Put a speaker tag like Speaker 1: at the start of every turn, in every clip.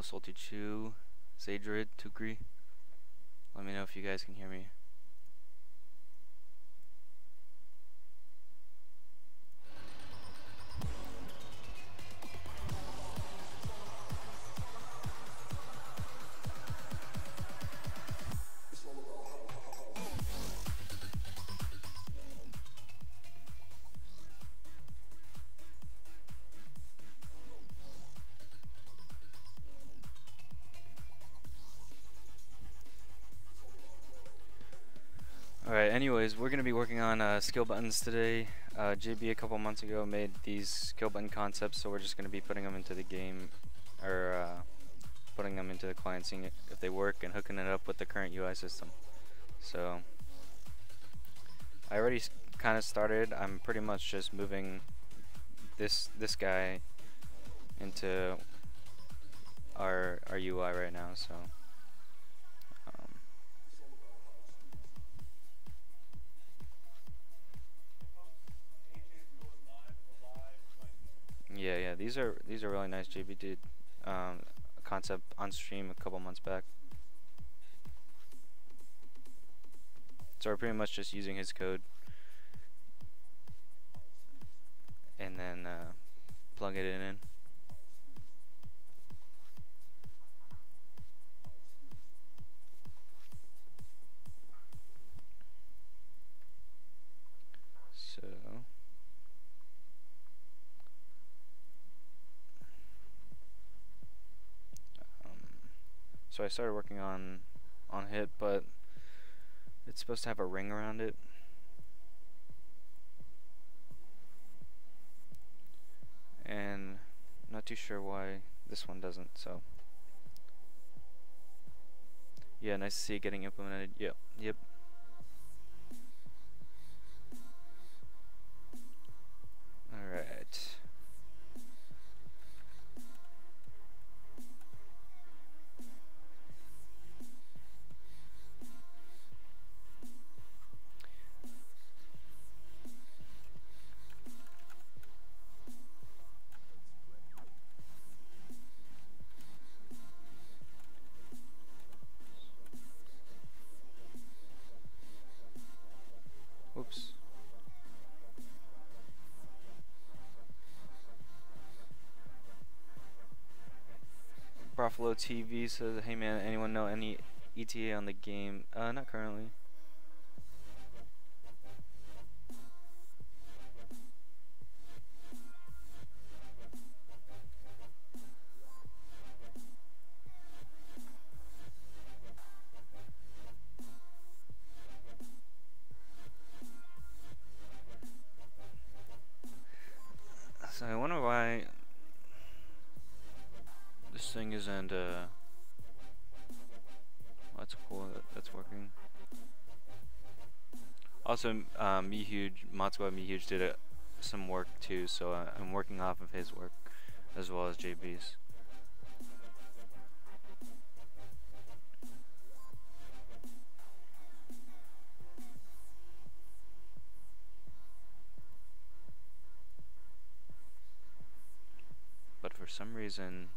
Speaker 1: Salty Chew, Zadrid, Tukri. Let me know if you guys can hear me. Alright, anyways, we're going to be working on skill buttons today. JB a couple months ago made these skill button concepts, so we're just going to be putting them into the game, or putting them into the client, seeing if they work, and hooking it up with the current UI system. So, I already kind of started. I'm pretty much just moving this guy into our UI right now, so. Yeah, these are really nice. JB did a concept on stream a couple months back, so we're pretty much just using his code and then plug it in. So I started working on hit, but it's supposed to have a ring around it. And I'm not too sure why this one doesn't, so. Yeah, nice to see it getting implemented. Yep. Alright. Whoops. Buffalo TV says, "Hey man, anyone know any ETA on the game?" Not currently. So I wonder why this thing isn't, that's cool, that's working. Also, Matsuwa MeHuge did some work too, so I'm working off of his work as well as JB's. But for some reason,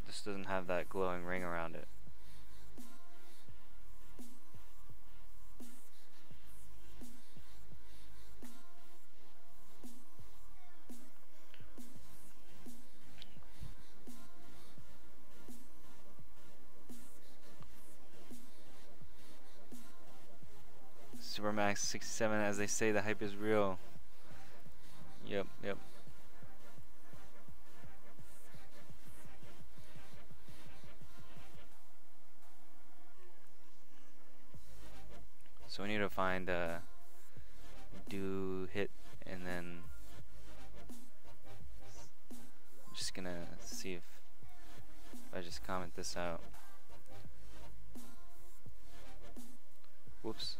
Speaker 1: this doesn't have that glowing ring around it. Supermax 67, as they say, the hype is real. Yep. So we need to find do hit, and then I'm just gonna see if I just comment this out. Whoops.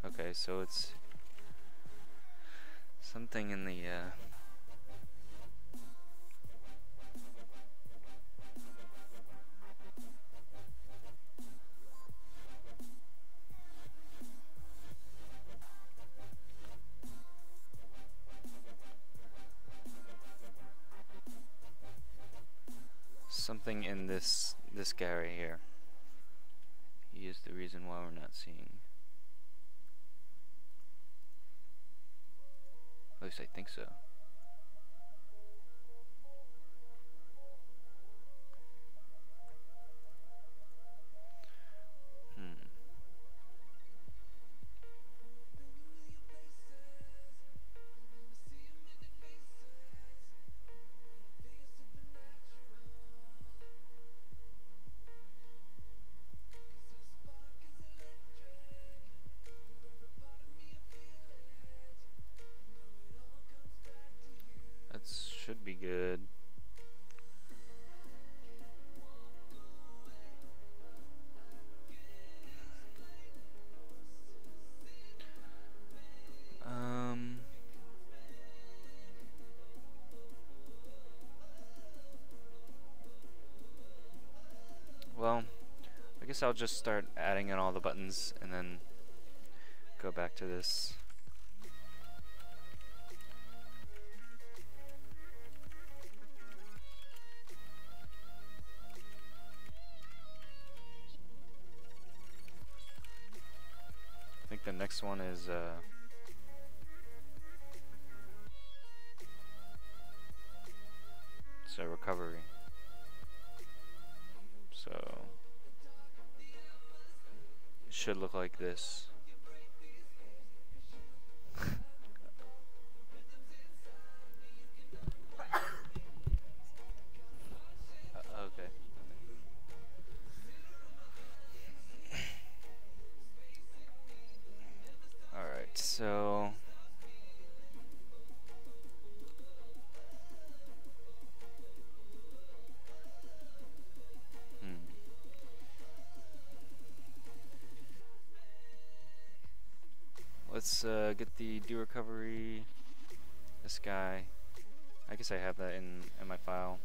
Speaker 1: Okay, so it's something in the something in this guy right here. He is the reason why we're not seeing. At least I think so. That should be good. Well, I guess I'll just start adding in all the buttons and then go back to this. I think the next one is so recovery. So it should look like this. Okay. Alright, so let's get the do recovery. This guy. I guess I have that in my file.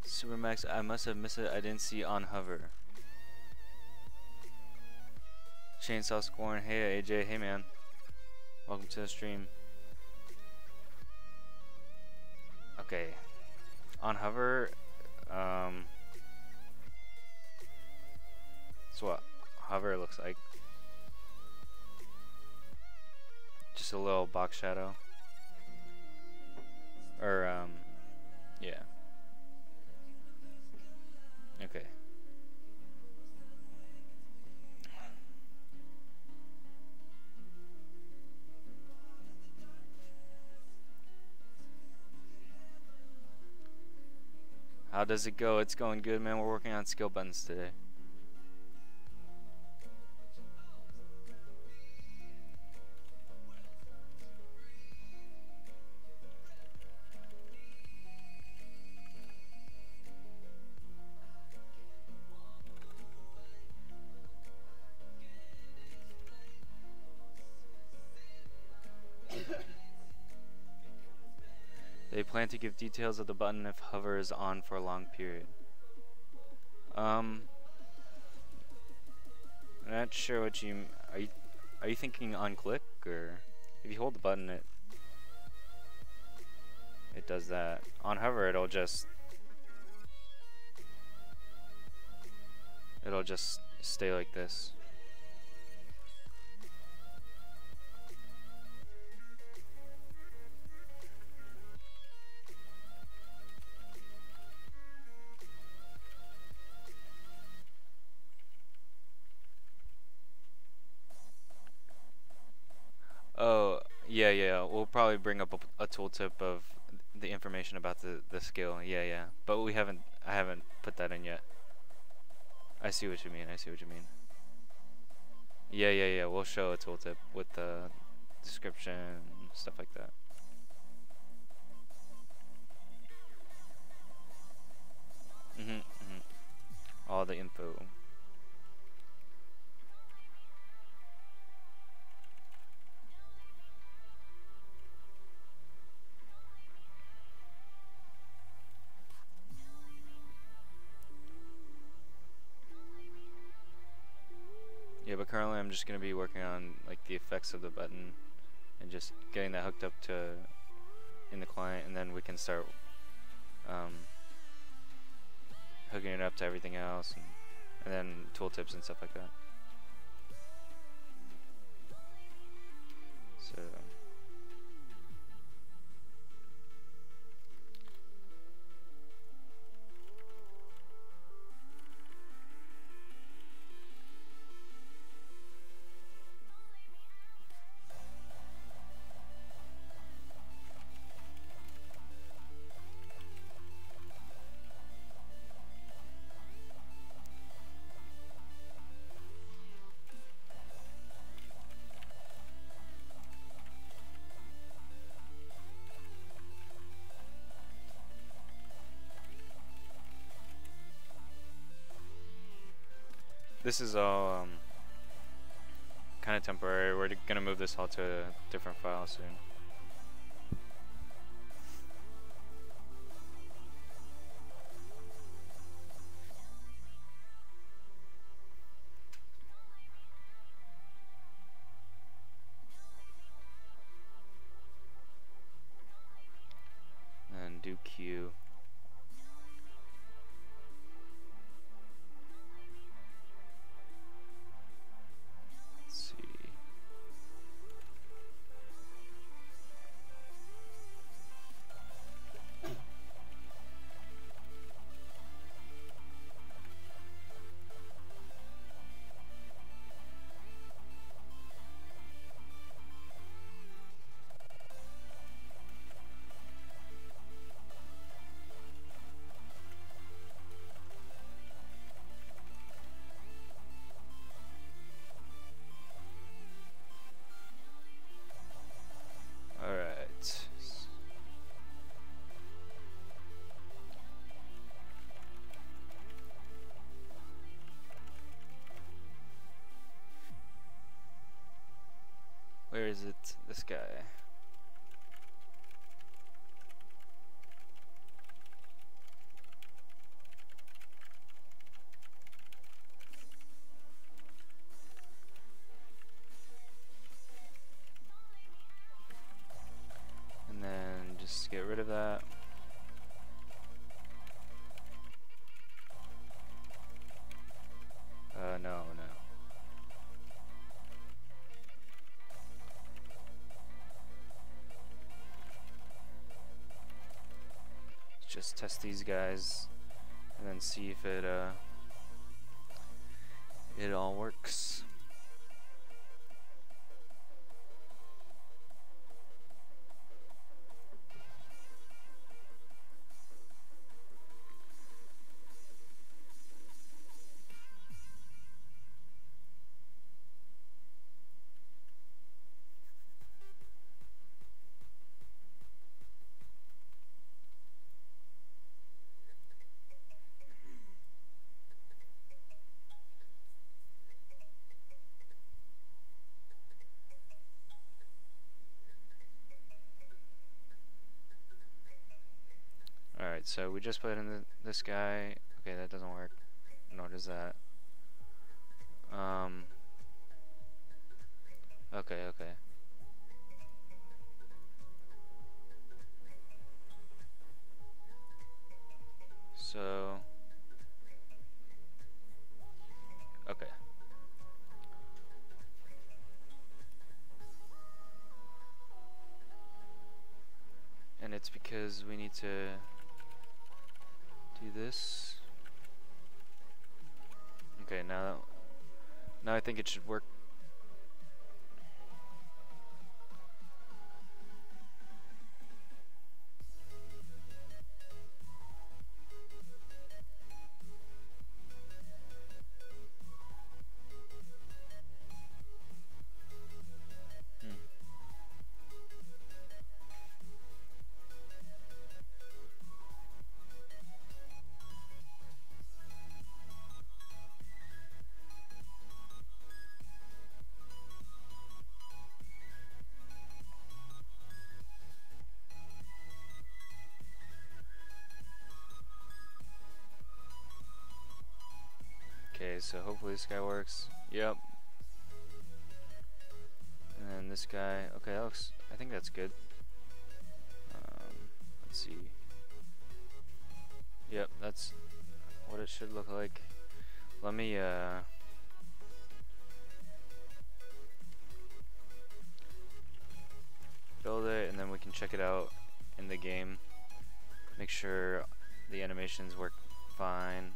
Speaker 1: Supermax, I must have missed it. I didn't see on hover. Chainsaw Scorn, hey AJ, hey man. Welcome to the stream. Okay. On hover, that's what hover looks like. Just a little box shadow. Or, yeah. Okay. How does it go? It's going good, man. We're working on skill buttons today. They plan to give details of the button if hover is on for a long period. I'm not sure what you are you thinking on click, or if you hold the button it does that. On hover it'll just stay like this. Oh, yeah. We'll probably bring up a tooltip of the information about the skill. Yeah. But I haven't put that in yet. I see what you mean. Yeah. We'll show a tooltip with the description, stuff like that. All the info. Yeah, but currently I'm just gonna be working on like the effects of the button and just getting that hooked up to in the client, and then we can start hooking it up to everything else, and then tooltips and stuff like that. So this is all kind of temporary. We're gonna move this all to a different file soon. And do Q. Let's see. Alright. Where is it? This guy. And then just get rid of that. No. Just test these guys and then see if it all works. Alright, so we just put in this guy. Okay, that doesn't work. Nor does that. Okay. So, okay. And it's because we need to do this. Okay, now I think it should work. Okay, so hopefully this guy works. Yep, this guy. Okay, that looks, I think that's good. Let's see. Yep, that's what it should look like. Let me build it, and then we can check it out in the game. Make sure the animations work fine.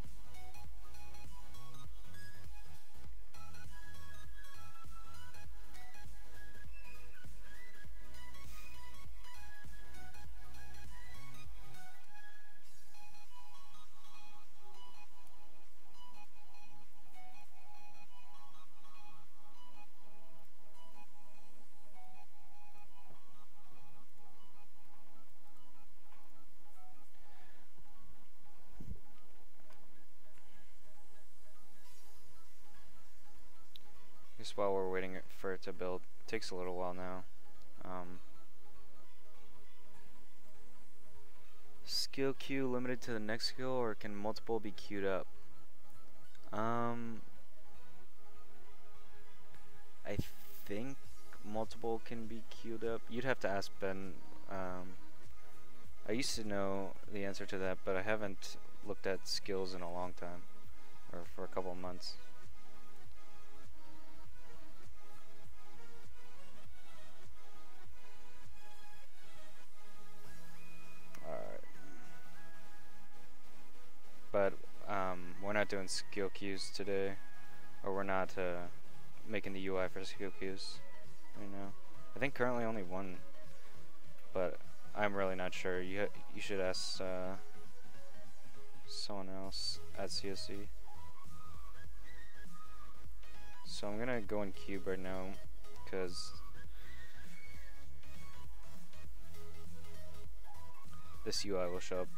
Speaker 1: Just while we're waiting for it to build, it takes a little while now. Skill queue limited to the next skill, or can multiple be queued up? I think multiple can be queued up. You'd have to ask Ben. I used to know the answer to that, but I haven't looked at skills in a long time, or for a couple of months. Alright. But we're not doing skill queues today, or we're not making the UI for skill queues right now. I think currently only one, but I'm really not sure. You should ask someone else at CSC. So I'm gonna go in Cube right now, because this UI will show up.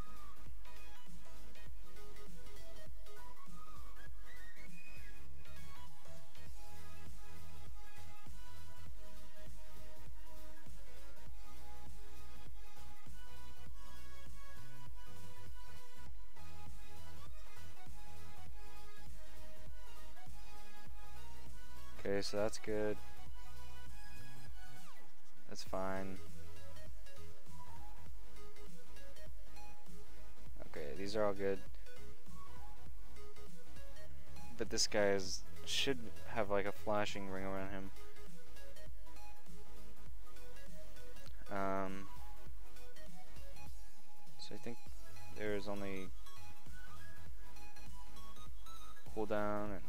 Speaker 1: Okay, so that's good. That's fine. Okay, these are all good. But this guy should have like a flashing ring around him. So I think there's only cooldown and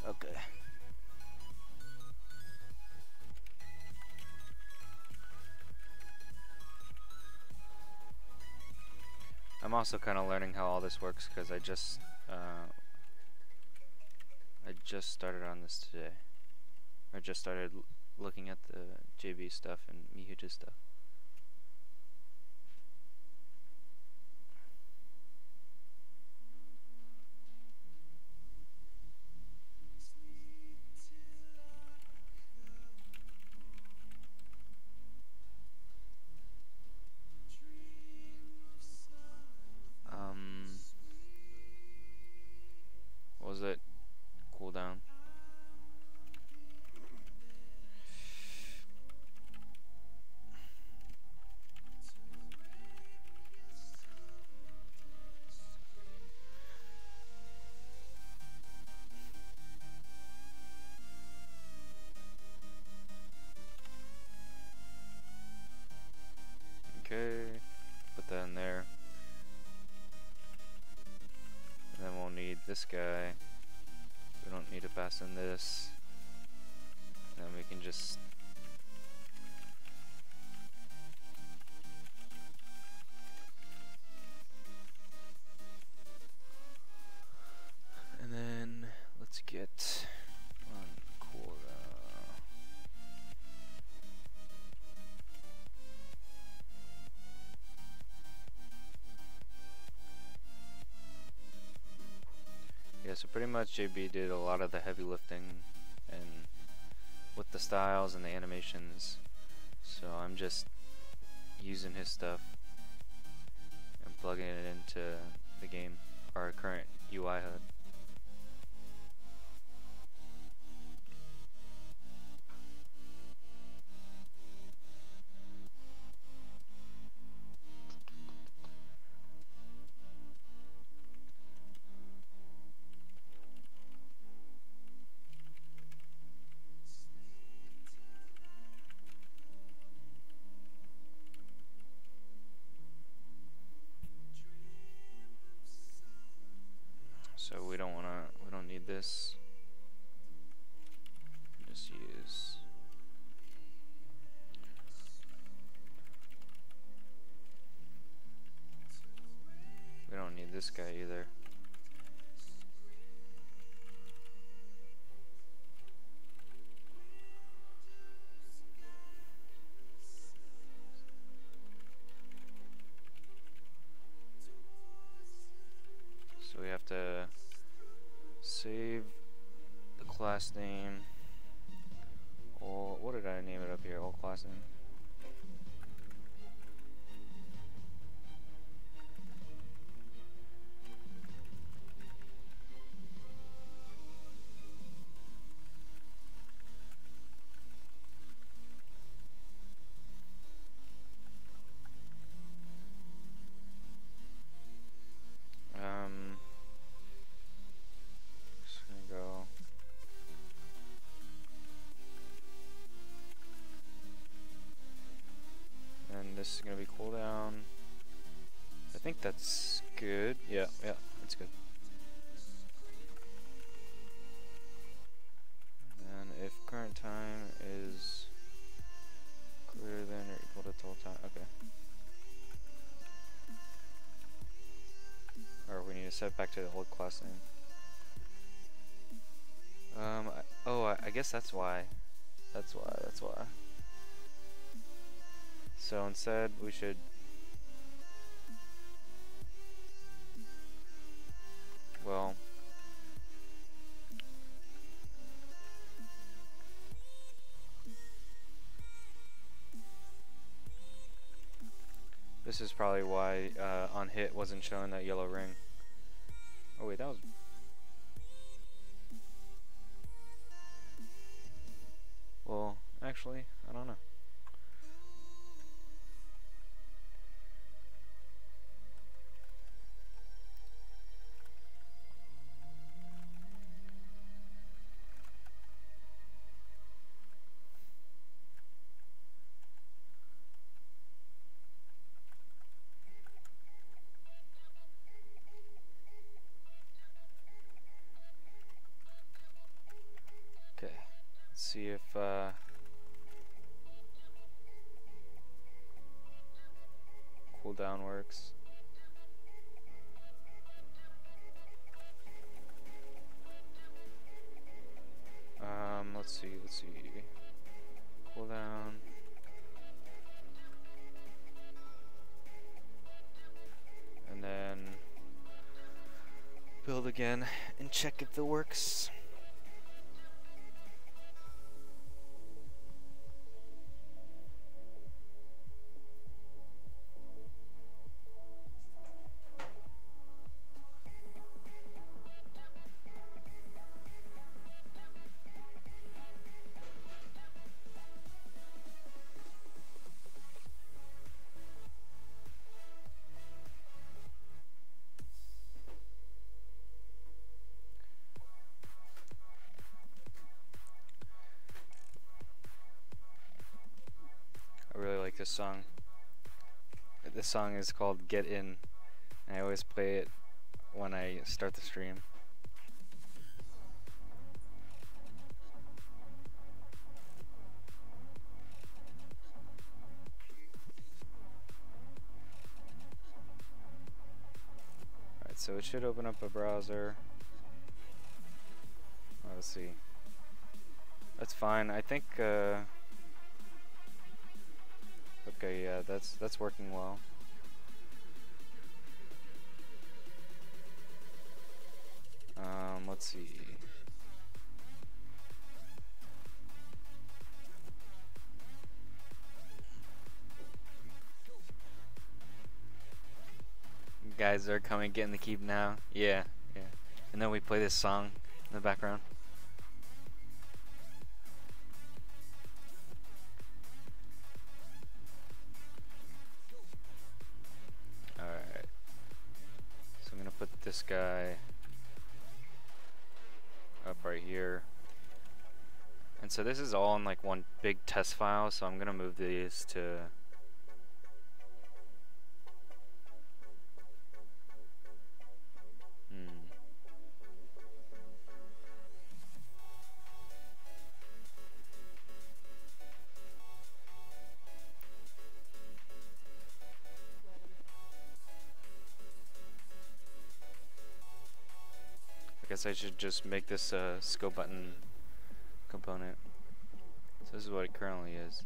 Speaker 1: okay. I'm also kind of learning how all this works, because I just started on this today. Or just started looking at the JB stuff and Mihuge's stuff. What was it? Cooldown. Okay, put that in there. And then we'll need this guy. We don't need to pass in this. And then we can just and then let's get on cooldown. Yeah, so pretty much JB did a lot of the heavy lifting and with the styles and the animations. So I'm just using his stuff and plugging it into the game, our current UI HUD. this guy either. So we have to save the class name. Or what did I name it up here? Old class name. Just gonna go. And this is gonna be cooldown. I think that's good. Yeah, that's good. And if current time is greater than or equal to total time, okay. Or we need to set it back to the old class name. I guess that's why. That's why. So instead we should this is probably why on hit wasn't showing that yellow ring. Oh wait, that was... Well, actually, I don't know. Okay, let's see if cooldown works. Let's see. Cooldown. And then build again and check if it works. I really like this song. This song is called Get In, and I always play it when I start the stream. Alright, so it should open up a browser. Let's see. That's fine. I think okay, yeah, that's working well. Let's see. Guys are coming, getting the keep now. Yeah. And then we play this song in the background. Alright. So I'm gonna put this guy up right here. And so this is all in like one big test file, so I'm gonna move these to guess I should just make this a skill button component. So this is what it currently is.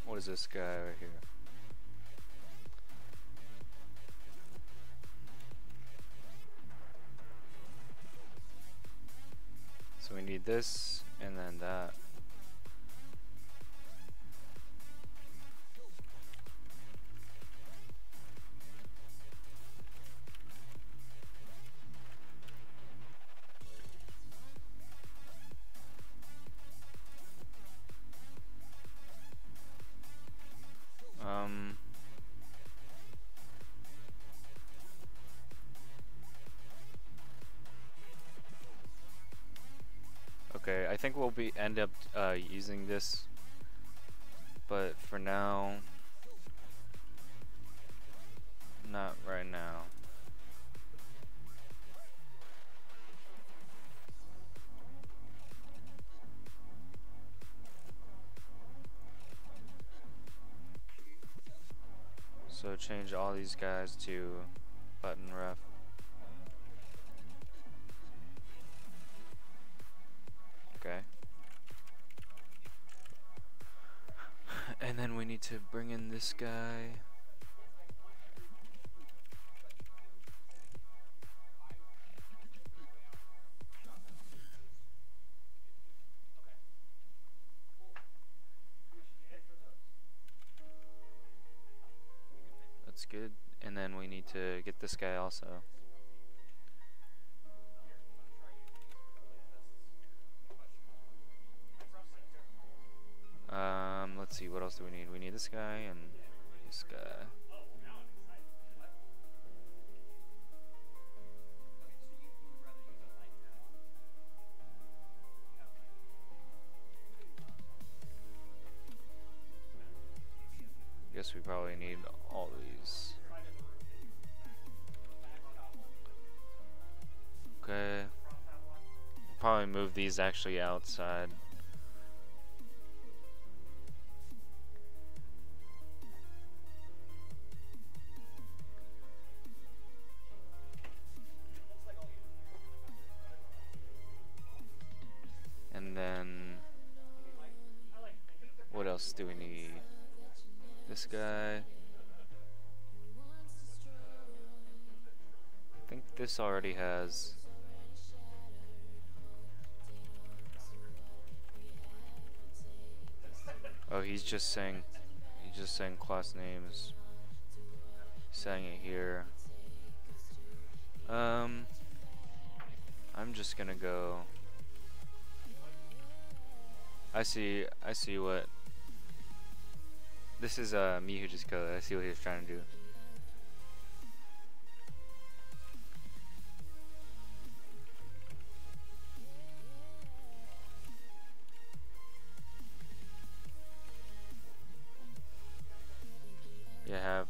Speaker 1: What is this guy right here? So we need this and then that. Okay, I think we'll end up using this, but for now, not right now. So change all these guys to button ref. Okay. And then we need to bring in this guy. That's good. And then we need to get this guy also. Let's see, what else do we need? We need this guy and this guy. Guess we probably need all these. Okay. Probably move these actually outside. And then what else do we need? This guy. I think this already has. Oh, he's just saying class names. Saying it here. I'm just gonna go. I see what. This is me who just coded. I see what he was trying to do. You have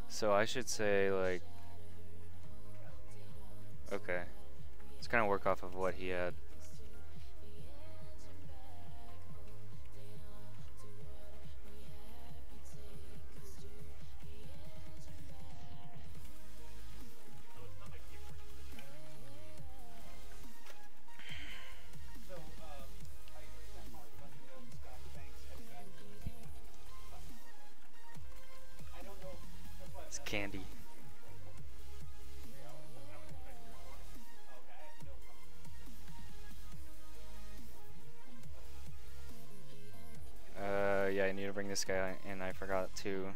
Speaker 1: so I should say like, okay, let's kind of work off of what he had. It's candy. I need to bring this guy in. I forgot to.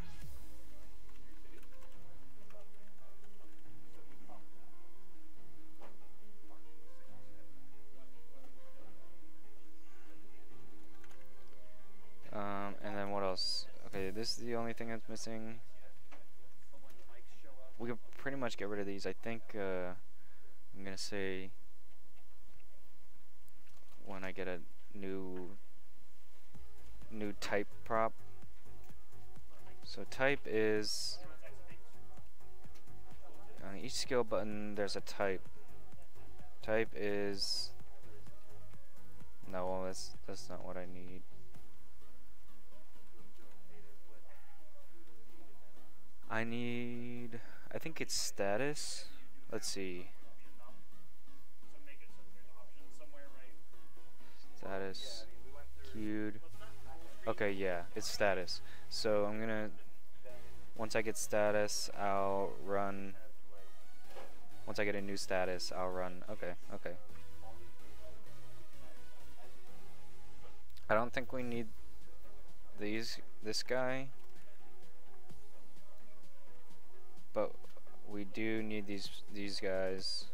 Speaker 1: And then what else? Okay, this is the only thing that's missing. We can pretty much get rid of these. I think I'm gonna say when I get a new type prop. So type is on each skill button there's a type. Type is no, that's not what I need. I think it's status. Let's see. Status queued. Okay, yeah, it's status. So I'm gonna, once I get status, I'll run. Once I get a new status, I'll run. Okay, okay. I don't think we need this guy, but we do need these guys.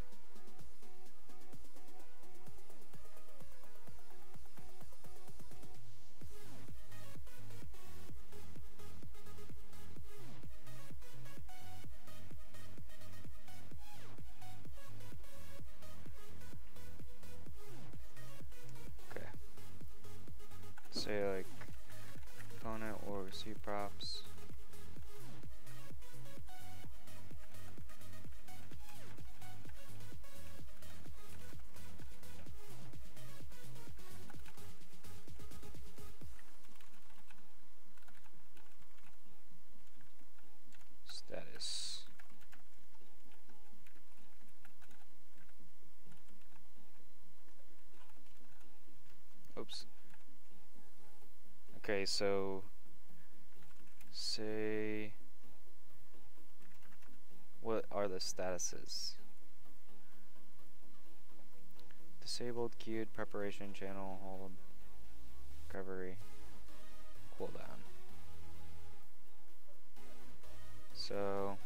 Speaker 1: Okay. Say like component or receive props. Status. Oops. Okay, so say what are the statuses? Disabled, queued, preparation, channel, hold, recovery, cooldown. So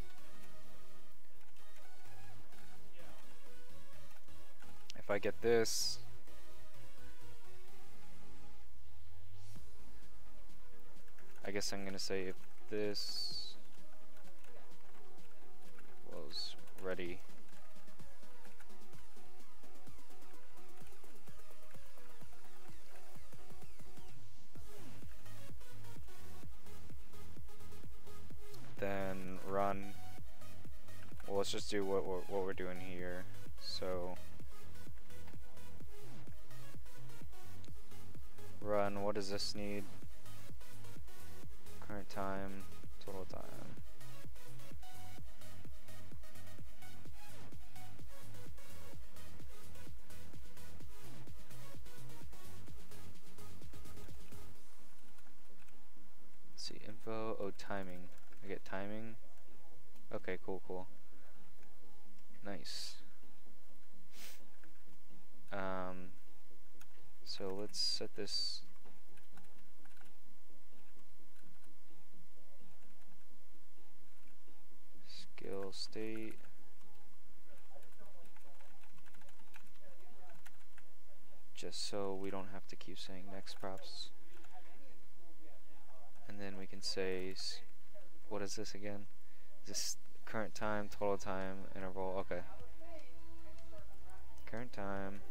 Speaker 1: if I get this, I guess I'm gonna say if this was ready. Then run. Well, let's just do what we're doing here. So run. What does this need? Current time, total time. Let's see, info. Oh, timing. I get timing. Okay, cool, cool. Nice. So let's set this. Skill state. Just so we don't have to keep saying next props. And then we can say, what is this again? This current time, total time, interval. Okay. Current time.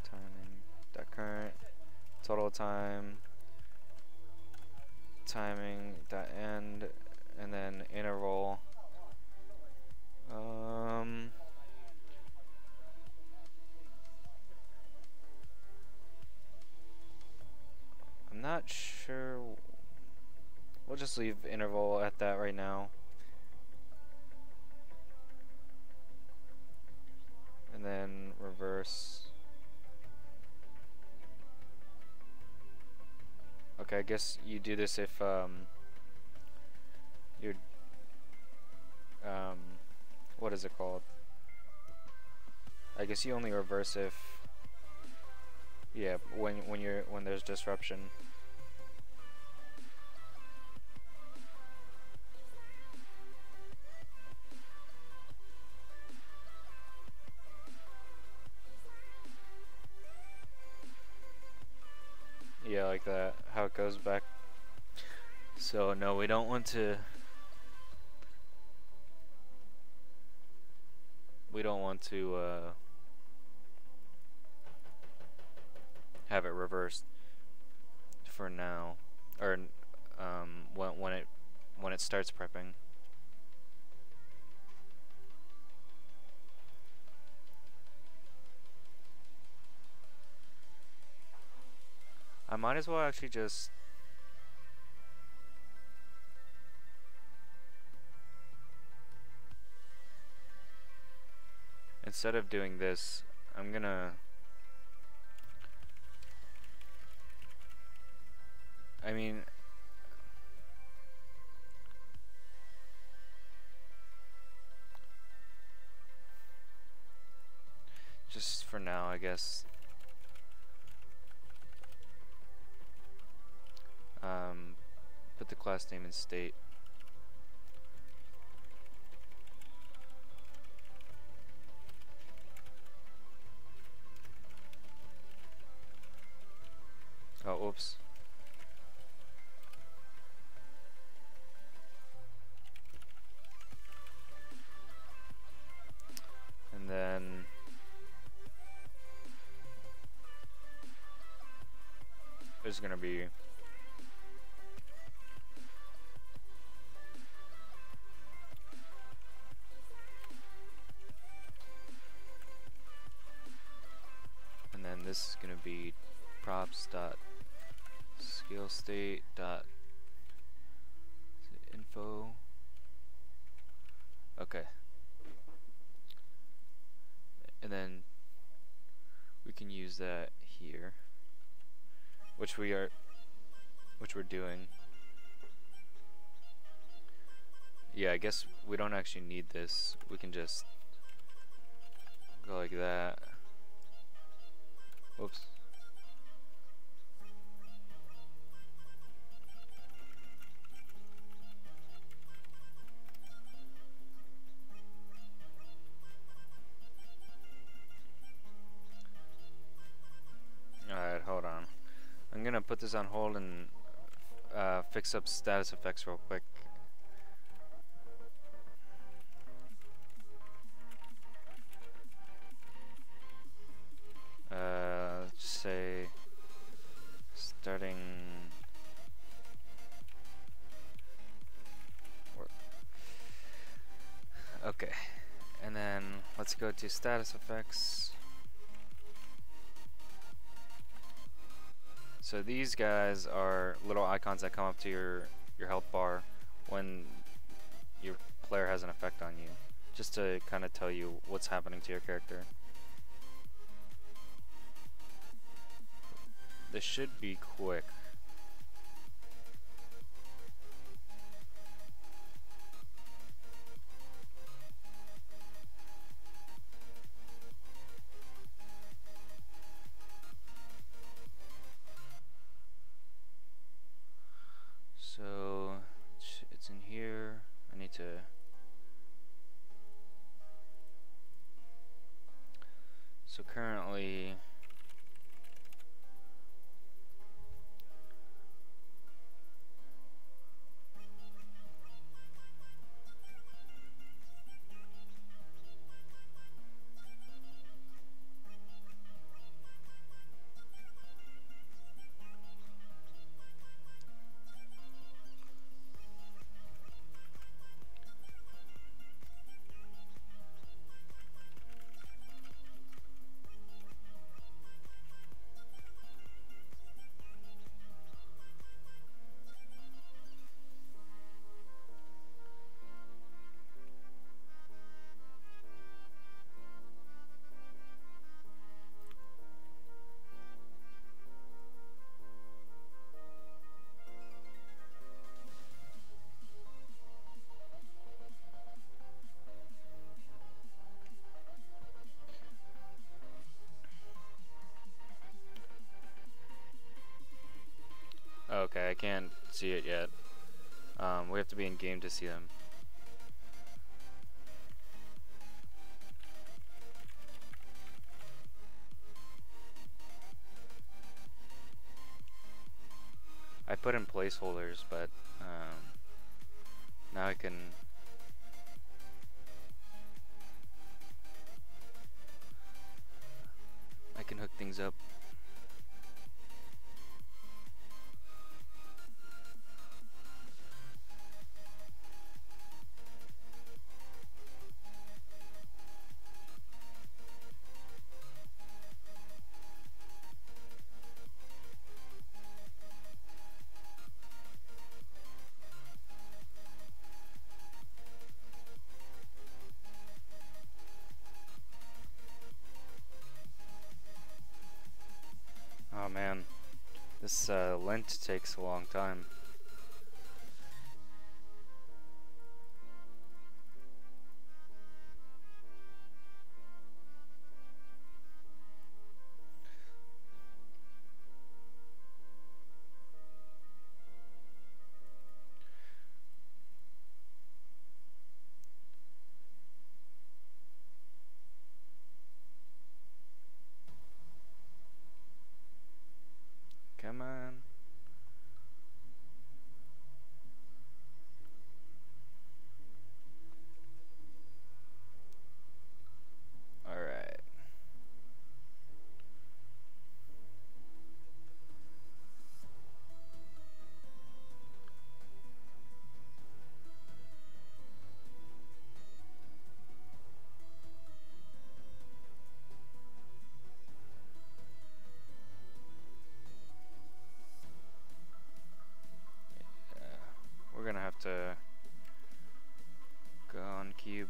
Speaker 1: Timing. Dot current. Total time. Timing. Dot end. And then interval. I'm not sure. We'll just leave interval at that right now. And then reverse. Okay, I guess you do this if you're what is it called? I guess you only reverse if Yeah, when there's disruption. Yeah, like that, how it goes back. So no, we don't want to have it reversed for now, or when it starts prepping. I might as well actually just instead of doing this, I'm gonna I mean just for now, I guess. Put the class name in state. Oh, oops. And then there's gonna be and then this is gonna be props dot scale state dot info. Okay. And then we can use that here, which we're doing. Yeah, I guess we don't actually need this. We can just go like that. Whoops. Alright, hold on. I'm gonna put this on hold and fix up status effects real quick. Let's say starting work. Okay, and then let's go to status effects. So these guys are little icons that come up to your health bar when your player has an effect on you, just to kind of tell you what's happening to your character. This should be quick. So it's in here. I need to so currently I can't see it yet. We have to be in game to see them. I put in placeholders, but now I can hook things up. Oh man, this lint takes a long time. Come on. Alright. We're gonna have to go on cube.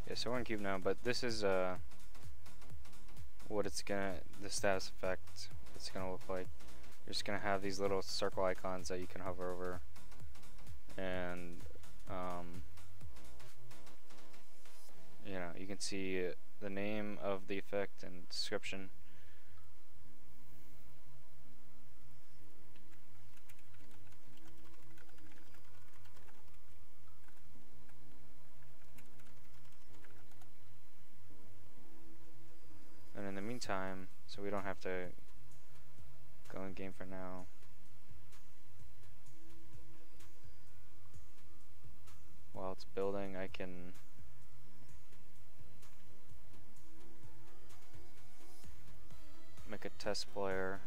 Speaker 1: Yeah, so we're on cube now, but this is what it's gonna, the status effect it's gonna look like. You're just gonna have these little circle icons that you can hover over, and you know, you can see the name of the effect and description. And in the meantime, so we don't have to go in game for now, while it's building, I can make a test player.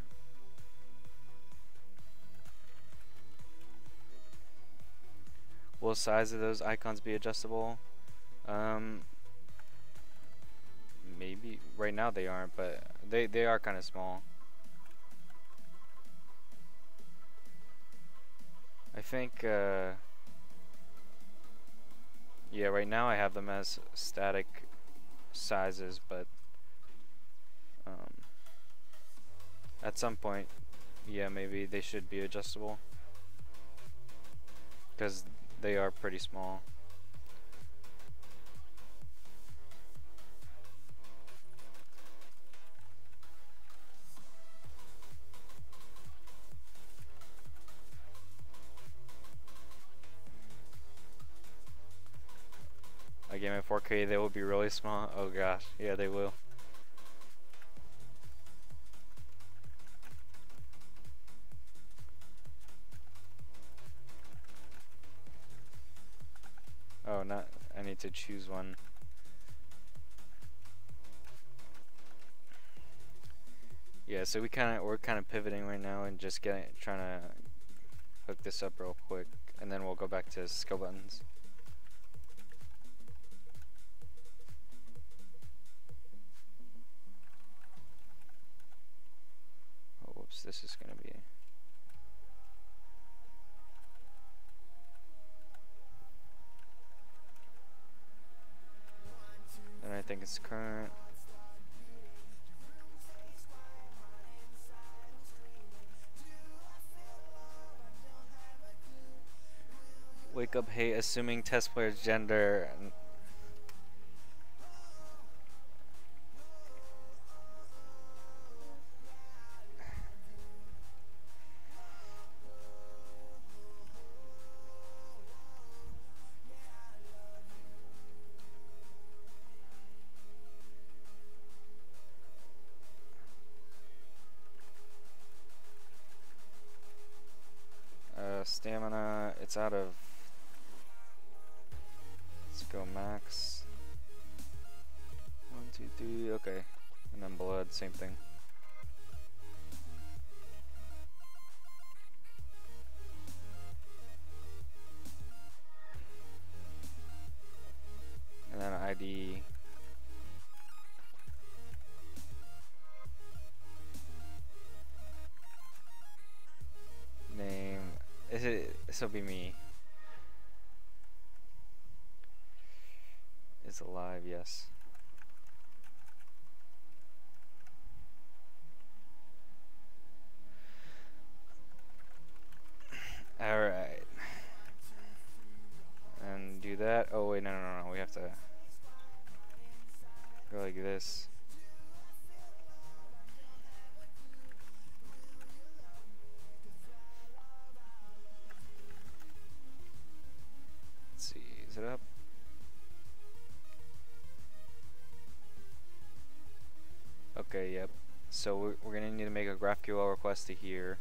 Speaker 1: Will the size of those icons be adjustable? Maybe. Right now they aren't, but they are kind of small. I think yeah, right now I have them as static sizes, but at some point, yeah, maybe they should be adjustable, because they are pretty small. Again, in 4K they will be really small. Oh gosh, yeah, they will. Oh, not. I need to choose one. Yeah, so we're kind of pivoting right now and just trying to hook this up real quick, and then we'll go back to skill buttons. guess this is gonna be. And I think it's current. Wake up, hate, assuming test player's gender. Stamina, it's out of. Let's go max. 1, 2, 3, okay. And then blood, same thing. And then ID. Name. This'll be me. Is alive, yes. Alright. And do that. Oh wait, no. We have to go like this. Let's see, is it up? Okay, yep. So we're gonna need to make a GraphQL request to here.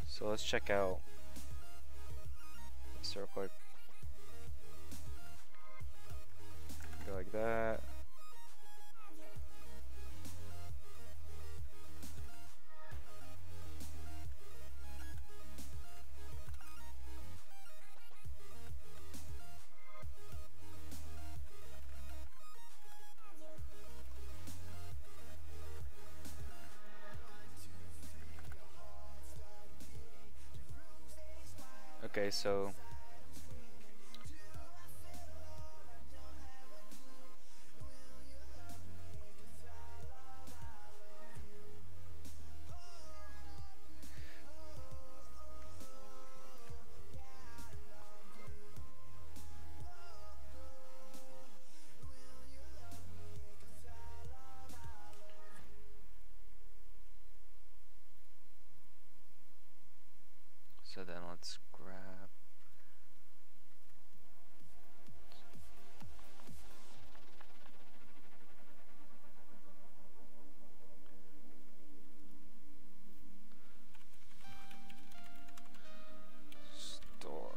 Speaker 1: So let's check out this real quick. Go like that. Okay, so then let's grab store.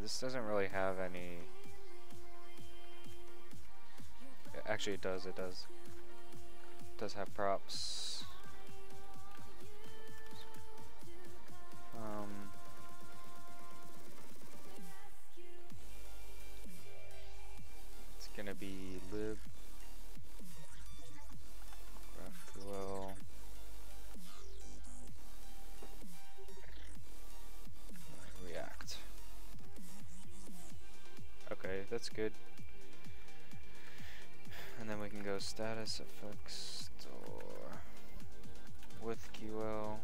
Speaker 1: This doesn't really have any. Actually, it does. It does have props. It's gonna be lib GraphQL React. Okay, that's good. And then we can go status effects store with QL.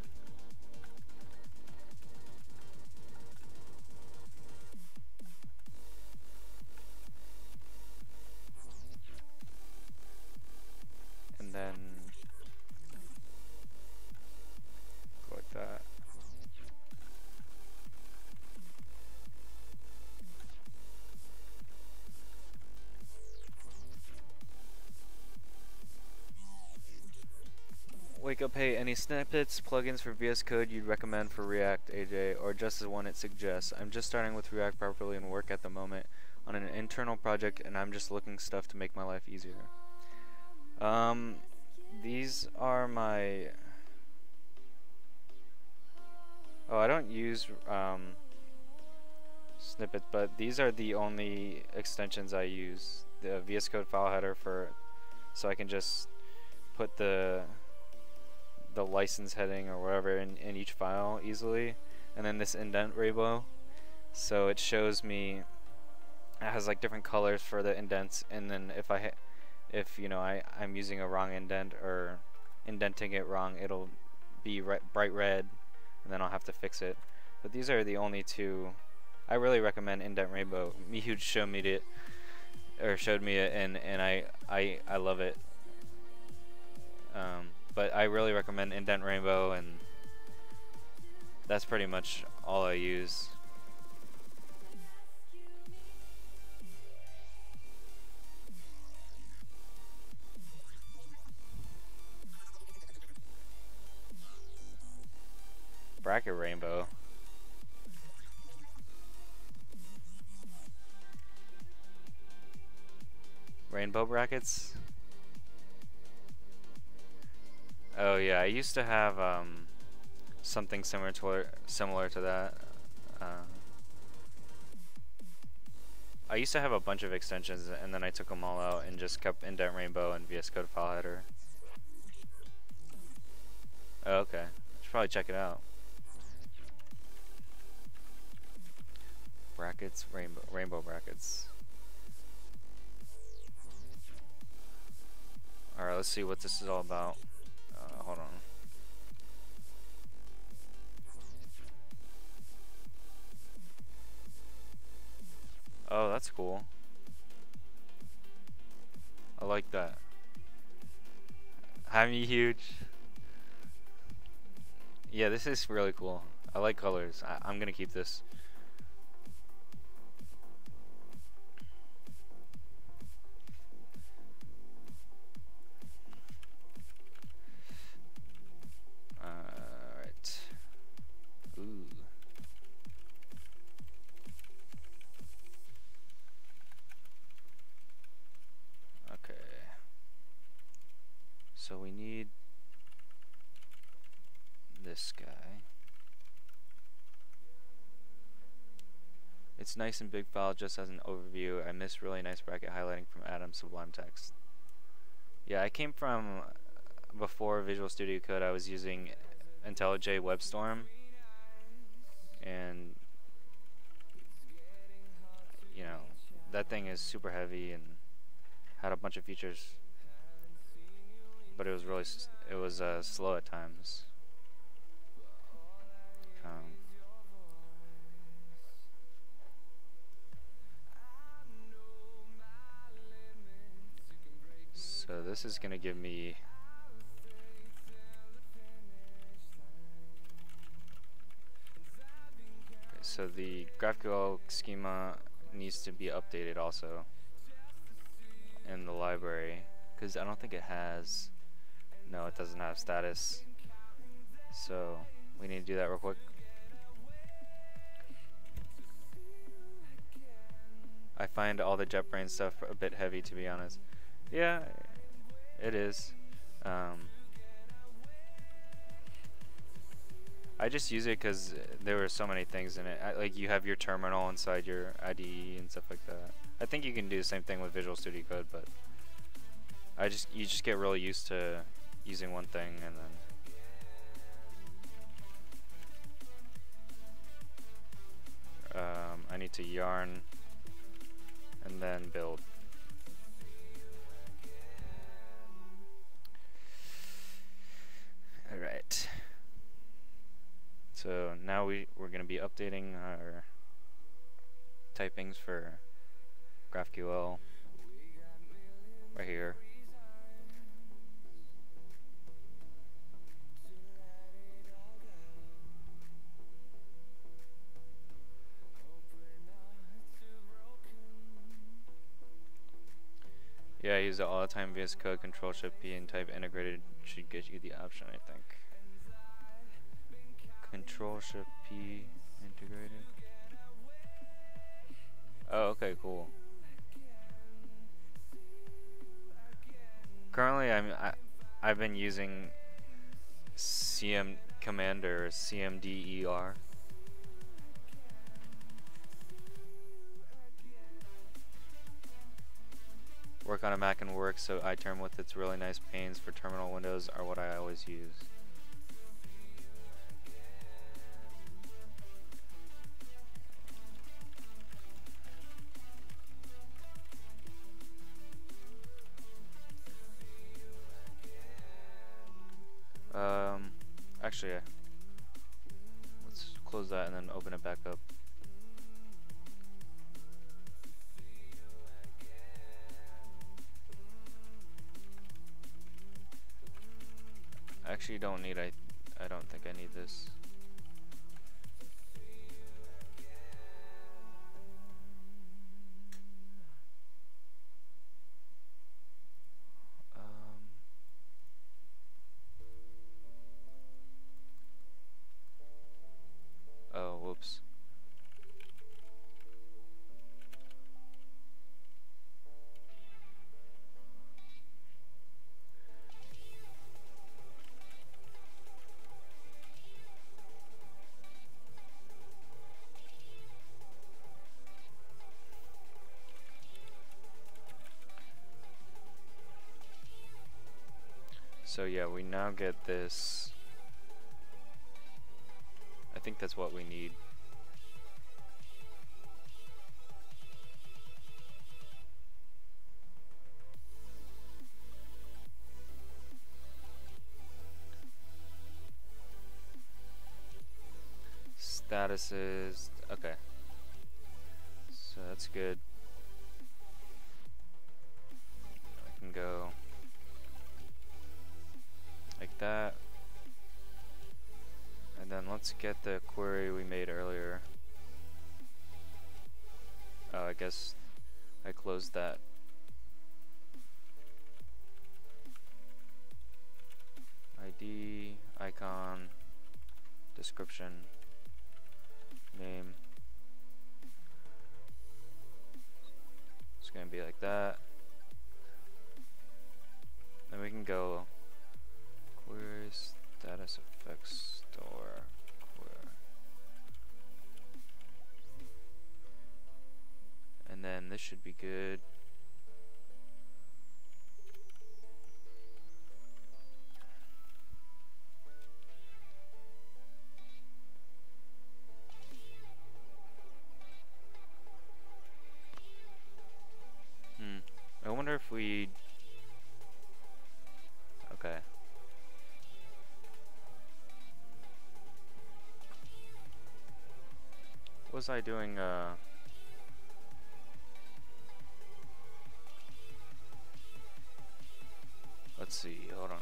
Speaker 1: Wake up, hey, any snippets, plugins for VS Code you'd recommend for React, AJ, or just as one it suggests? I'm just starting with React properly in work at the moment on an internal project, and I'm just looking stuff to make my life easier. These are my... Oh, I don't use snippets, but these are the only extensions I use. The VS Code file header so I can just put the license heading or whatever in each file easily, and then this indent rainbow, so it shows me, it has like different colors for the indents, and then if you know I'm using a wrong indent or indenting it wrong, it'll be bright red, and then I'll have to fix it. But these are the only two. I really recommend indent rainbow. Mihu showed me it, and I love it. But I really recommend indent rainbow, and that's pretty much all I use. Bracket rainbow. Rainbow brackets? Oh yeah, I used to have something similar to that. I used to have a bunch of extensions, and then I took them all out and just kept indent rainbow and VS Code file header. Oh, okay, I should probably check it out. Brackets, rainbow brackets. Alright, let's see what this is all about. Hold on. Oh, that's cool. I like that. Hammy huge. Yeah, this is really cool. I like colors. I'm gonna keep this. Alright. Ooh. Okay. So we need this guy. It's nice and big file just as an overview. I miss really nice bracket highlighting from Adam's Sublime Text. Yeah, I came from, before Visual Studio Code, I was using IntelliJ WebStorm, and you know, that thing is super heavy and had a bunch of features, but it was really slow at times. So this is gonna give me so the GraphQL schema needs to be updated also in the library, because I don't think it has. No, it doesn't have status. So we need to do that real quick. I find all the JetBrains stuff a bit heavy, to be honest. Yeah, it is. I just use it because there were so many things in it. Like, you have your terminal inside your IDE and stuff like that. I think you can do the same thing with Visual Studio Code, but you just get really used to using one thing, and then I need to yarn and then build. Alright. So now we're going to be updating our typings for GraphQL right here. Yeah, use it all the time. VS Code, Control Shift P, and type integrated should get you the option, I think. Control Shift P integrated. Oh, okay, cool. Currently, I've been using CM Commander, CMDER. Work on a Mac and work, so iTerm with its really nice panes for terminal windows are what I always use. Actually, let's close that and then open it back up. I actually don't need, I don't think I need this. Oh, whoops. So yeah, we now get this. I think that's what we need. Statuses, okay. So that's good. I can go like that. And then let's get the query we made earlier. Oh, I guess I closed that. ID, icon, description, name. It's gonna be like that. Then we can go query status effects store query. And then this should be good. I wonder if we... Okay. What was I doing, let's see, hold on.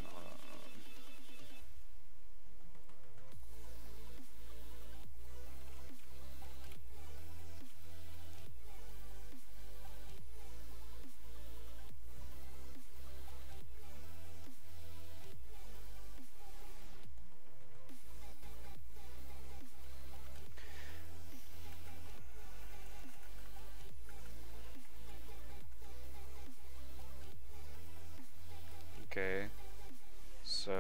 Speaker 1: Okay, so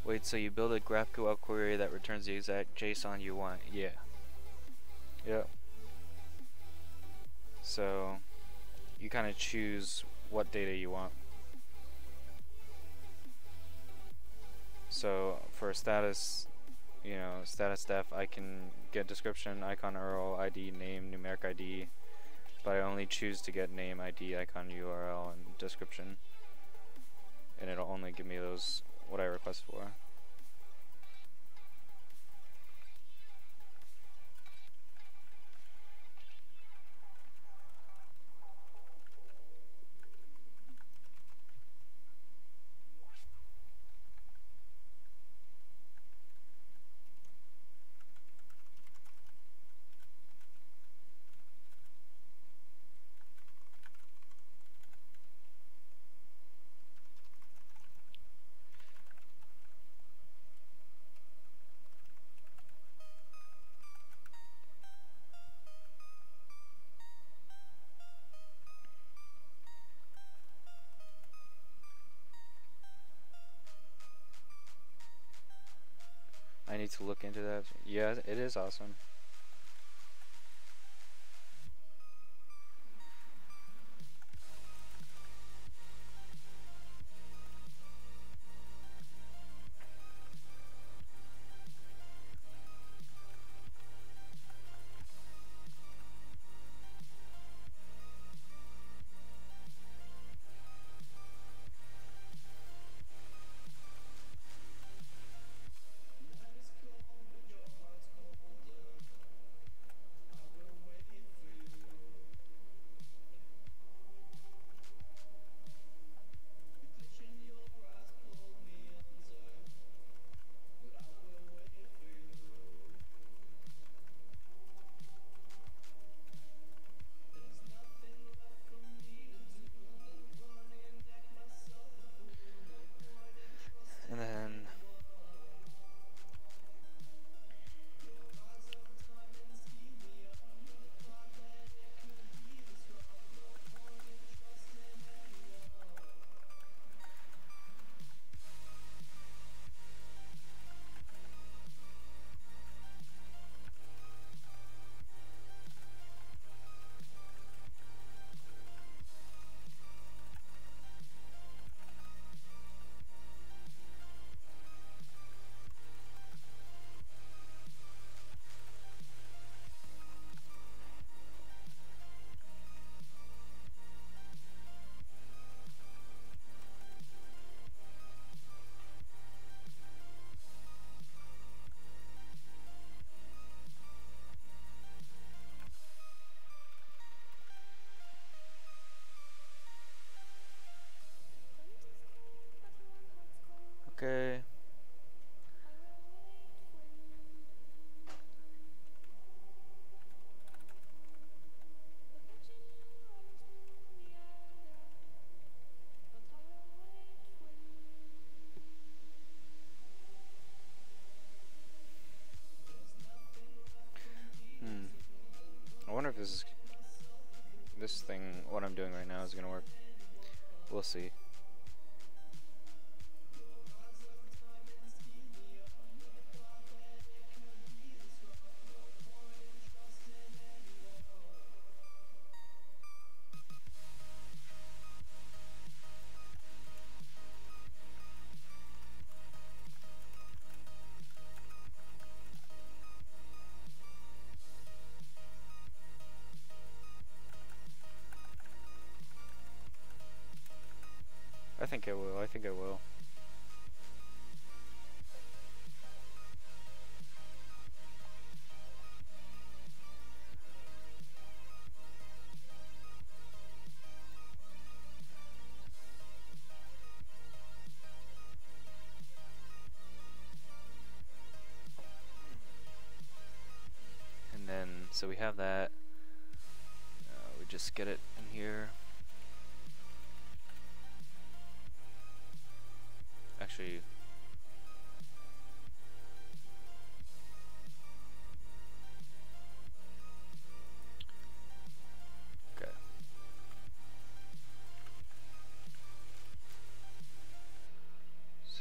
Speaker 1: wait, so you build a GraphQL query that returns the exact JSON you want? Yeah. Yep. So you kind of choose what data you want. So for status, you know, status def, I can get description, icon, URL, ID, name, numeric ID, but I only choose to get name, ID, icon, URL, and description, and it'll only give me those what I request for. need to look into that. Yeah, it is awesome. And then okay. I wonder if this thing, what I'm doing right now, is gonna work. We'll see. I think it will. I think it will. And then, so we have that. We just get it in here. Actually, okay.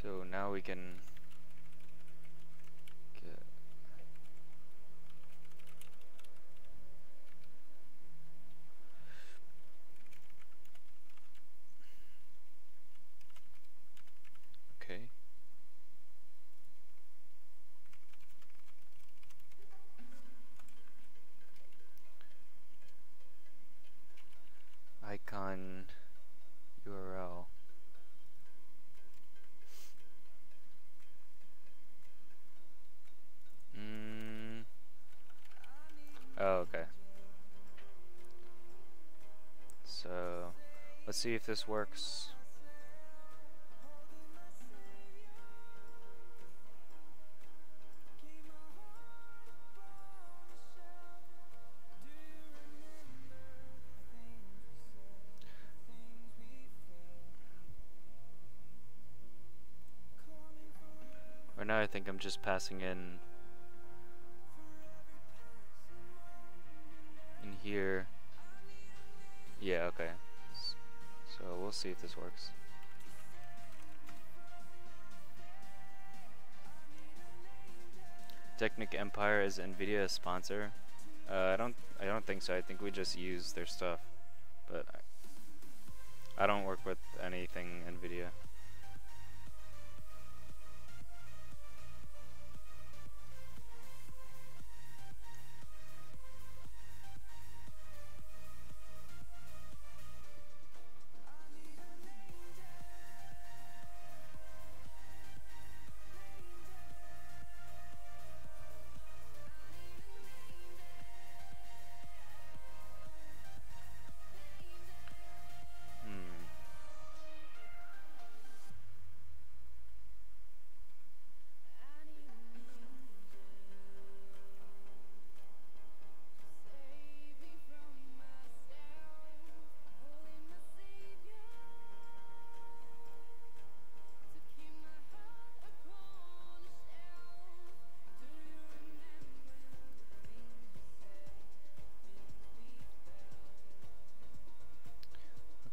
Speaker 1: So now we can get okay. Icon URL. Oh, okay. So let's see if this works. Right now I think I'm just passing in here. Yeah, okay. So we'll see if this works. Technic Empire is Nvidia a sponsor? I don't think so. I think we just use their stuff, but I don't work with anything Nvidia.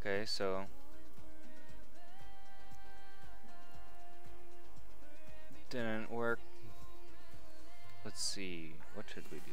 Speaker 1: Okay, so didn't work. Let's see, what should we do?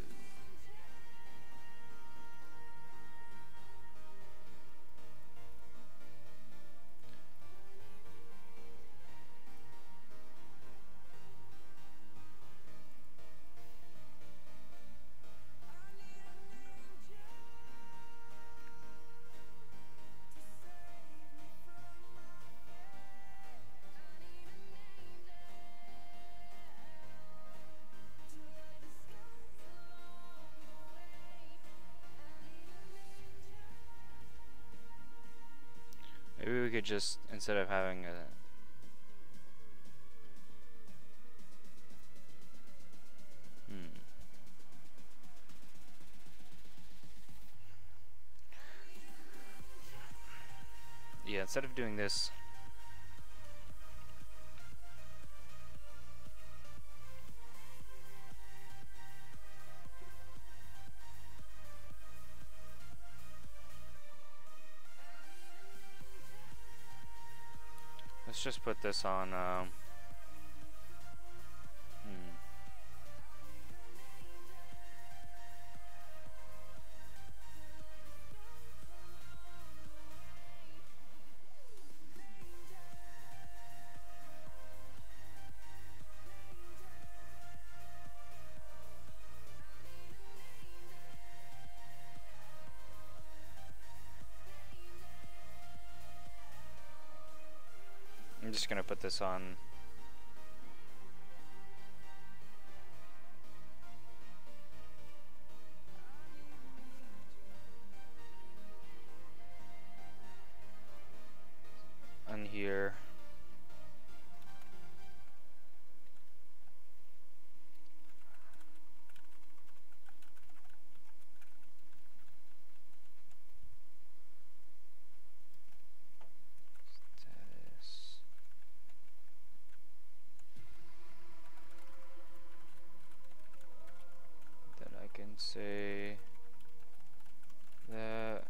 Speaker 1: Maybe we could just, instead of having a yeah, instead of doing this, let's just put this on I'm just gonna put this on here. Status. Then I can say that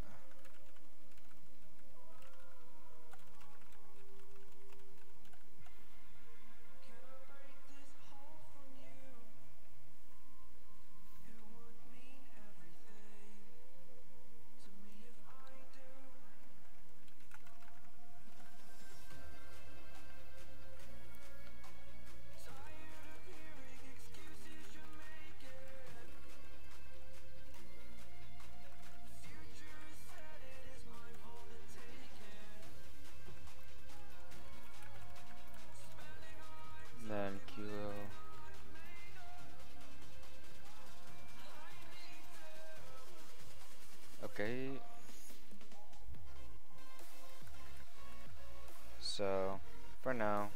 Speaker 1: kilo. Okay. So for now,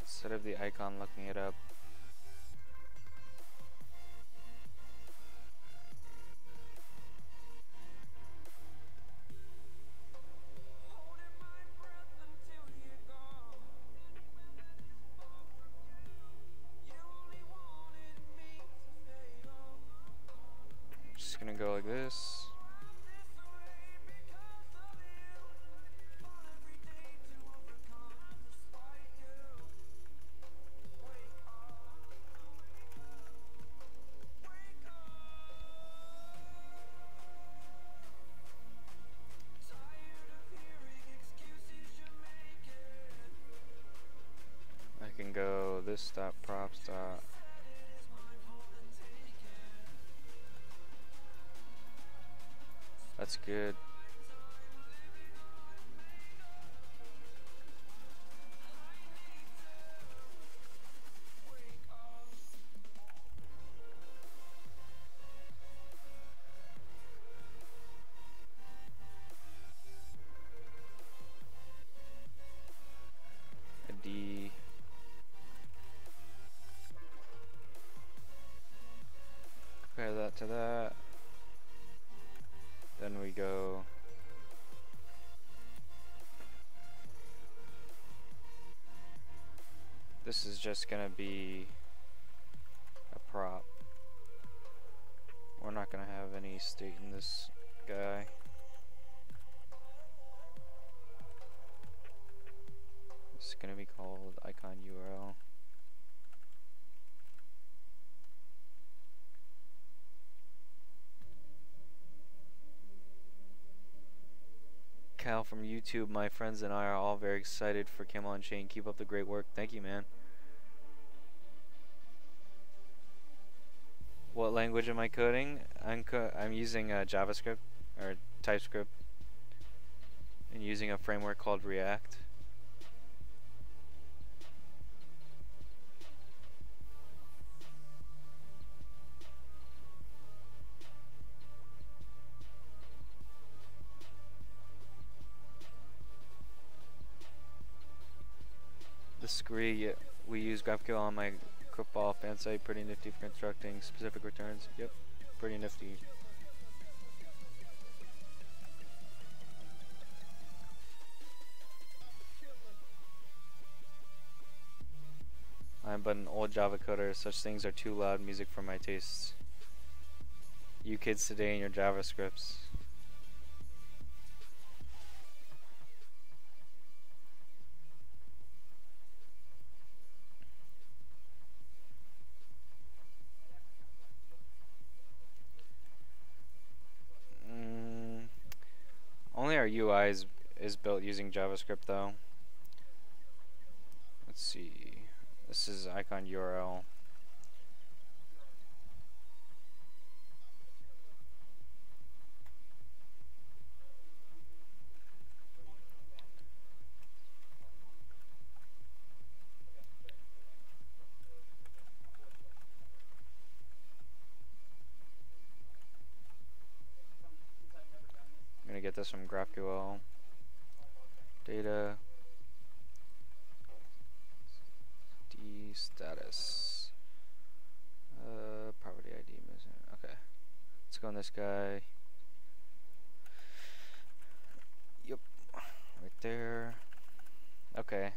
Speaker 1: instead of the icon looking it up, gonna go like this. I can go this dot props dot. That's good. A D. Compare that to that. Then we go this is just gonna be a prop. We're not gonna have any state in this guy. This is gonna be called icon URL. Cal from YouTube, my friends and I are all very excited for Camelot Unchained. Keep up the great work. Thank you, man. What language am I coding? I'm using JavaScript or Typescript and using a framework called React. The scree, we use GraphQL on my Cripball fan site. Pretty nifty for constructing specific returns. Yep, pretty nifty. I'm but an old Java coder. Such things are too loud music for my tastes. You kids today and your JavaScripts. Only our UI is built using JavaScript though. Let's see. This is icon URL. I'm gonna get this from GraphQL. Data. D status. Property ID missing. Okay. Let's go on this guy. Yep. Right there. Okay.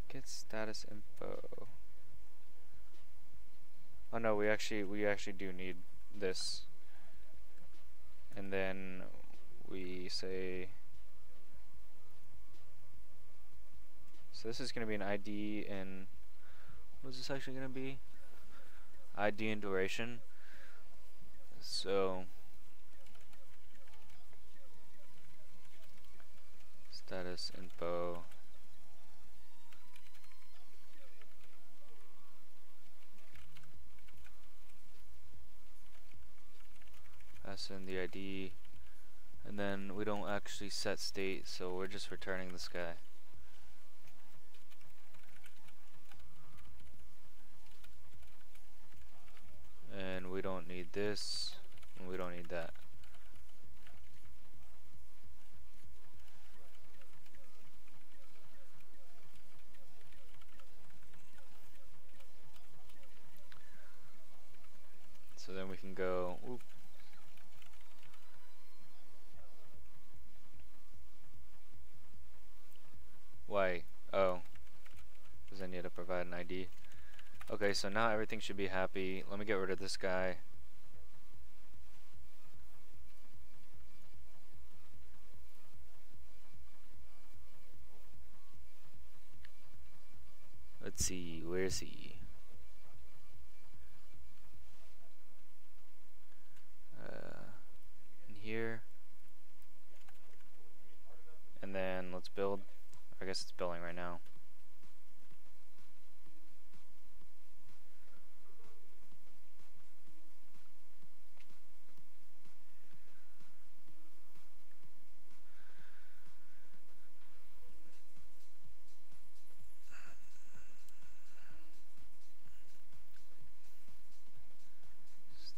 Speaker 1: Get status info. Oh no, we actually do need this. And then we say, so this is going to be an ID and what is this actually going to be? ID and duration. So status info. Pass in the ID, and then we don't actually set state, so we're just returning this guy. And we don't need this, and we don't need that. So then we can go, whoop. Why? Oh, provide an ID. Okay, so now everything should be happy. Let me get rid of this guy. Let's see, where is he? In here. And then let's build. I guess it's building right now.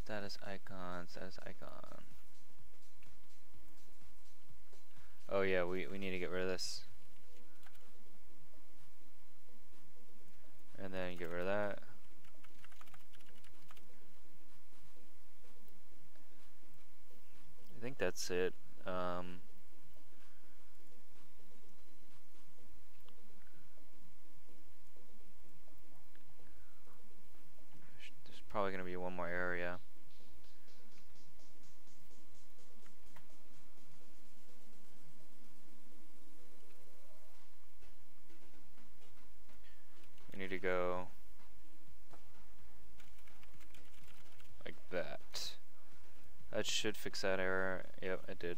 Speaker 1: Status icon, status icon. Oh yeah, we need to get rid of this. And then get rid of that. I think that's it. There's probably going to be one more area. We need to go like that. That should fix that error. Yep, it did.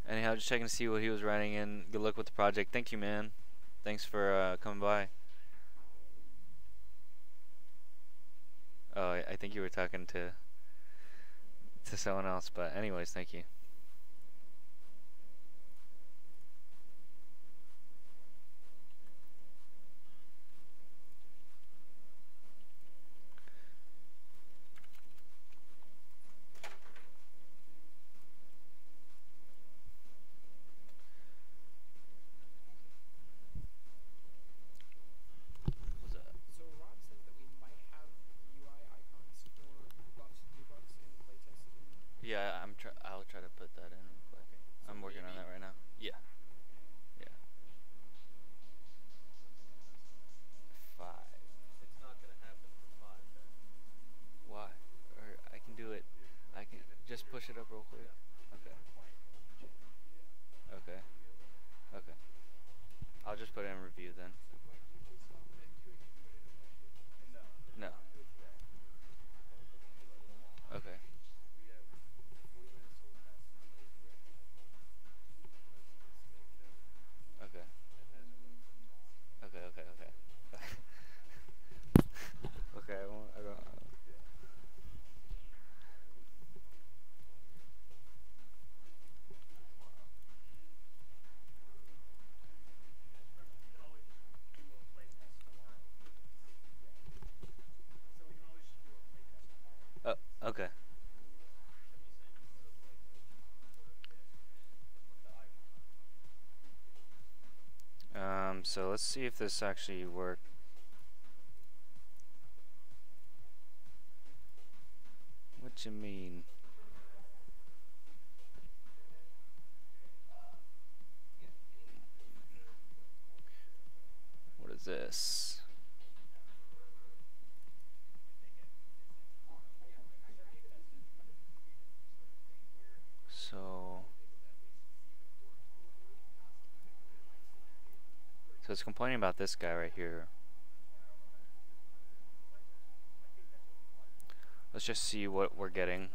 Speaker 1: Anyhow, just checking to see what he was writing in. Good luck with the project. Thank you, man. Thanks for coming by. Oh, I think you were talking to someone else, but anyways, thank you. Yeah, I'll try to put that in real quick. I'm working on that right now. Yeah. Yeah. 5.
Speaker 2: It's not gonna happen for 5 then.
Speaker 1: Why? Or I can do it. I can just push it up real quick. Okay. Okay. Okay. I'll just put it in review then. No. Okay. Okay. Okay, okay, okay. Okay, I won't. Okay. So let's see if this actually worked. What you mean? What is this? So it's complaining about this guy right here. Let's just see what we're getting.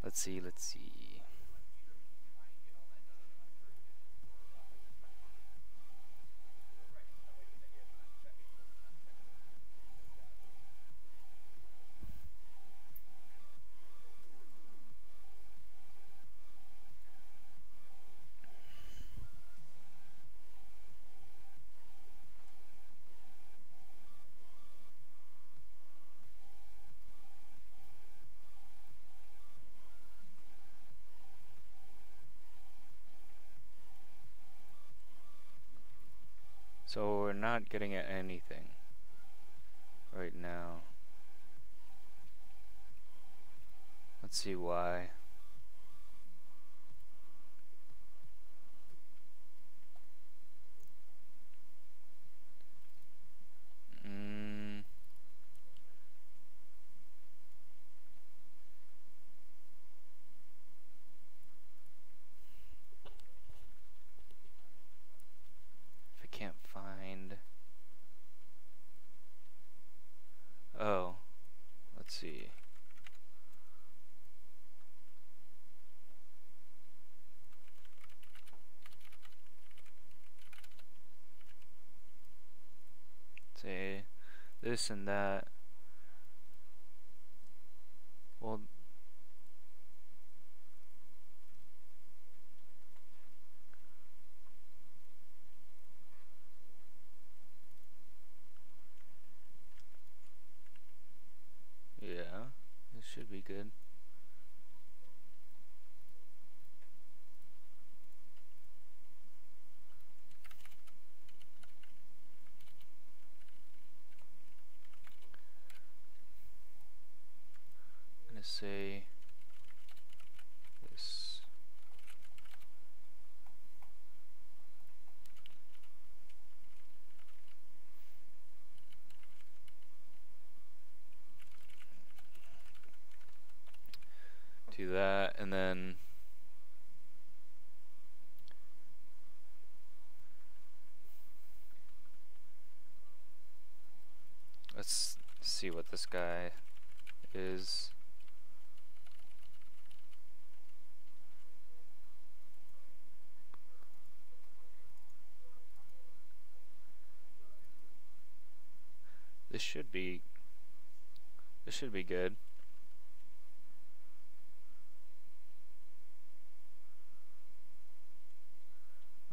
Speaker 1: Let's see, let's see. So we're not getting at anything right now. Let's see why. If I can't find... Oh, let's see. Say this and that. Well, yeah, this should be good. I'm gonna say this. Do that, and then let's see what this guy is. This should be good.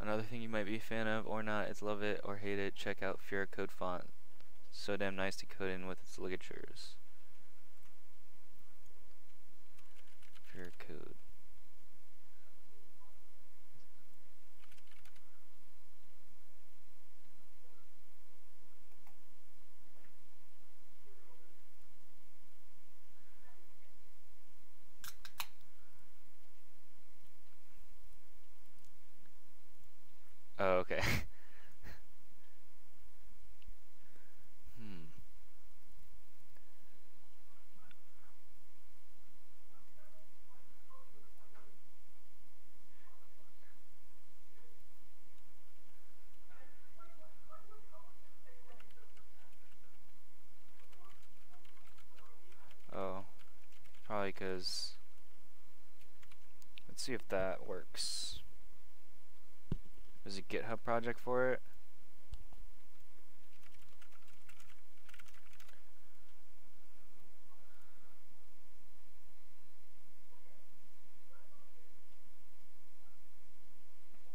Speaker 1: Another thing you might be a fan of or not is love it or hate it. Check out Fear Code font. So damn nice to code in with its ligatures. Fear Code. Oh, okay. Oh, probably because... Let's see if that works. There's a GitHub project for it.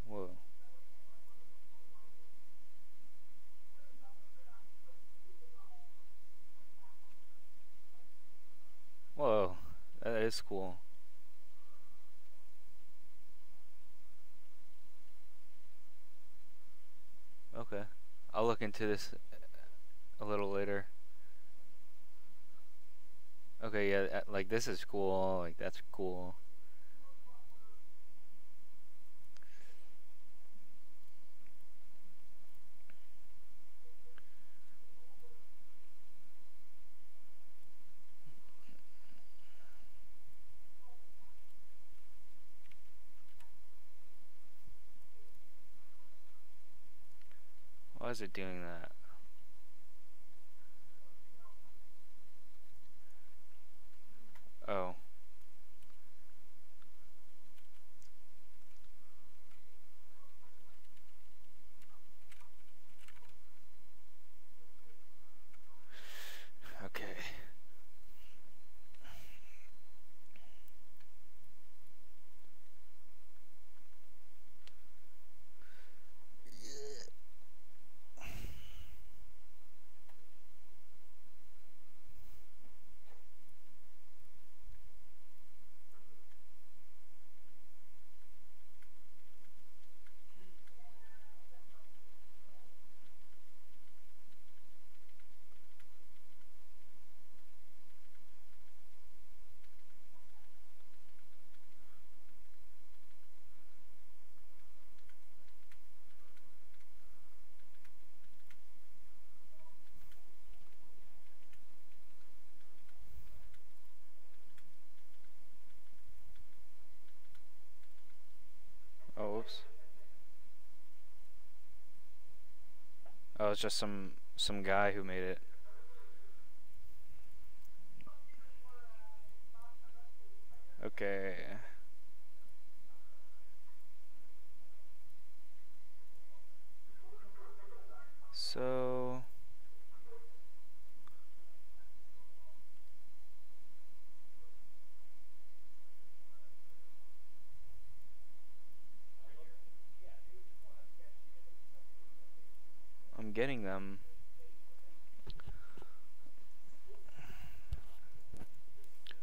Speaker 1: Whoa. Whoa, that is cool. Okay, I'll look into this a little later. Okay, yeah, like this is cool, like that's cool. Why is it doing that? Oh. Okay. was just some guy who made it. Okay. So I'm getting them.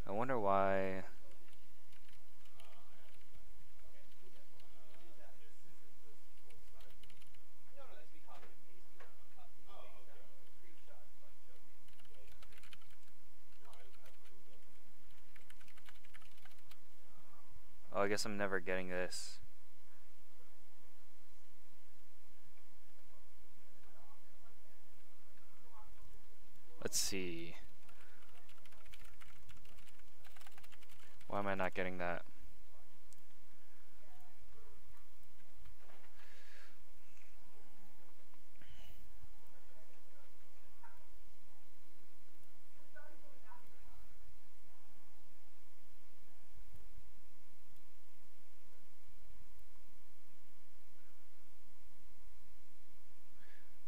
Speaker 1: I wonder why. Oh, I guess I'm never getting this. Let's see. Why am I not getting that?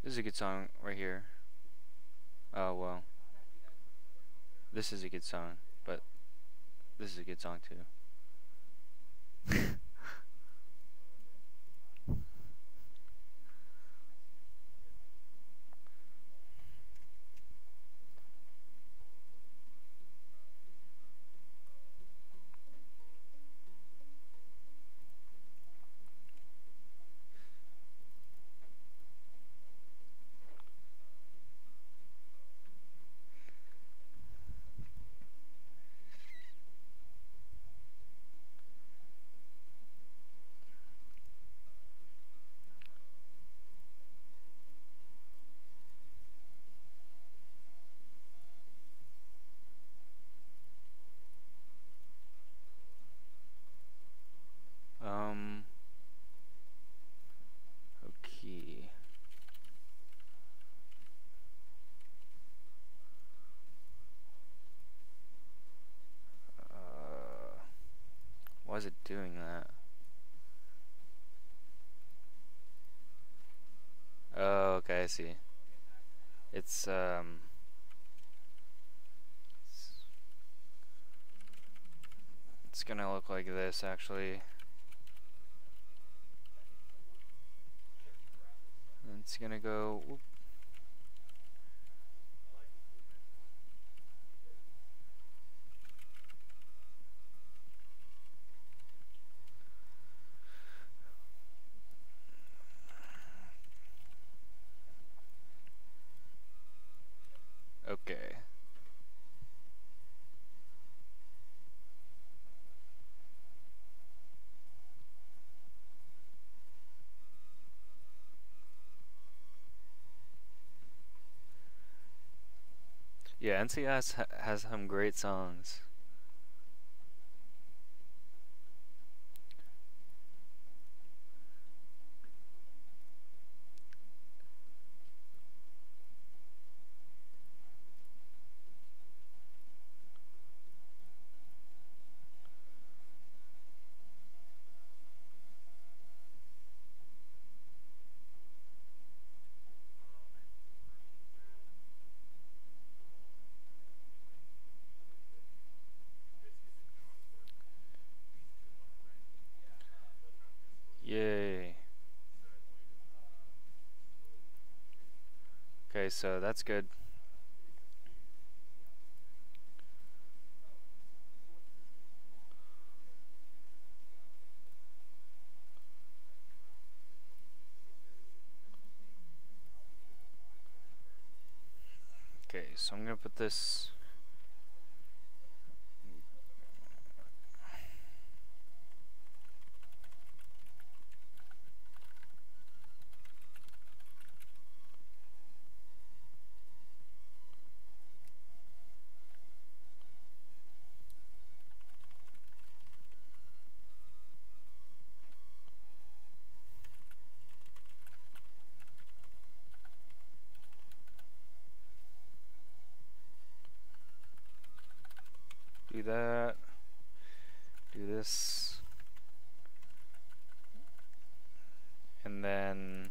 Speaker 1: This is a good song right here. Oh, well. This is a good song, but this is a good song too. Okay. Why is it doing that? Oh, okay, I see. It's it's gonna look like this actually. It's gonna go. Whoop. Okay. Yeah, NCS has some great songs. Yay. Okay, so that's good. Okay, so I'm gonna put this. that. Do this. And then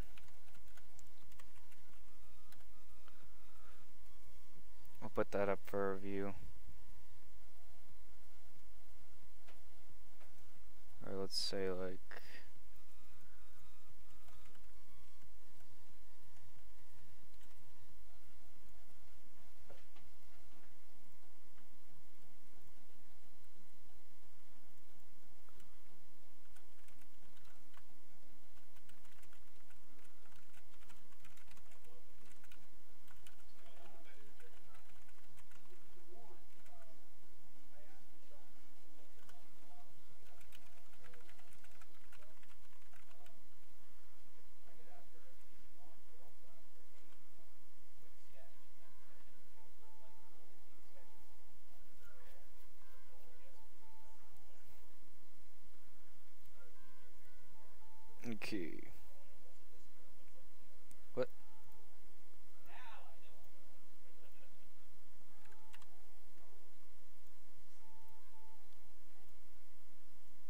Speaker 1: I'll put that up for review. Or let's say like okay. What?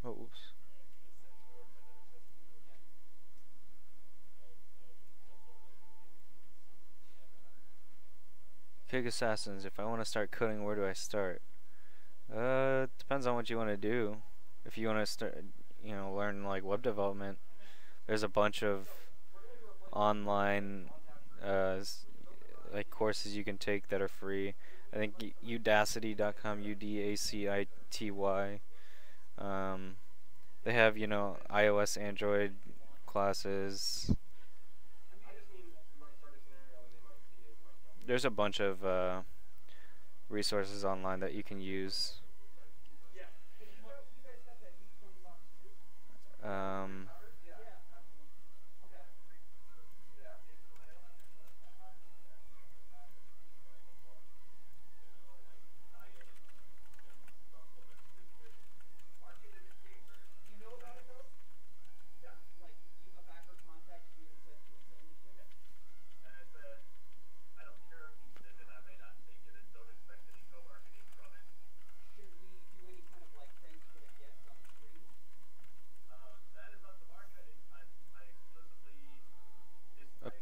Speaker 1: Oh, oops. Pig Assassins. If I want to start coding, where do I start? Depends on what you want to do. If you want to start, learn like web development, there's a bunch of online like courses you can take that are free. I think udacity.com, UDACITY. They have, iOS, Android classes. There's a bunch of resources online that you can use.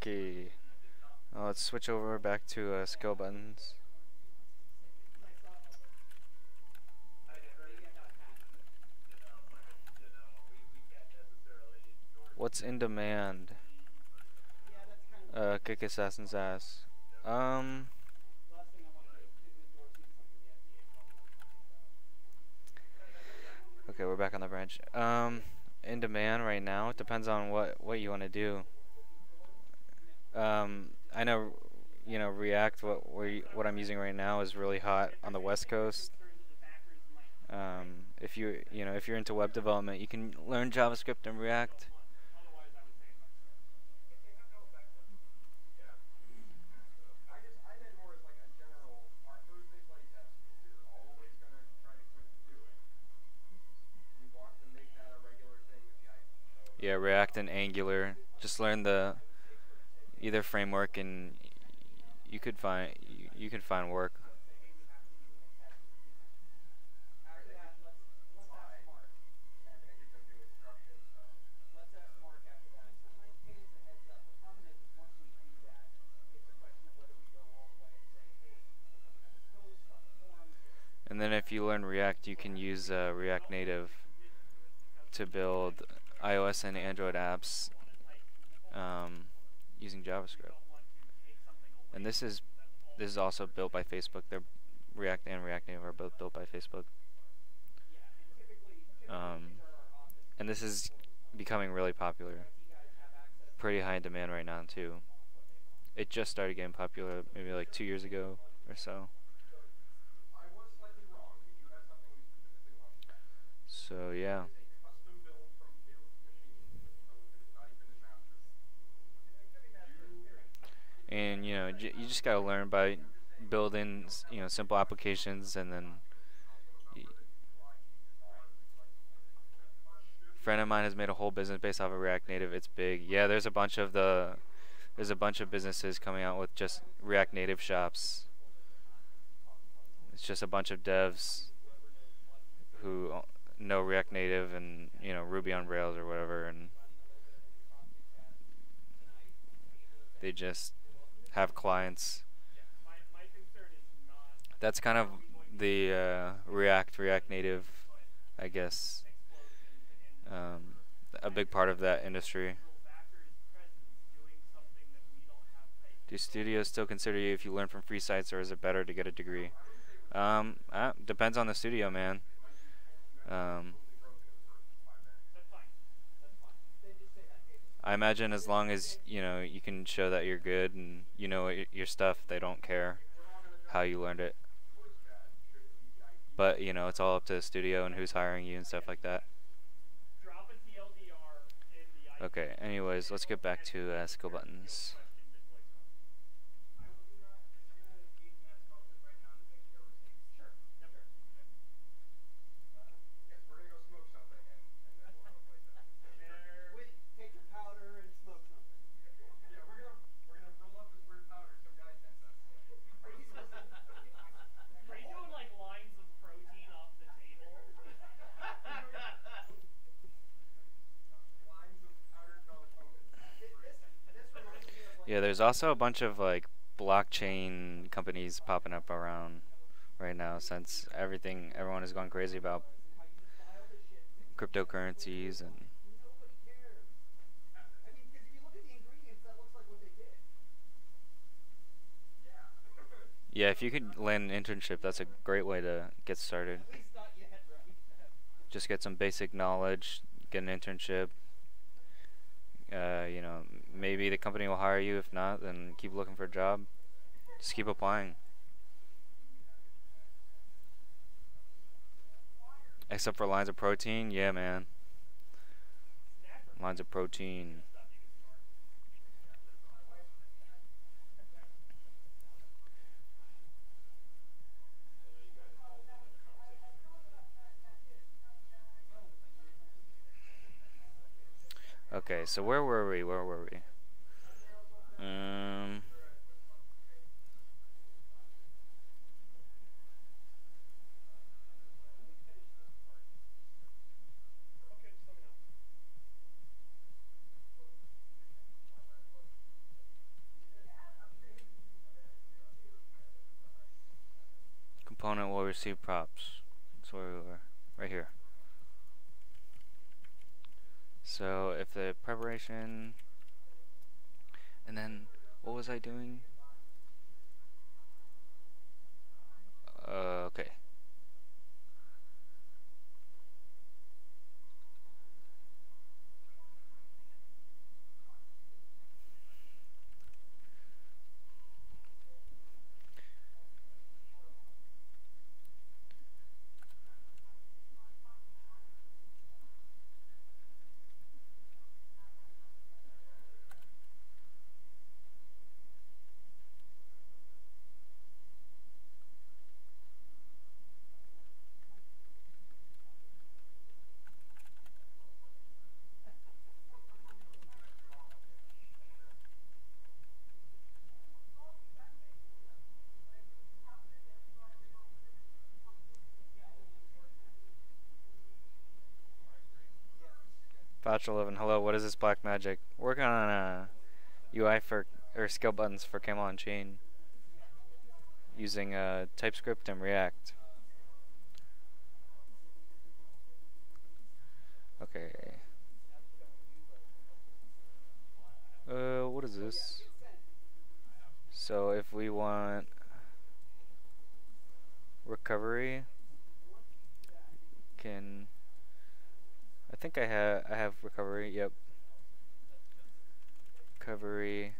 Speaker 1: Okay, let's switch over back to skill buttons. What's in demand? Kick Assassin's ass. Okay, we're back on the branch. In demand right now. It depends on what you want to do. I know, React. What I'm using right now is really hot on the West Coast. If you're into web development, you can learn JavaScript and React. Yeah, React and Angular. Just learn the either framework, and you could find work. And then if you learn React, you can use React Native to build iOS and Android apps using JavaScript. And this is also built by Facebook. They're React and React Native are both built by Facebook. And this is becoming really popular. Pretty high in demand right now too. It just started getting popular maybe like 2 years ago or so. So yeah. And you just gotta learn by building simple applications, and then a friend of mine has made a whole business based off of React Native. It's big. Yeah, there's a bunch of businesses coming out with just React Native shops. It's just a bunch of devs who know React Native and Ruby on Rails or whatever, and they just have clients. That's kind of the React Native, I guess, a big part of that industry. Do studios still consider you if you learn from free sites, or is it better to get a degree? Depends on the studio, man. I imagine as long as you can show that you're good and you know your stuff, they don't care how you learned it. But it's all up to the studio and who's hiring you and stuff like that. Okay. Anyways, let's get back to skill buttons. Yeah, there's also a bunch of like blockchain companies popping up around right now, since everyone has gone crazy about cryptocurrencies. And yeah, if you could land an internship, that's a great way to get started. Just get some basic knowledge, get an internship. Maybe the company will hire you. If not, then keep looking for a job. Just keep applying. Except for lines of protein, yeah, man. Lines of protein. Okay, so where were we? Component will receive props. That's where we were. Right here. So if the preparation, and then what was I doing? Okay. Bachelor 11, hello, what is this black magic? Working on a UI or skill buttons for Camelot Unchained using Typescript and React. Okay. What is this? So if we want recovery, I think I have recovery. Yep. Recovery.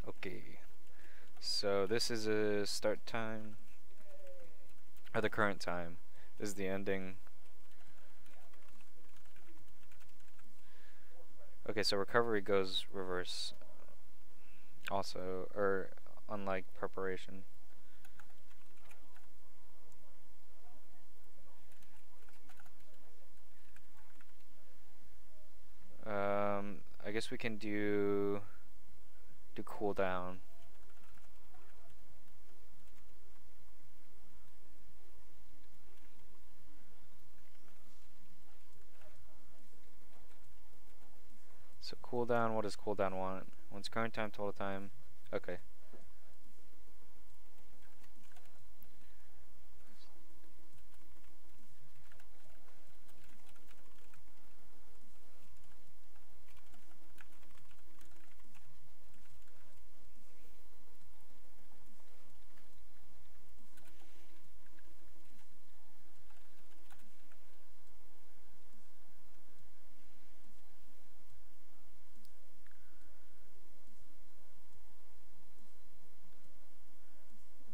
Speaker 1: Okay. So this is a start time, or the current time. This is the ending. Okay, so recovery goes reverse. Also, or unlike preparation. I guess guess we can do cooldown. So cooldown, what does cooldown want? Wants current time, total time. Okay.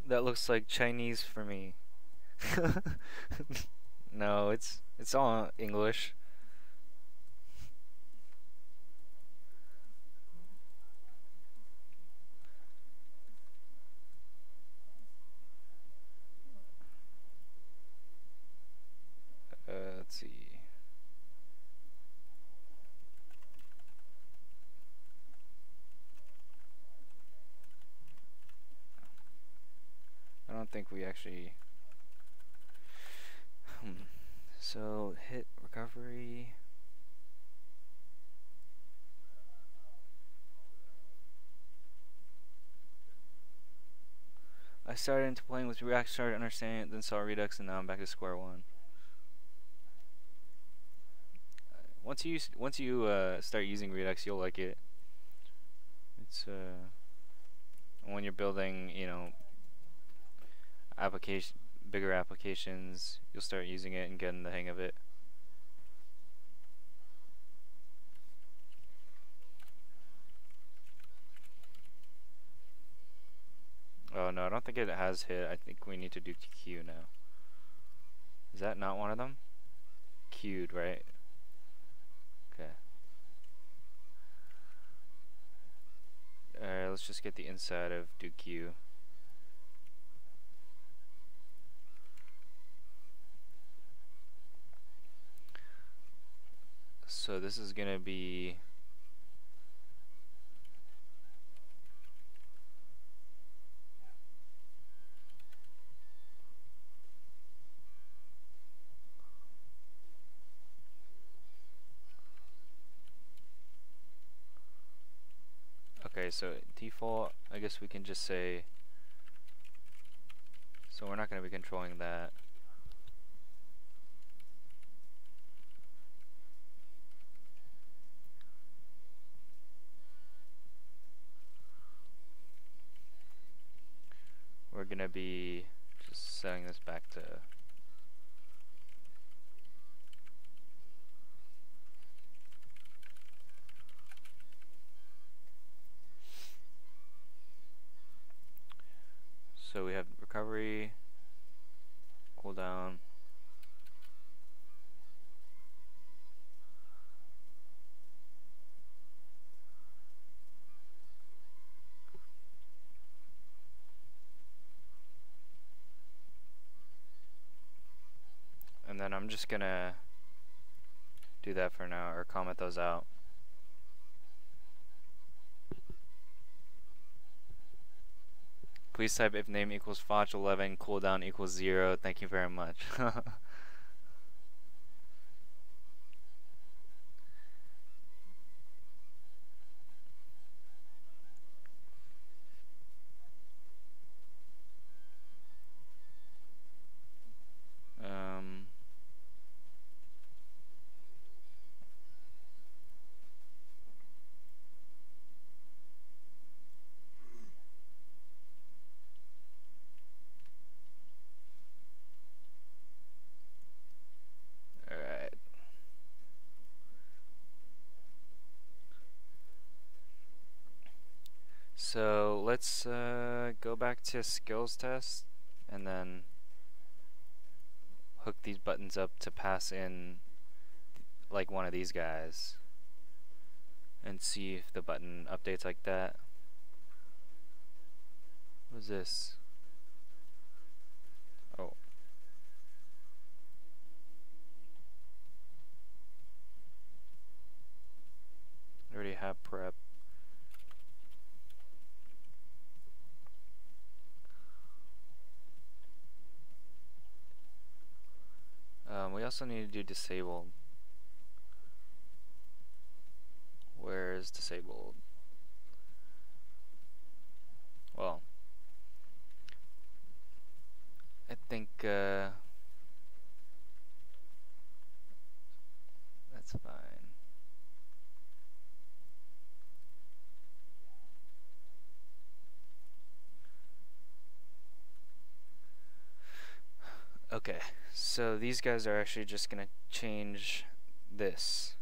Speaker 1: That looks like Chinese for me. No, it's all English. Let's see. I don't think we actually. So hit recovery. I started into playing with React, started understanding it, then saw Redux, and now I'm back to square one. Once you start using Redux, you'll like it. It's when you're building, you know, bigger applications, you'll start using it and getting the hang of it. Oh no, I don't think it has hit. I think we need to do Q now. Is that not one of them? Queued, right? Okay. Alright, let's just get the inside of do Q. So this is gonna be okay, so default, I guess we can just say, so we're not going to be controlling that. We're going to be just setting this back to so we have recovery, cooldown, and then I'm just gonna do that for now, or comment those out. Please type if name equals Foch11, cooldown equals 0. Thank you very much. Alright. So let's go back to skills test and then hook these buttons up to pass in like one of these guys and see if the button updates like that. What is this? Oh. I already have prep. We also need to do disabled. Where is disabled? Well, I think that's fine. Okay, so these guys are actually just gonna change this.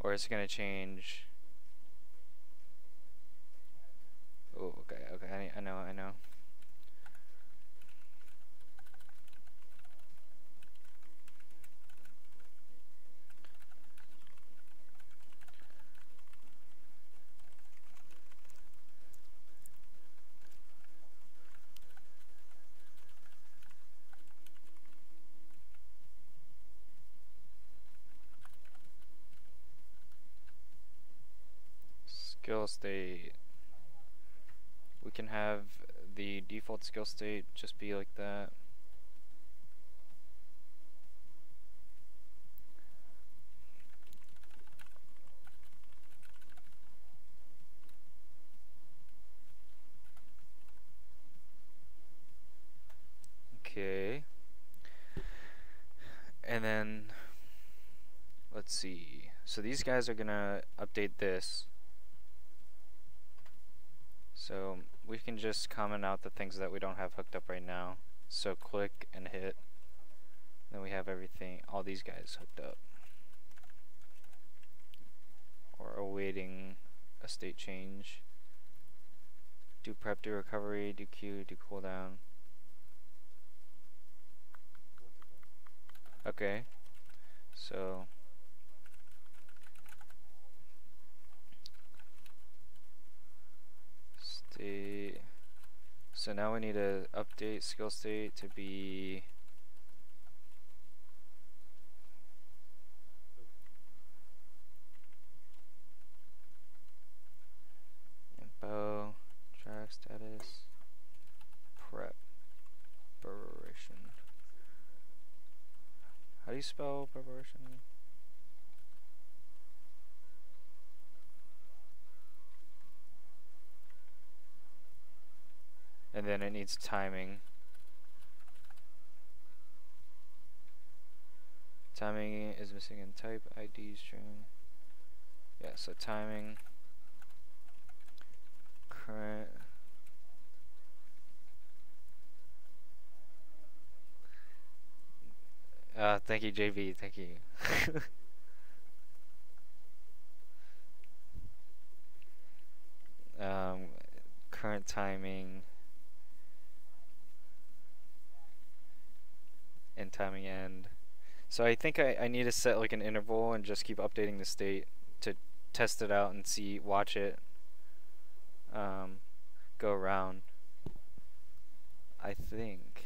Speaker 1: Or it's gonna change. Oh, okay, I know. Skill state. We can have the default skill state just be like that. Okay. And then let's see. So these guys are gonna update this. So we can just comment out the things that we don't have hooked up right now. So click and hit. Then we have everything, all these guys hooked up. Or awaiting a state change. Do prep, do recovery, do queue, do cooldown. Okay. So state. So now we need to update skill state to be info, track status, prep, preparation. How do you spell preparation? And then it needs timing. Timing is missing in type ID string. Yeah, so timing. Current. Thank you, JV. Thank you. Current timing and timing end. So I think I need to set like an interval and just keep updating the state to test it out and see, watch it go around. I think.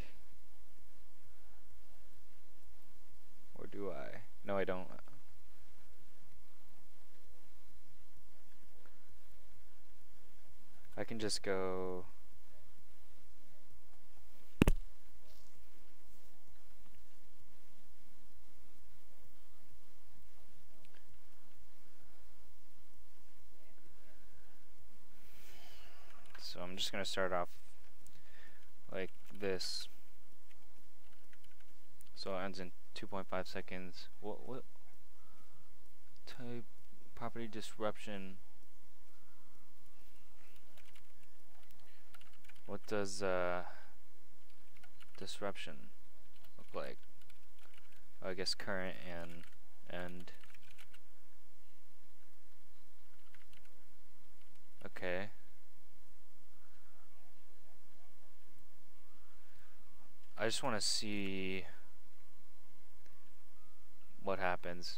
Speaker 1: Or do I? No, I don't. I can just go. So I'm just gonna start off like this. So it ends in 2.5 seconds. What type property disruption? What does disruption look like? Oh, I guess current and end. Okay. I just want to see what happens.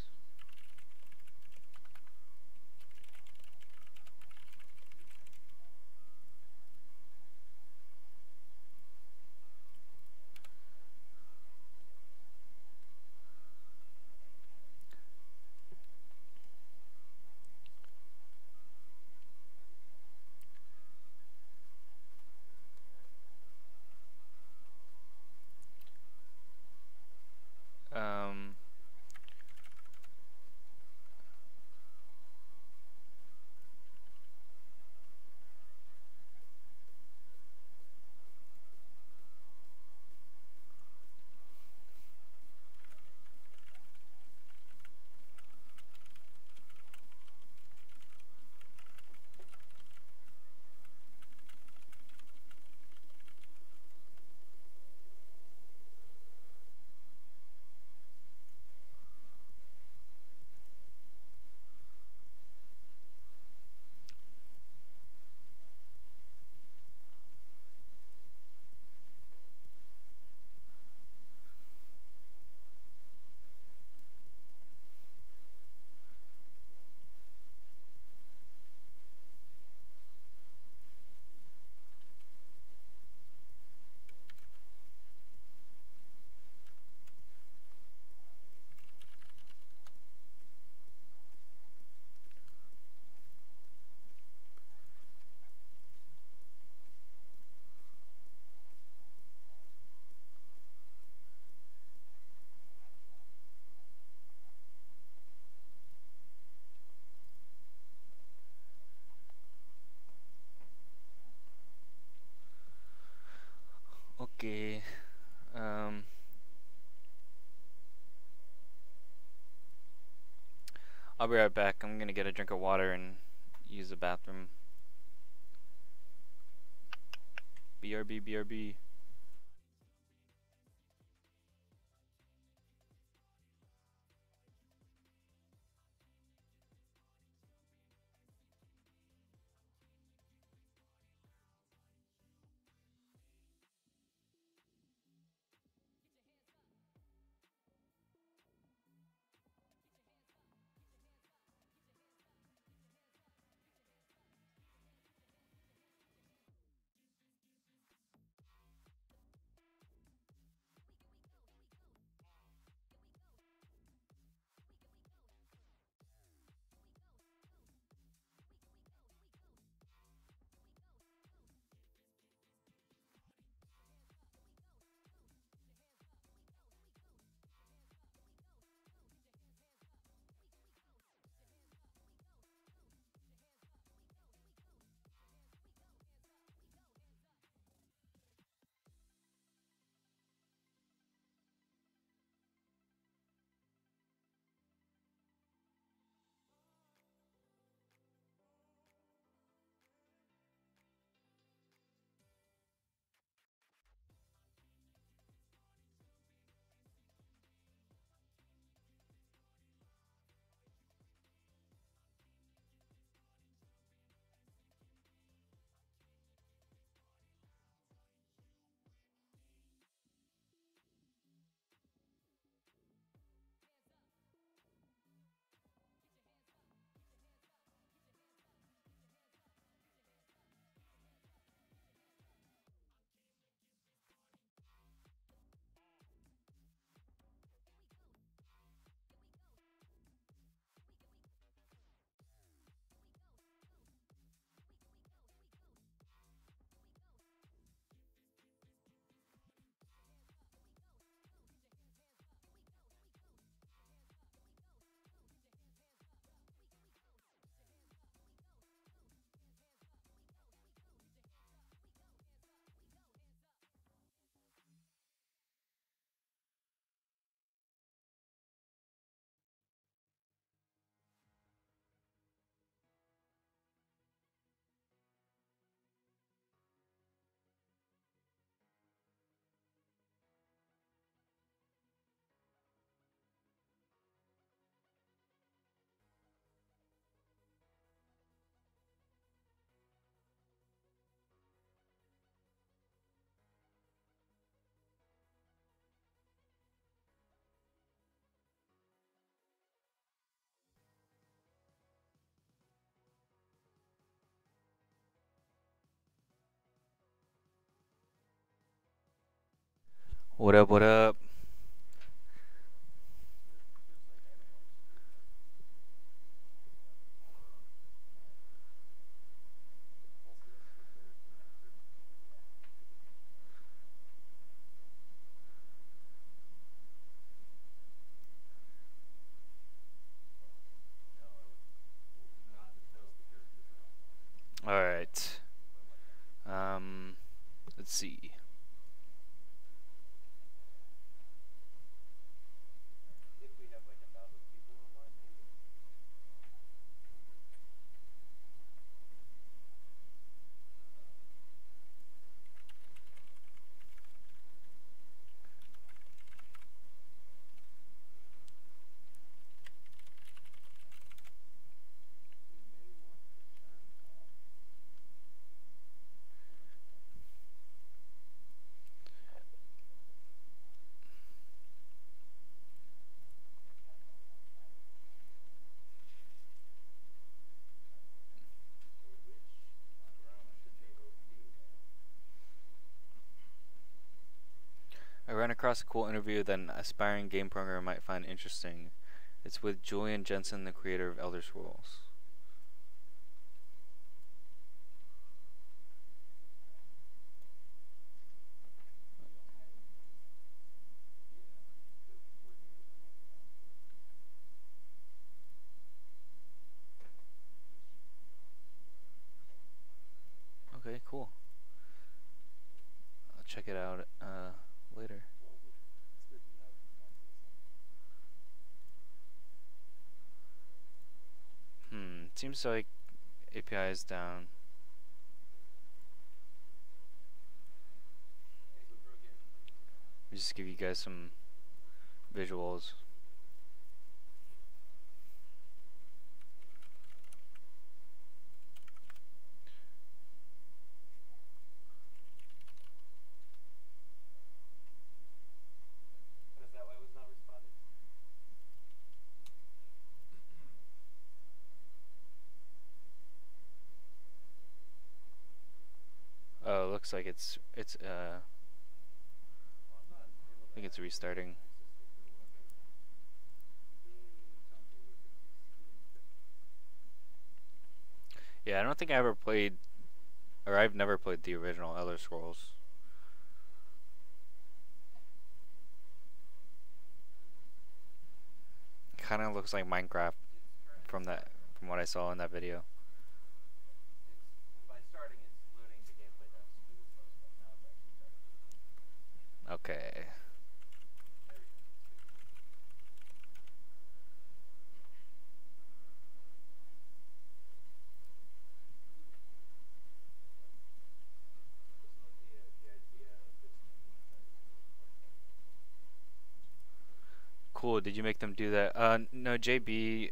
Speaker 1: I'll be right back. I'm gonna get a drink of water and use the bathroom. BRB, BRB. What up, what up? Alright. Let's see.
Speaker 2: If we have like 1,000 people online, maybe. We may want to turn off. So which round should they OP now?
Speaker 1: I ran across a cool interview that an aspiring game programmer might find interesting. It's with Julian Jensen, the creator of Elder Scrolls. Okay, cool. I'll check it out later. seems like API is down. Just give you guys some visuals.
Speaker 2: Is that why it was not responding?
Speaker 1: Oh, it looks like it's
Speaker 2: Well, I'm not able
Speaker 1: I think it's restarting.
Speaker 2: access it through the web right now.
Speaker 1: Yeah, I don't think I ever played, or I've never played the original Elder Scrolls. Kind of looks like Minecraft from what I saw in that video.
Speaker 2: By starting, it's loading the gameplay data to do slow stuff. Now it's actually starting.
Speaker 1: Okay.
Speaker 2: There we go. Wasn't it the idea of this new
Speaker 1: Cool. Did you make them do that? No, JB.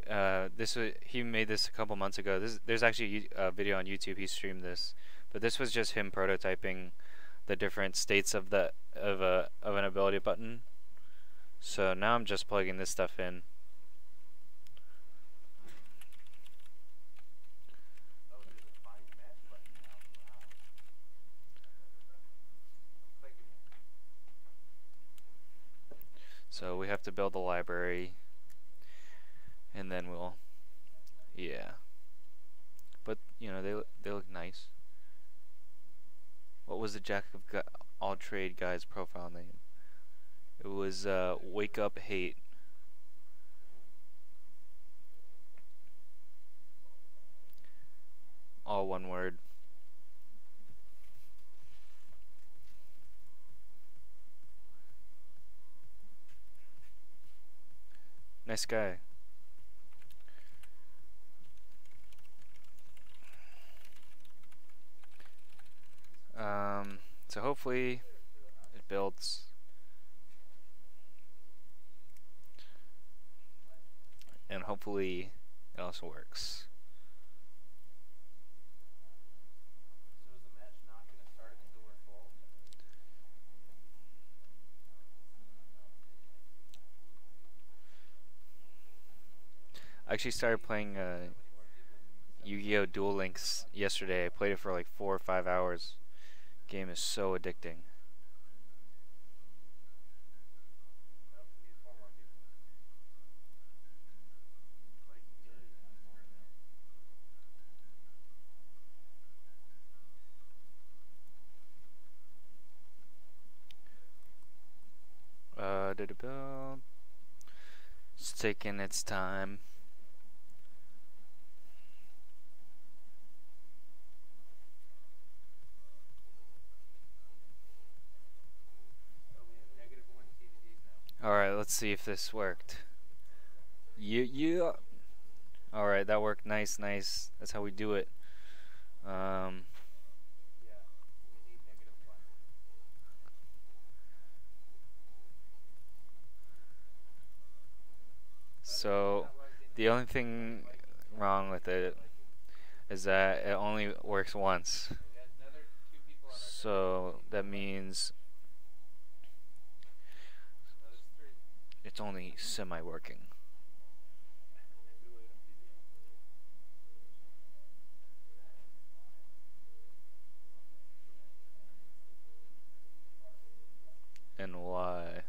Speaker 1: He made this a couple months ago. There's actually a video on YouTube. He streamed this, but this was just him prototyping the different states of an ability button. So now I'm just plugging this stuff in.
Speaker 2: Oh, there's a find match button now. Wow. I'm clicking it.
Speaker 1: So we have to build a library, and then yeah. But you know they look nice. What was the Jack of all trade guy's profile name? It was Wake Up Hate. All one word. Nice guy. So hopefully it builds. And hopefully it also works.
Speaker 2: So is the match not going to start until we're full?
Speaker 1: I actually started playing Yu-Gi-Oh! Duel Links yesterday. I played it for like 4 or 5 hours. Game is so addicting.
Speaker 2: Nope, we need 4 more people. Like, yeah, we need more now.
Speaker 1: Did it build? It's taking its time.
Speaker 2: Oh, we have -1 CDDs now.
Speaker 1: Alright, let's see if this worked. Yeah. Alright, that worked. Nice. That's how we do it.
Speaker 2: Yeah, we need -1.
Speaker 1: So the only thing wrong with it is that it only works once.
Speaker 2: We had another 2 people on our
Speaker 1: So that means
Speaker 2: Another 3.
Speaker 1: it's only semi-working. And why?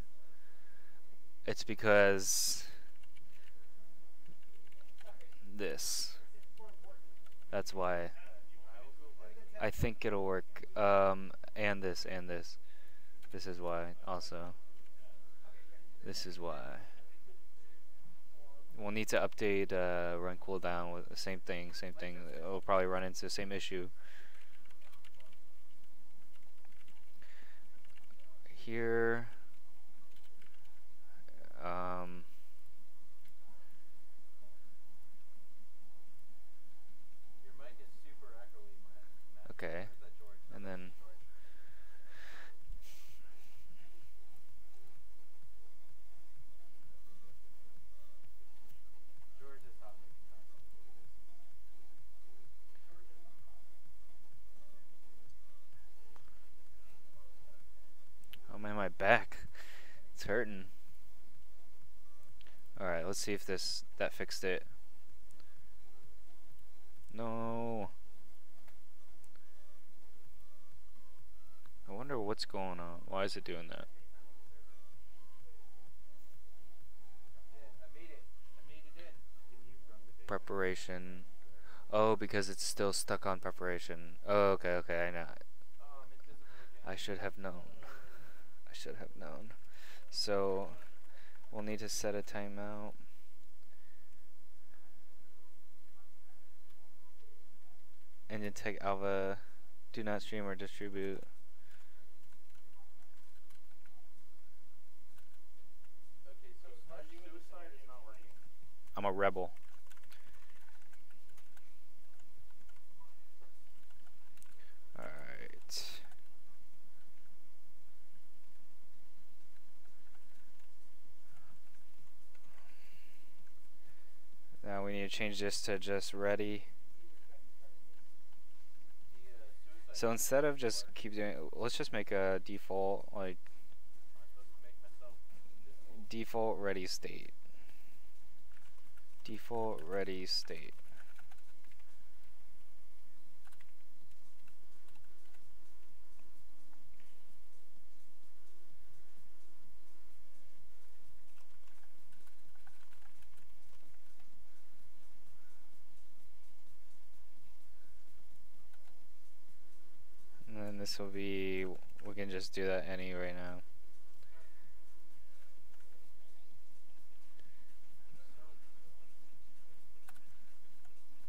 Speaker 1: It's because this. That's why. I think it'll work. And this. This is why also. This is why. We'll need to update run cooldown with the same thing. It'll probably run into the same issue. Here. starting. Alright, let's see if that fixed it. No. I wonder what's going on. Why is it doing that?
Speaker 2: I made it in. Can you run the data?
Speaker 1: Preparation. Oh, because it's still stuck on preparation. Oh, okay, I know.
Speaker 2: Invisible again.
Speaker 1: I should have known. I should have known. So, we'll need to set a timeout. And then take alpha. Do not stream or distribute.
Speaker 2: Okay, so suicide is not working.
Speaker 1: I'm a rebel. Alright. Now we need to change this to just ready. So instead of just keep doing, let's just make a default, like,
Speaker 2: I'm supposed to make myself invisible.
Speaker 1: default ready state. Default ready state. And then this will be, we can just do that any right now.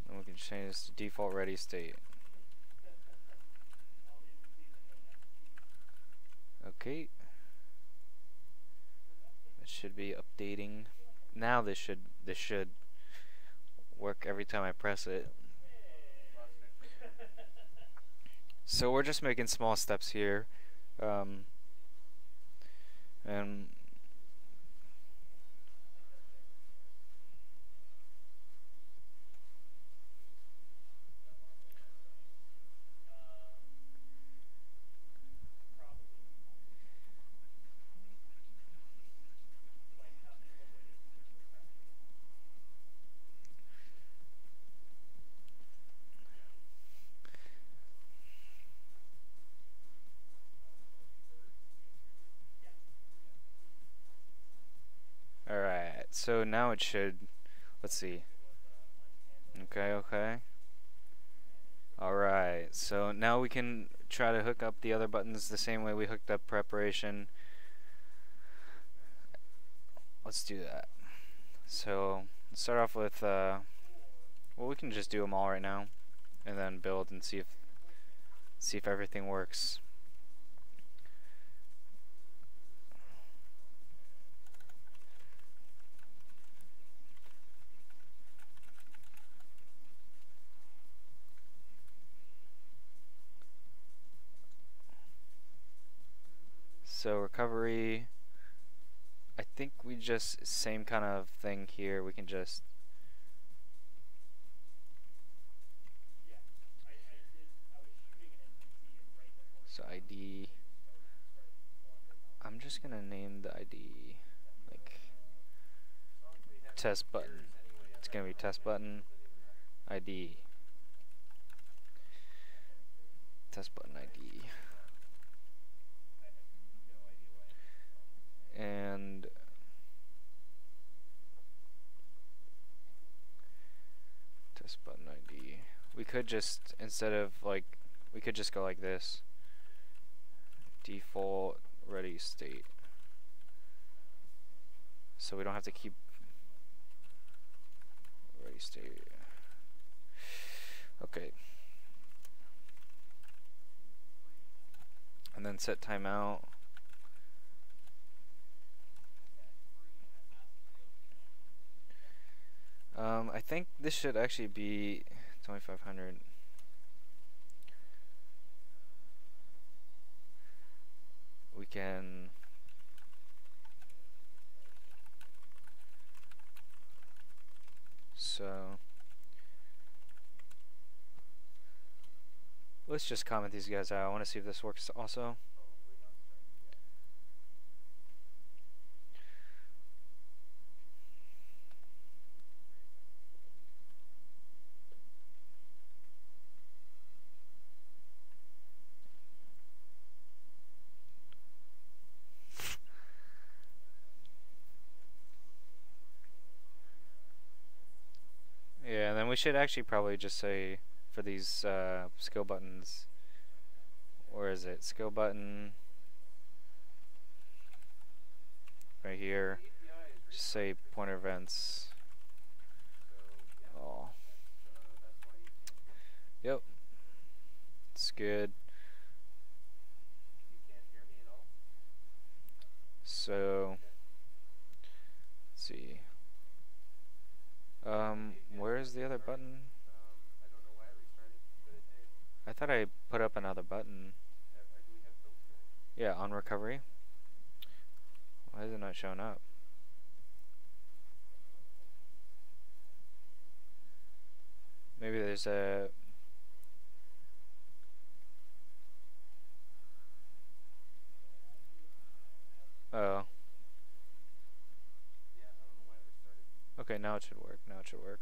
Speaker 1: And we can change this to default ready state. Okay. It should be updating. Now this should work every time I press it. So we're just making small steps here, and alright, so now it should, let's see. Okay. Alright, so now we can try to hook up the other buttons the same way we hooked up preparation. Let's do that. So, let's start off with, well, we can just do them all right now, and then build and see if everything works. So recovery, I think we just, same kind of thing here, we can just so ID, I'm just gonna name the ID like test button. It's gonna be test button ID. Test button ID. And test button ID. We could just, instead of like, we could just go like this. Default ready state. So we don't have to keep ready state. Okay. And then set timeout. I think this should actually be 2500. We can so let's just comment these guys out. I want to see if this works also. should actually probably just say for these skill buttons, where is it? Skill button right here. Just say pointer events. Oh. Yep. It's good. So let's see. Where is the other button? I thought I put up another button. Yeah, on recovery. Why is it not showing up? Maybe there's a... Oh. Okay, now it should work. Now it should work.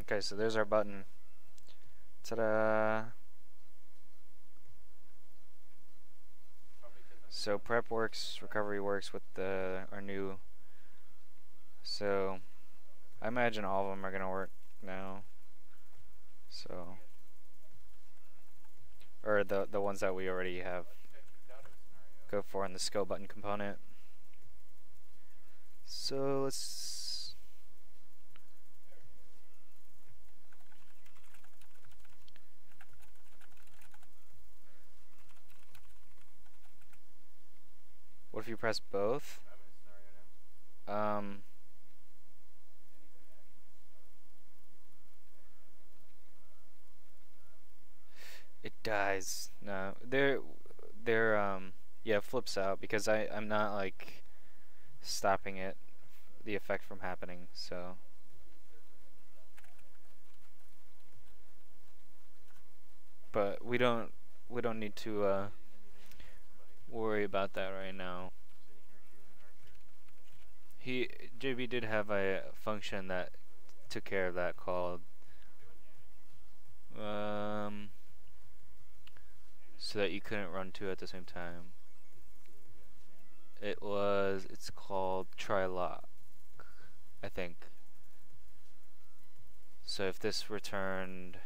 Speaker 1: Okay, so there's our button. Ta-da! So prep works, recovery works with our new. So I imagine all of them are gonna work now. So, or the ones that we already have go for in the skill button component. So let's. What if you press both? It dies. No, yeah, it flips out because I'm not like stopping it, the effect from happening. So. But we don't need to worry about that right now. JB did have a function that took care of that called so that you couldn't run two at the same time. It's called try lock, I think. So if this returned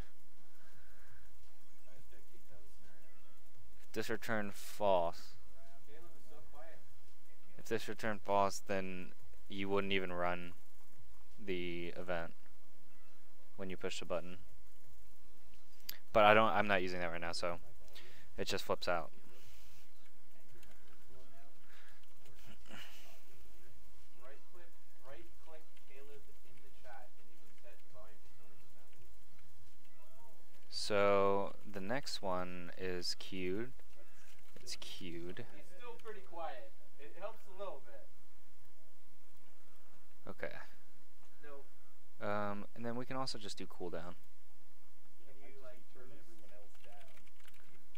Speaker 1: false, then you wouldn't even run the event when you push the button. But I'm not using that right now, so it just flips out.
Speaker 2: Right click Caleb in the chat and you can set volume to 200%.
Speaker 1: So the next one is queued. It's queued.
Speaker 2: He's still pretty quiet. It helps a little bit.
Speaker 1: Okay.
Speaker 2: Nope.
Speaker 1: And then we can also just do cooldown.
Speaker 2: Can you like turn everyone else down?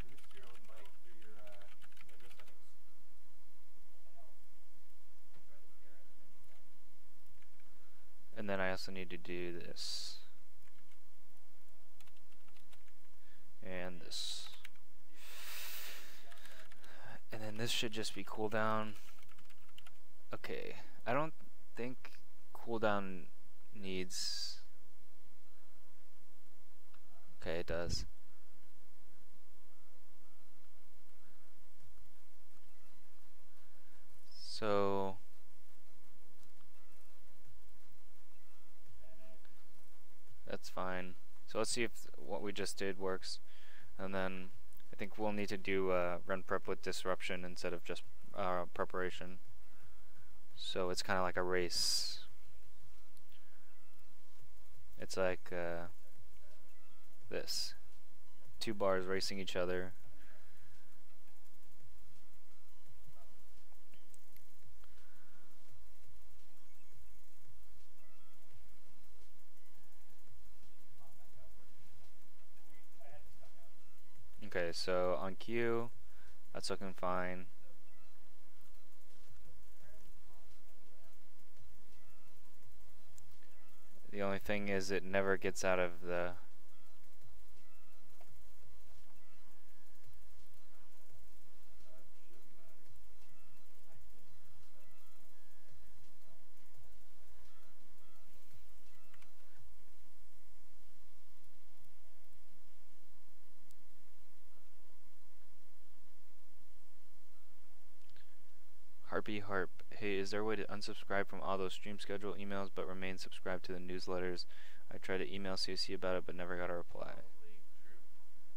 Speaker 2: Can you boost your own mic through your window settings?
Speaker 1: And then I also need to do this. And this. And then this should just be cooldown. Okay. I don't think cooldown needs... Okay, it does. So... That's fine. So let's see if what we just did works. And then I think we'll need to do run prep with disruption instead of just preparation. So it's kind of like a race. It's like this. Two bars racing each other. Okay, so on queue, that's looking fine. The only thing is it never gets out of the... Harpy Harp. Hey, is there a way to unsubscribe from all those stream schedule emails but remain subscribed to the newsletters? I tried to email COC about it but never got a reply.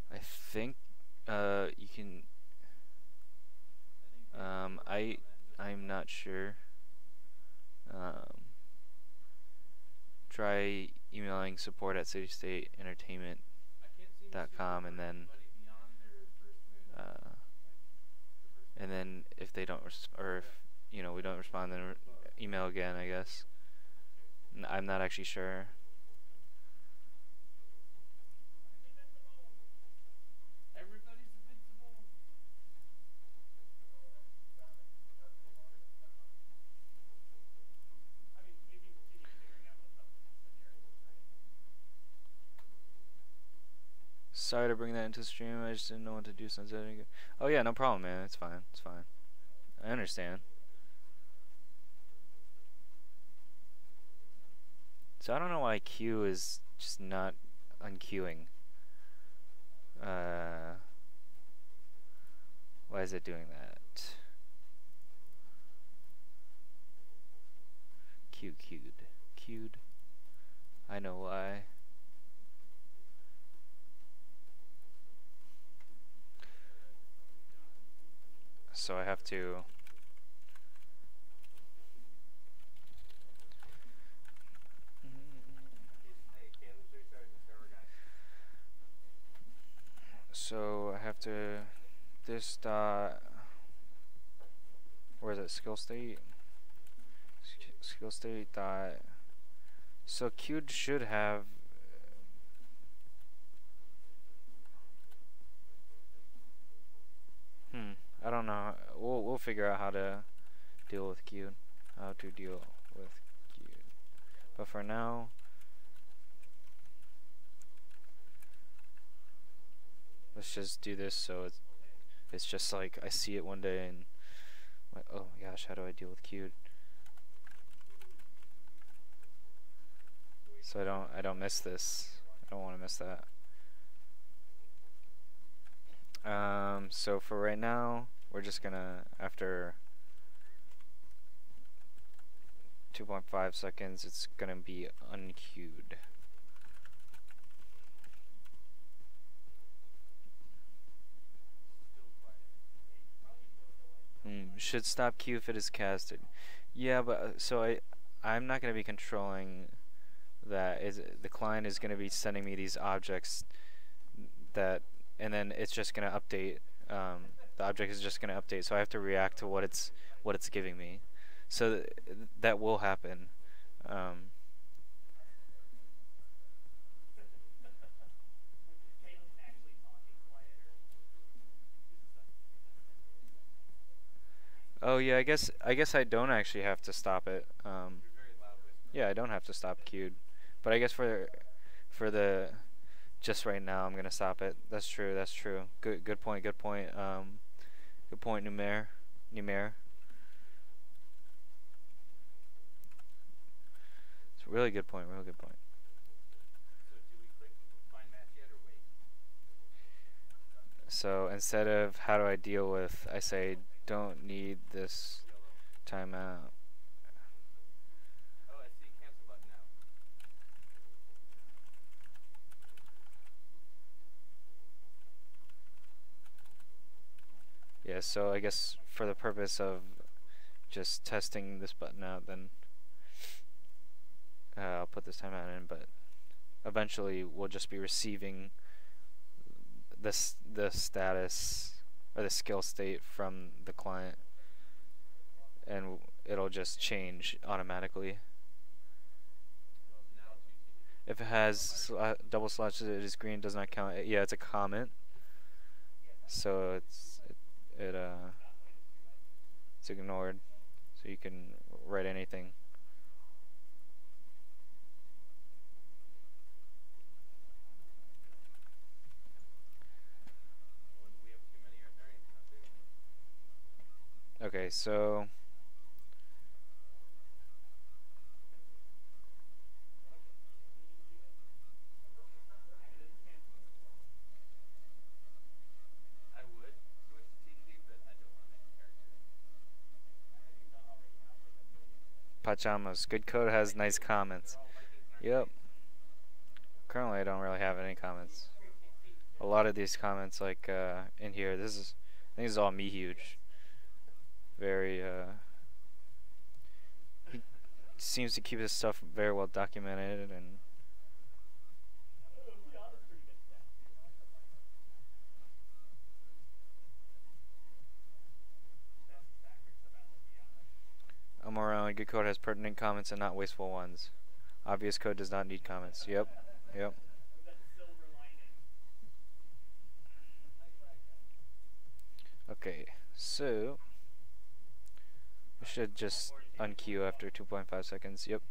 Speaker 1: I think you can... I'm not sure. Try emailing support@citystateentertainment.com and then if they don't or if we don't respond, then email again, I guess. I'm not actually sure.
Speaker 2: Everybody's invincible. I mean, we can continue figuring out what's up with the scenarios, right?
Speaker 1: Sorry to bring that into the stream. I just didn't know what to do since I didn't get... Oh yeah, no problem, man. It's fine. It's fine. I understand. So I don't know why Q is just not unqueuing. Why is it doing that? Queued. I know why. So I have to... So I have to... This dot... Where is it? Skill state? Skill state dot... So queued should have... I don't know. We'll figure out how to deal with queued. But for now... Let's just do this so it's just like I see it one day and like, oh my gosh, how do I deal with queued? So I don't miss this. I don't want to miss that. So for right now, we're just gonna, after 2.5 seconds, it's gonna be unqueued. Should stop queue if it is casted. Yeah, but so I'm not gonna be controlling that. The client is gonna be sending me these objects that, and then it's just gonna update. The object is just gonna update, so I have to react to what it's giving me. So that will happen. Oh yeah, I guess I don't actually have to stop it. Yeah, I don't have to stop queued, but I guess for the just right now, I'm gonna stop it. That's true. That's true. Good point. Good point. Good point, Numer. It's a really good point. Real good point.
Speaker 2: So do we click find match yet or wait?
Speaker 1: So instead of how do I deal with, I say don't need this timeout.
Speaker 2: Oh, I see cancel button now.
Speaker 1: Yeah, so I guess for the purpose of just testing this button out, then I'll put this timeout in, but eventually we'll just be receiving the status or the skill state from the client, and it'll just change automatically. If it has double slashes, it is green, does not count. Yeah, it's a comment. so it's ignored, so you can write anything.
Speaker 2: We have too many Arthurians now too.
Speaker 1: Okay, so
Speaker 2: I would switch to TDD, but I don't want to make a character.
Speaker 1: pajamas. Good code has nice comments. Yep. Currently, I don't really have any comments. A lot of these comments, like in here, I think this is all me huge. Very he seems to keep his stuff very well documented and. Morally, good code has pertinent comments and not wasteful ones. Obvious code does not need comments. Yep. Yep. Okay, so we should just unqueue after 2.5 seconds. Yep.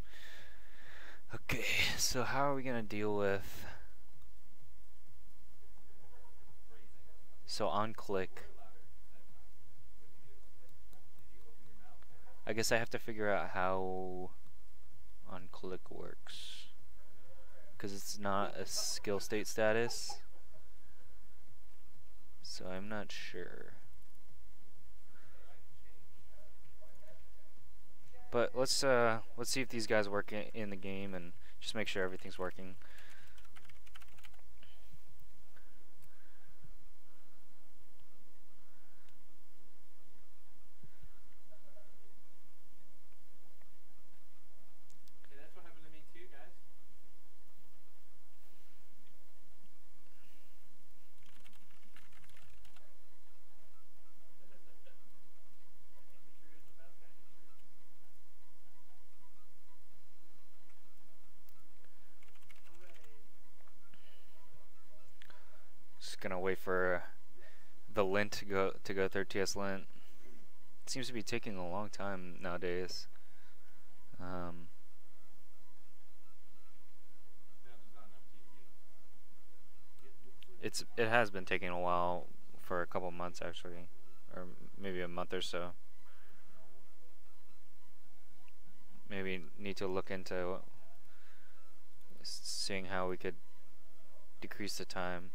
Speaker 1: Okay, so how are we gonna deal with? So on click. I guess I have to figure out how on click works, because it's not a skill state status, so I'm not sure. But let's see if these guys work in the game and just make sure everything's working. Just gonna wait for the lint to go through TS lint. It seems to be taking a long time nowadays. It has been taking a while, for a couple months actually, or maybe a month or so. Maybe need to look into seeing how we could decrease the time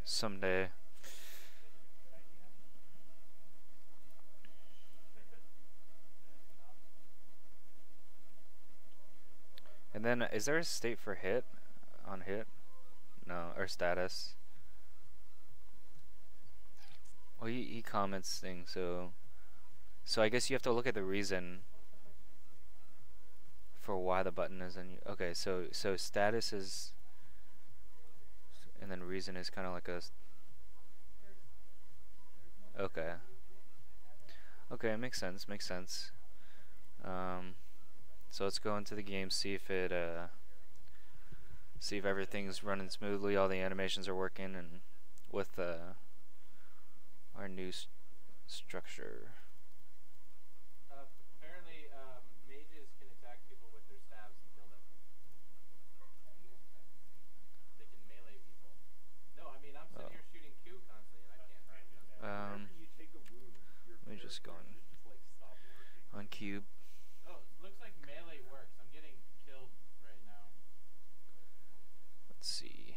Speaker 1: someday. And then, is there a state for hit on hit? No, or status. Well, he comments things, so I guess you have to look at the reason for why the button is on you. Okay, so status is, and then reason is kind of like a. Okay. Okay, makes sense. Makes sense. So let's go into the game, see if everything's running smoothly, all the animations are working, and with our new structure.
Speaker 2: Apparently, mages can attack people with their staves and kill them. They can melee people. No, I mean, I'm sitting here shooting Q constantly, and I can't hurt them.
Speaker 3: Whenever you take a wound, your
Speaker 1: let me just go on
Speaker 3: stop working.
Speaker 1: on cube.
Speaker 2: Oh, looks like melee works. I'm getting killed right now.
Speaker 1: Let's see.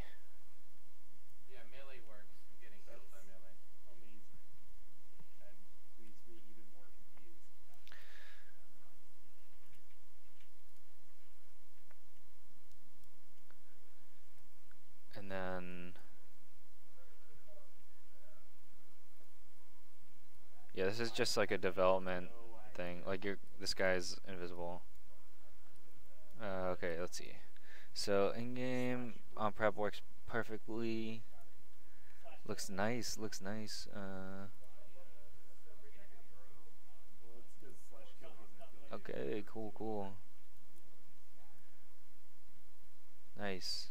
Speaker 2: Yeah, melee works. I'm getting killed by melee.
Speaker 3: Amazing. And leaves me even more confused.
Speaker 1: And then, yeah, this is just like a development thing. Like this guy's invisible. Okay, let's see. So in game, on prep works perfectly. Looks nice. Looks nice. Okay, cool, cool. Nice.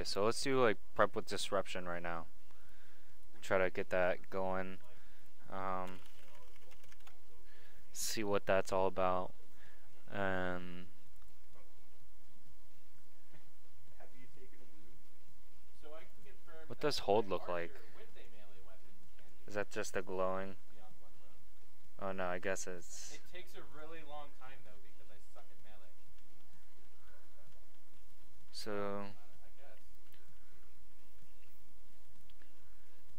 Speaker 1: so let's do like prep with disruption right now. Try to get that going. See what that's all about.
Speaker 3: Have you taken a wound?
Speaker 2: So I can confirm
Speaker 1: What
Speaker 2: that
Speaker 1: does hold
Speaker 2: my
Speaker 1: look like?
Speaker 2: archer with a melee weapon can do
Speaker 1: Is that just a glowing?
Speaker 2: beyond one round.
Speaker 1: Oh no, I guess it's.
Speaker 2: It takes a really long time though because I suck at melee.
Speaker 1: So
Speaker 2: I guess.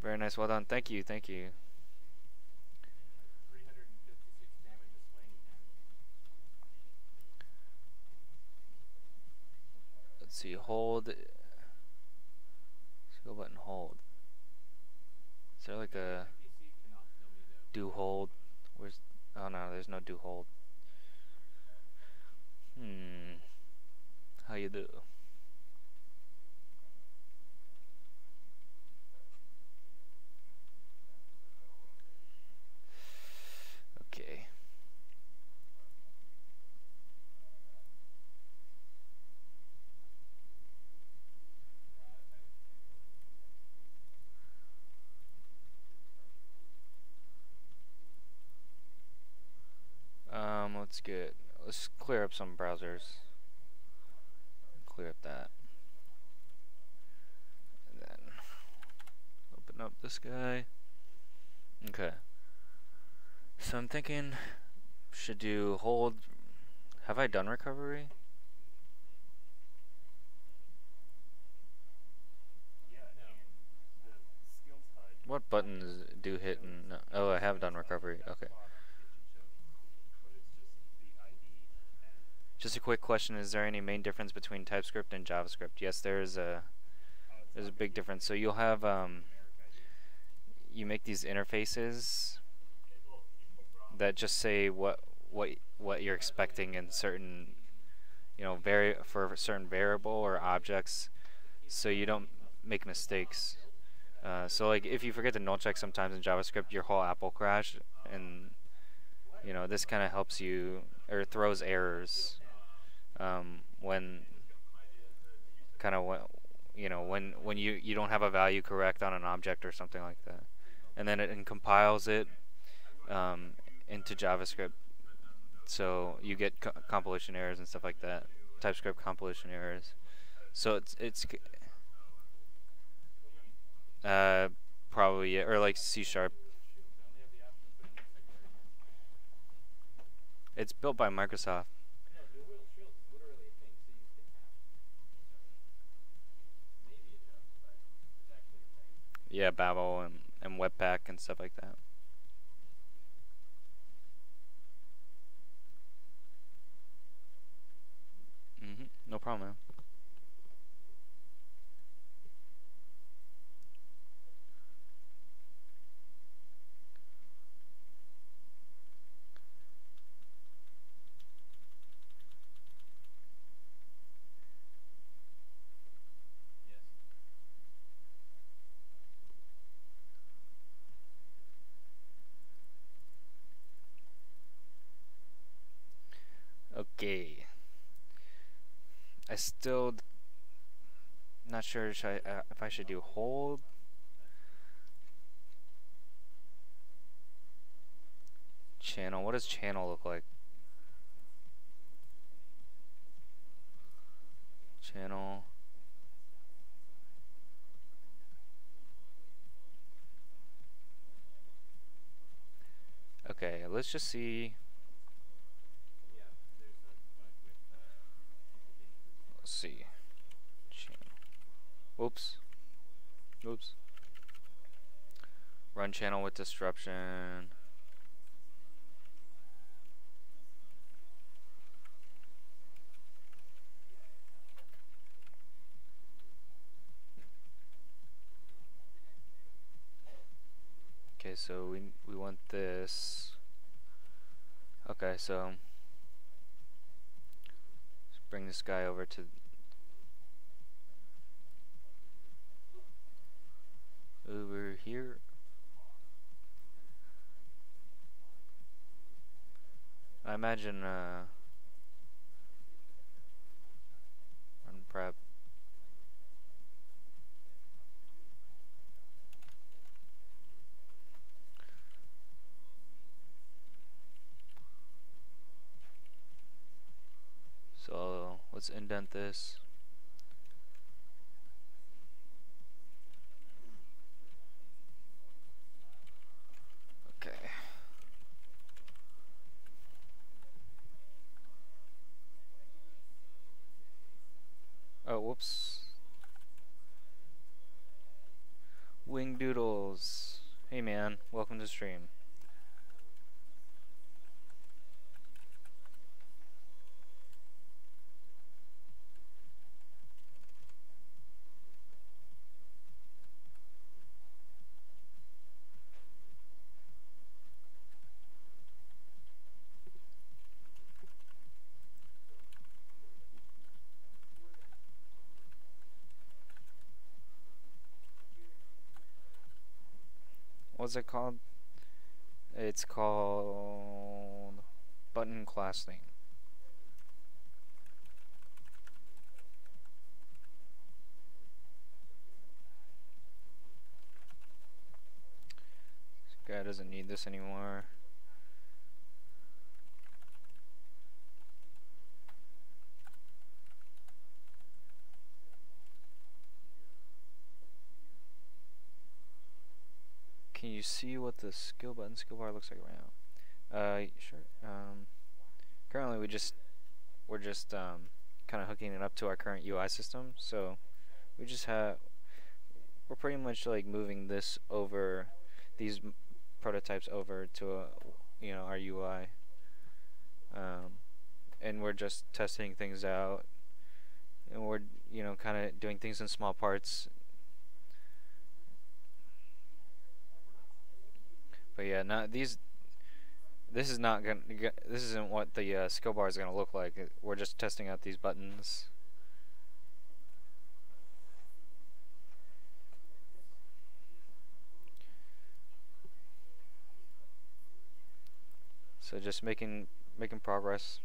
Speaker 1: very nice, well done. Thank you, thank you.
Speaker 2: 356 damage a swing, and
Speaker 1: Let's see, hold. Skill button hold. Is there like a
Speaker 2: NPC cannot kill me though.
Speaker 1: do hold? Where's? Oh no, there's no do hold. How you do? Okay. Let's get. Let's clear up some browsers. Clear up that. And then open up this guy. Okay. So I'm thinking should do hold. Have I done recovery?
Speaker 3: Yeah,
Speaker 2: No.
Speaker 3: and the skills HUD.
Speaker 1: What buttons do hit and no. Oh, I have done recovery. Okay.
Speaker 3: But it's just the ID and
Speaker 1: Just a quick question: is there any main difference between TypeScript and JavaScript? Yes, there's a big difference. So you'll have you make these interfaces that just say what you're expecting in certain, you know, for a certain variable or objects, so you don't make mistakes. So like if you forget to null check sometimes in JavaScript, your whole app will crash, and you know this kind of helps you or throws errors when kind of when you don't have a value correct on an object or something like that, and then it compiles it into JavaScript, so you get compilation errors and stuff like that. TypeScript compilation errors. So it's probably, yeah, or like C#. It's built by Microsoft.
Speaker 2: No, dual wield shield is literally a thing, so you can have. Maybe a joke, but it's actually a thing.
Speaker 1: Yeah, Babel and Webpack and stuff like that. No problem, man.
Speaker 2: Yes.
Speaker 1: Okay. I still not sure if I should do hold. Channel. What does channel look like? Channel. Okay, let's just see.
Speaker 2: Yeah, there's a bug with people being invisible.
Speaker 1: Let's see. Channel. Whoops. Oops. Run channel with disruption. Okay, so we want this. Okay, so let's bring this guy over to over here. I imagine run prep. Let's indent this. Okay. Oh, whoops. Wing Doodles. Hey man, welcome to stream. What's it called? It's called button class name. This guy doesn't need this anymore. Can you see what the skill bar looks like right now? Sure. Currently we're just kind of hooking it up to our current UI system. So we're pretty much like moving this over, these prototypes over to our UI, and we're just testing things out, and we're kind of doing things in small parts. But yeah, this is not gonna. This isn't what the skill bar is gonna look like. We're just testing out these buttons. So just making progress.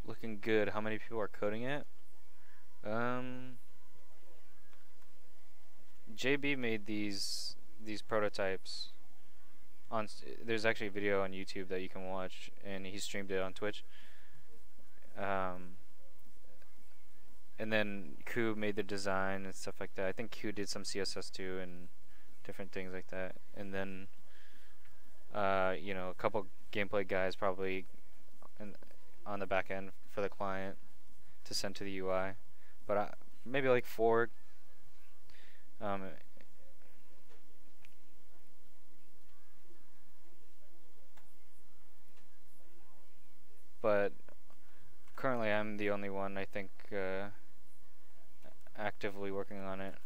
Speaker 1: Looking good. How many people are coding it? JB made these prototypes. There's actually a video on YouTube that you can watch, and he streamed it on Twitch. And then Ku made the design and stuff like that. I think Ku did some CSS too and different things like that. And then a couple gameplay guys probably on the back end for the client to send to the UI. But maybe like 4. But currently I'm the only one, I think, actively working on it.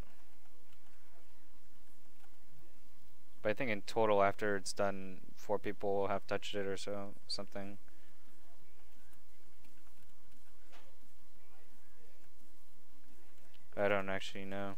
Speaker 1: But I think in total, after it's done, 4 people will have touched it or something. I don't actually know.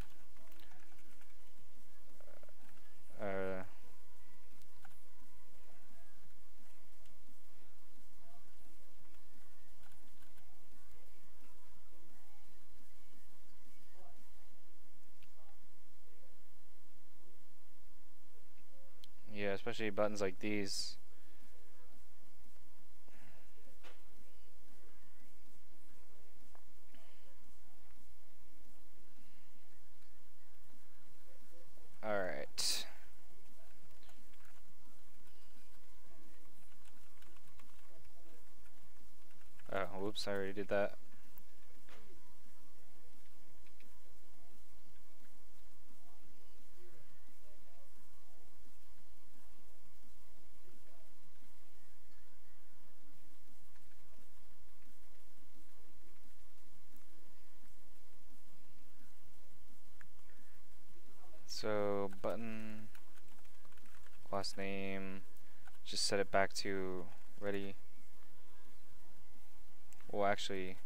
Speaker 1: Yeah, especially buttons like these. Alright. Oh, whoops, I already did that. So button class name, just set it back to ready. Well, actually,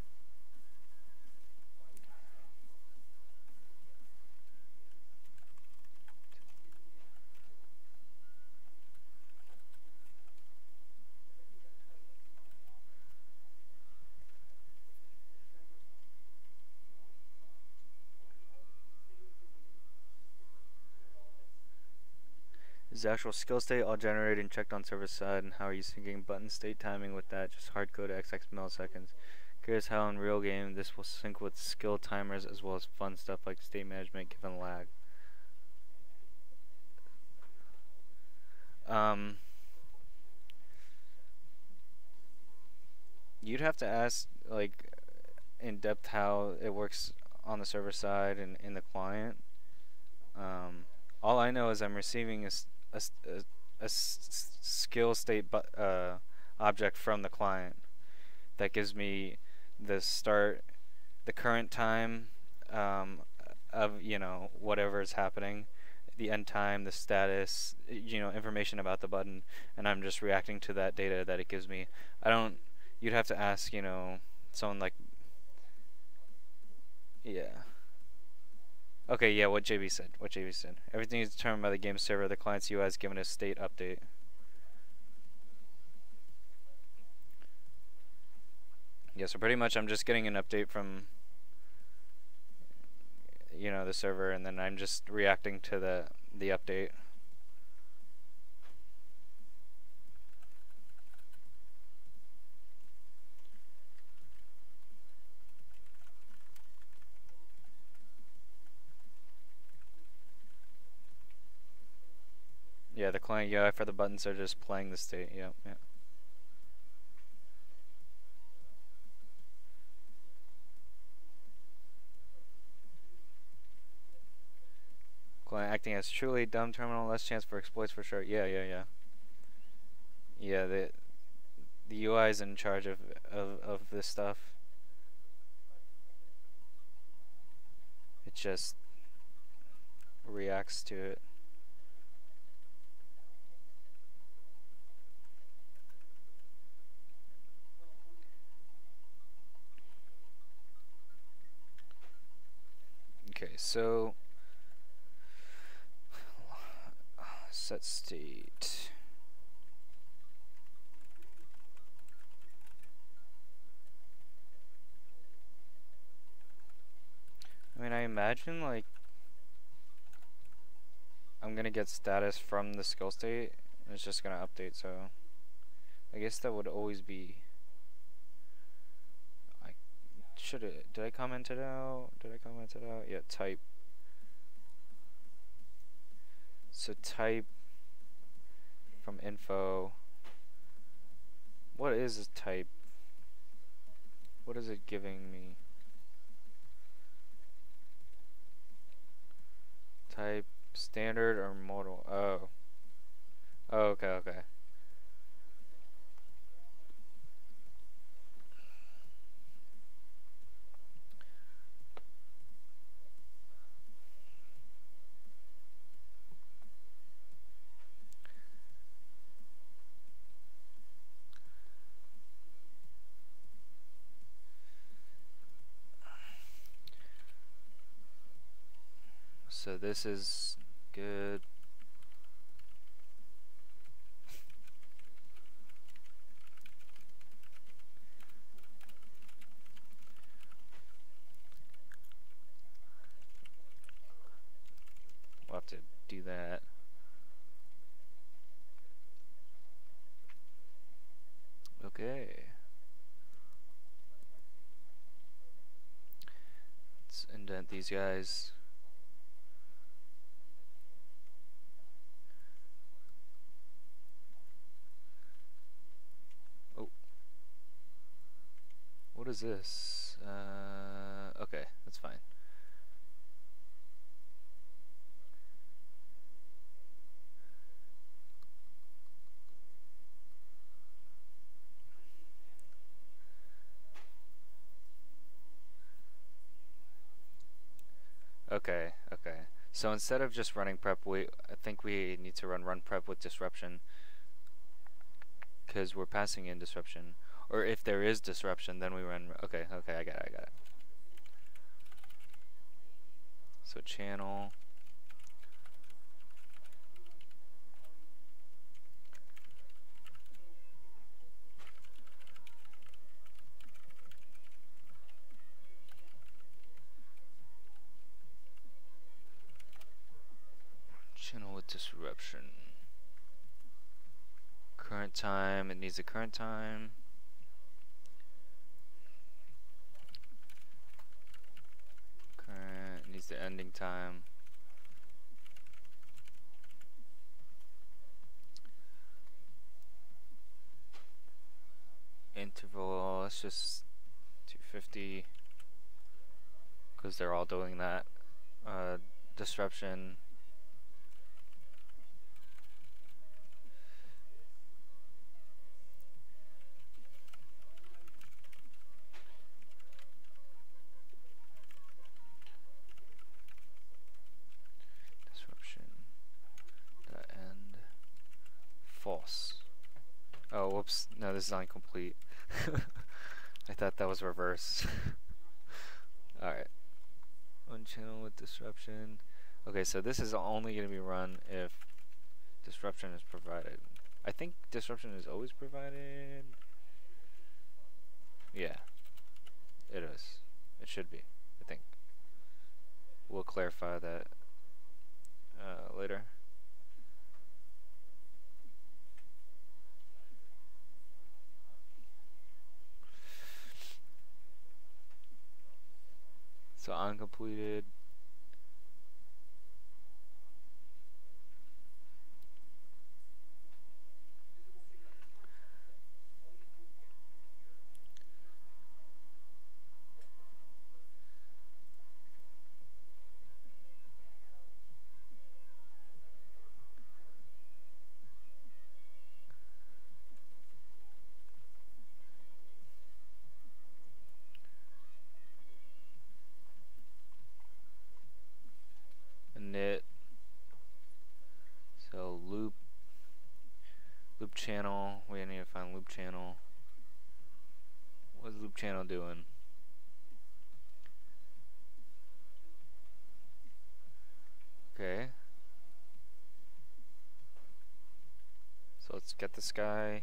Speaker 1: Is the actual skill state all generated and checked on server side, and how are you syncing button state timing with that? Just hard code XX milliseconds. Curious how in real game this will sync with skill timers as well as fun stuff like state management given lag. You'd have to ask like in depth how it works on the server side and in the client. All I know is I'm receiving a skill state object from the client that gives me the start, the current time of whatever is happening, the end time, the status, information about the button, and I'm just reacting to that data that it gives me. You'd have to ask someone like, yeah. Okay, yeah, what JB said. Everything is determined by the game server. The client's UI is given a state update. Yeah, so pretty much I'm just getting an update from the server, and then I'm just reacting to the update. Yeah, the client UI for the buttons are just playing the state. Yeah. Client acting as truly dumb terminal, less chance for exploits for sure. Yeah. Yeah, the UI is in charge of this stuff. It just reacts to it. Okay, so set state. I mean, I imagine like I'm gonna get status from the skill state and it's just gonna update, so I guess that would always be. Did I comment it out? Yeah, type. So type from info. What is a type? What is it giving me? Type standard or modal? Oh, okay. So this is good. We'll have to do that. Okay. Let's indent these guys. Oh. What is this? Okay, that's fine. Okay. So instead of just running prep, I think we need to run prep with disruption, because we're passing in disruption. Or if there is disruption, then we run. Okay, I got it. So channel. Channel with disruption. Current time, it needs a current time. Current needs the ending time. Interval, let's just 250 because they're all doing that. Disruption. Disruption. Dot end. False. Oh, whoops. No, this is incomplete. I thought that was reverse. Alright. One channel with disruption. Okay, so this is only going to be run if disruption is provided. I think disruption is always provided. Yeah, it is. It should be, I think. We'll clarify that later. So uncompleted. Init. So loop channel. We need to find loop channel. What's loop channel doing? Okay. So let's get this guy.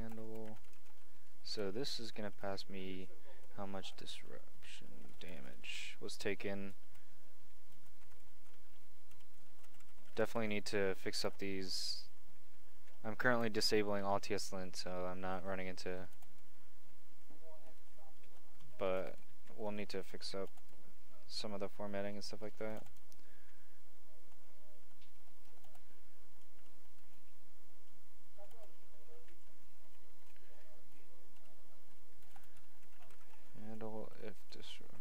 Speaker 1: Handle. So this is gonna pass me how much disruption damage was taken. Definitely need to fix up these. I'm currently disabling all TS-lint, so I'm not running into. But we'll need to fix up some of the formatting and stuff like that. Handle if disrupt.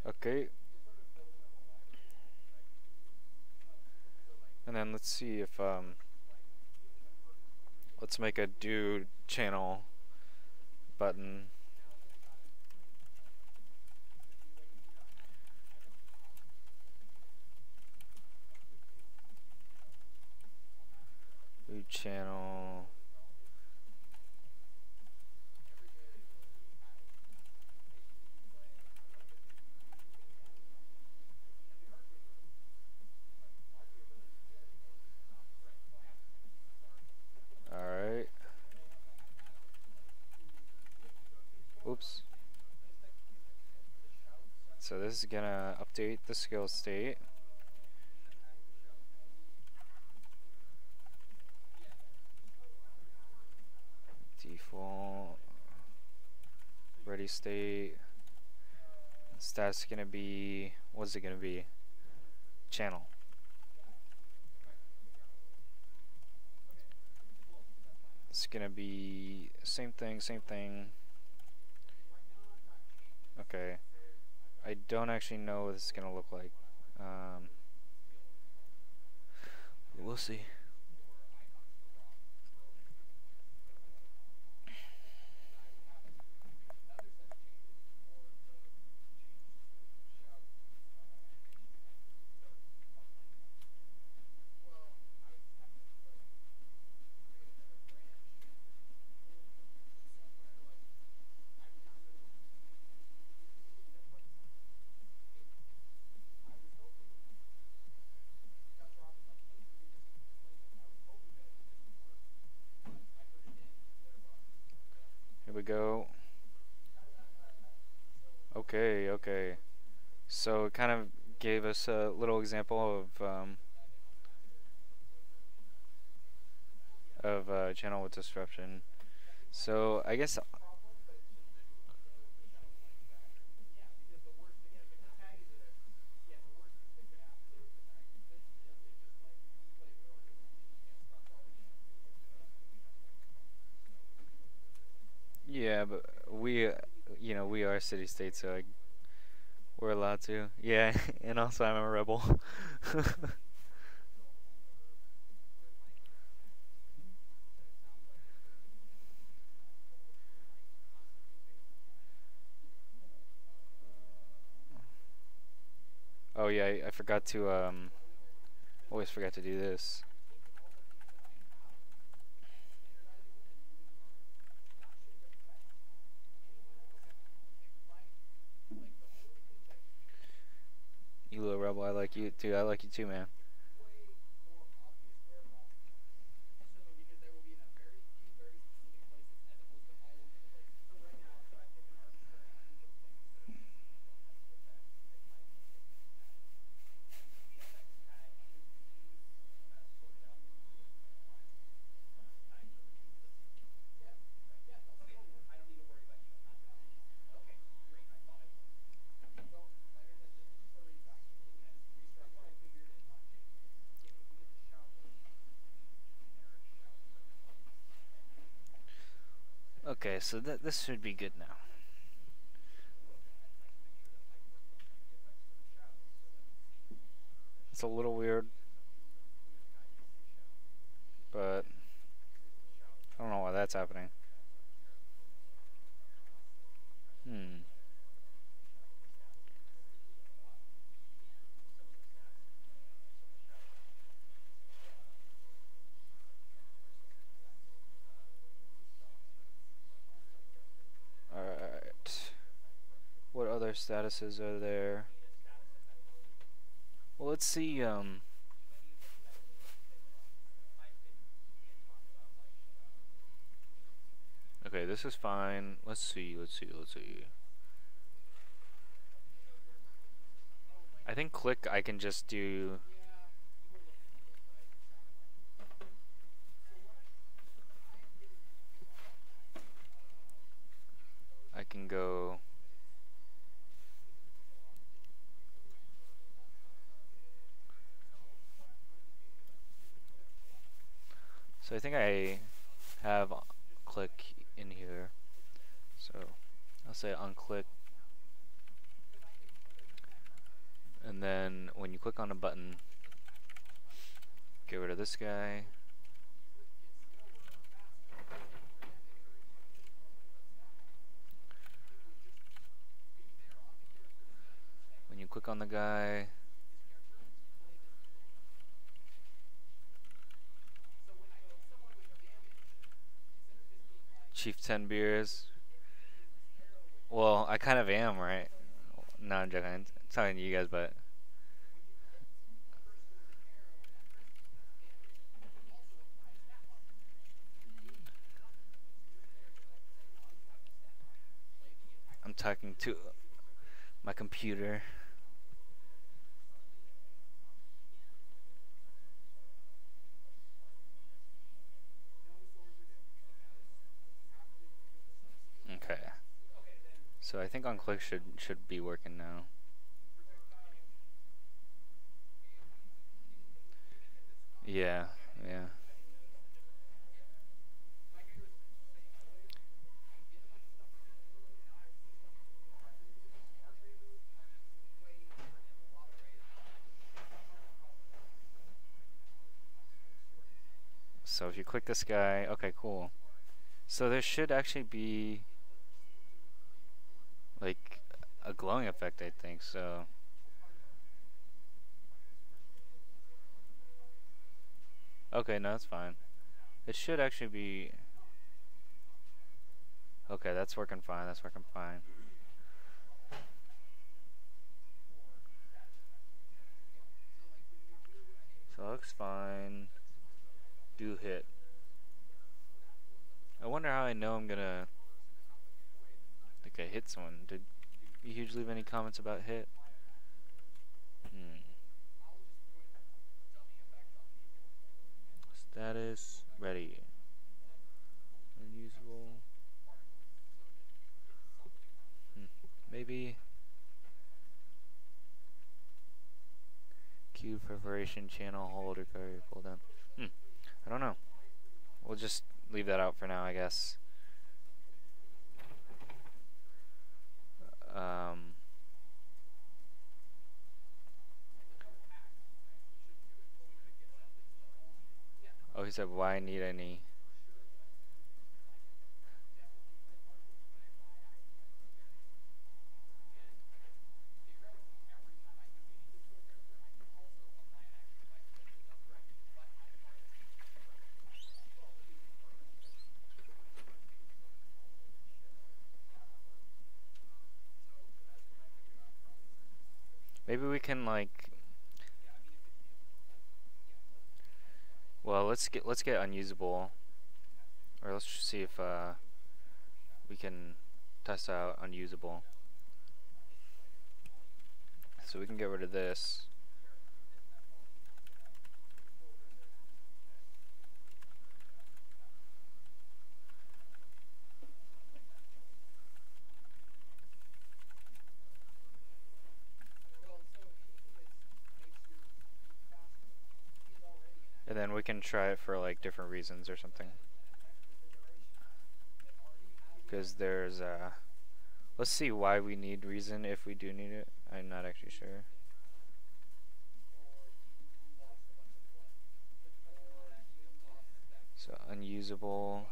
Speaker 1: Okay. And then let's see if let's make a do channel button. Do channel. Alright. Oops. So this is gonna update the skill state. Default. Ready state. Status gonna be, what's it gonna be? Channel. It's gonna be same thing, same thing. Okay. I don't actually know what this is gonna look like. We'll see. we go. Okay, okay. So it kind of gave us a little example of channel with disruption. So I guess yeah, but we you know, we are city state, so we're allowed to. Yeah, and also I'm a rebel. Oh yeah, I forgot to always forgot to do this. You little rebel, I like you too. I like you too, man. Okay, so this should be good now. It's a little weird, but I don't know why that's happening. Alright. What other statuses are there? Well, let's see, okay, this is fine. Let's see. I think click I can just do. I can go. So I think I have click in here. So I'll say unclick. And then when you click on a button, get rid of this guy. When you click on the guy, Chief 10 beers. Well, I kind of am, right? No, I'm joking. I'm talking to you guys, but I'm talking to my computer. Okay. So I think on click should be working now. Yeah, yeah. So if you click this guy, okay, cool. So there should actually be like a glowing effect, I think. So okay, no, that's fine. It should actually be okay. That's working fine. That's working fine. So it looks fine. Do hit. I wonder how I know I'm gonna Okay, hit someone. Did you huge leave any comments about hit? Status ready. Unusable. Maybe. Queue preparation channel hold recovery pull down. I don't know. We'll just leave that out for now, I guess. Oh, he said, why need any? Maybe we can like. Well, let's get unusable, or let's see if we can test out unusable. So we can get rid of this. And then we can try it for like different reasons or something. Because there's let's see why we need reason if we do need it. I'm not actually sure. So unusable.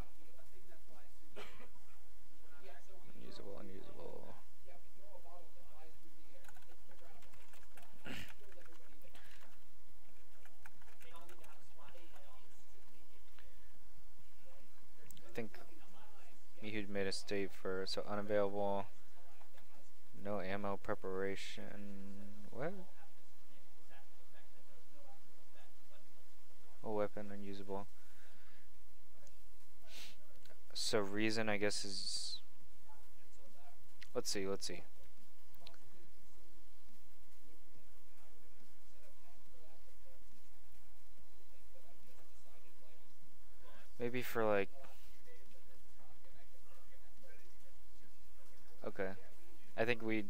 Speaker 1: Unusable. I think Mihud made a state for so unavailable. No ammo preparation. What? A weapon unusable. So reason, I guess, is. Let's see. Maybe for like. Okay. I think we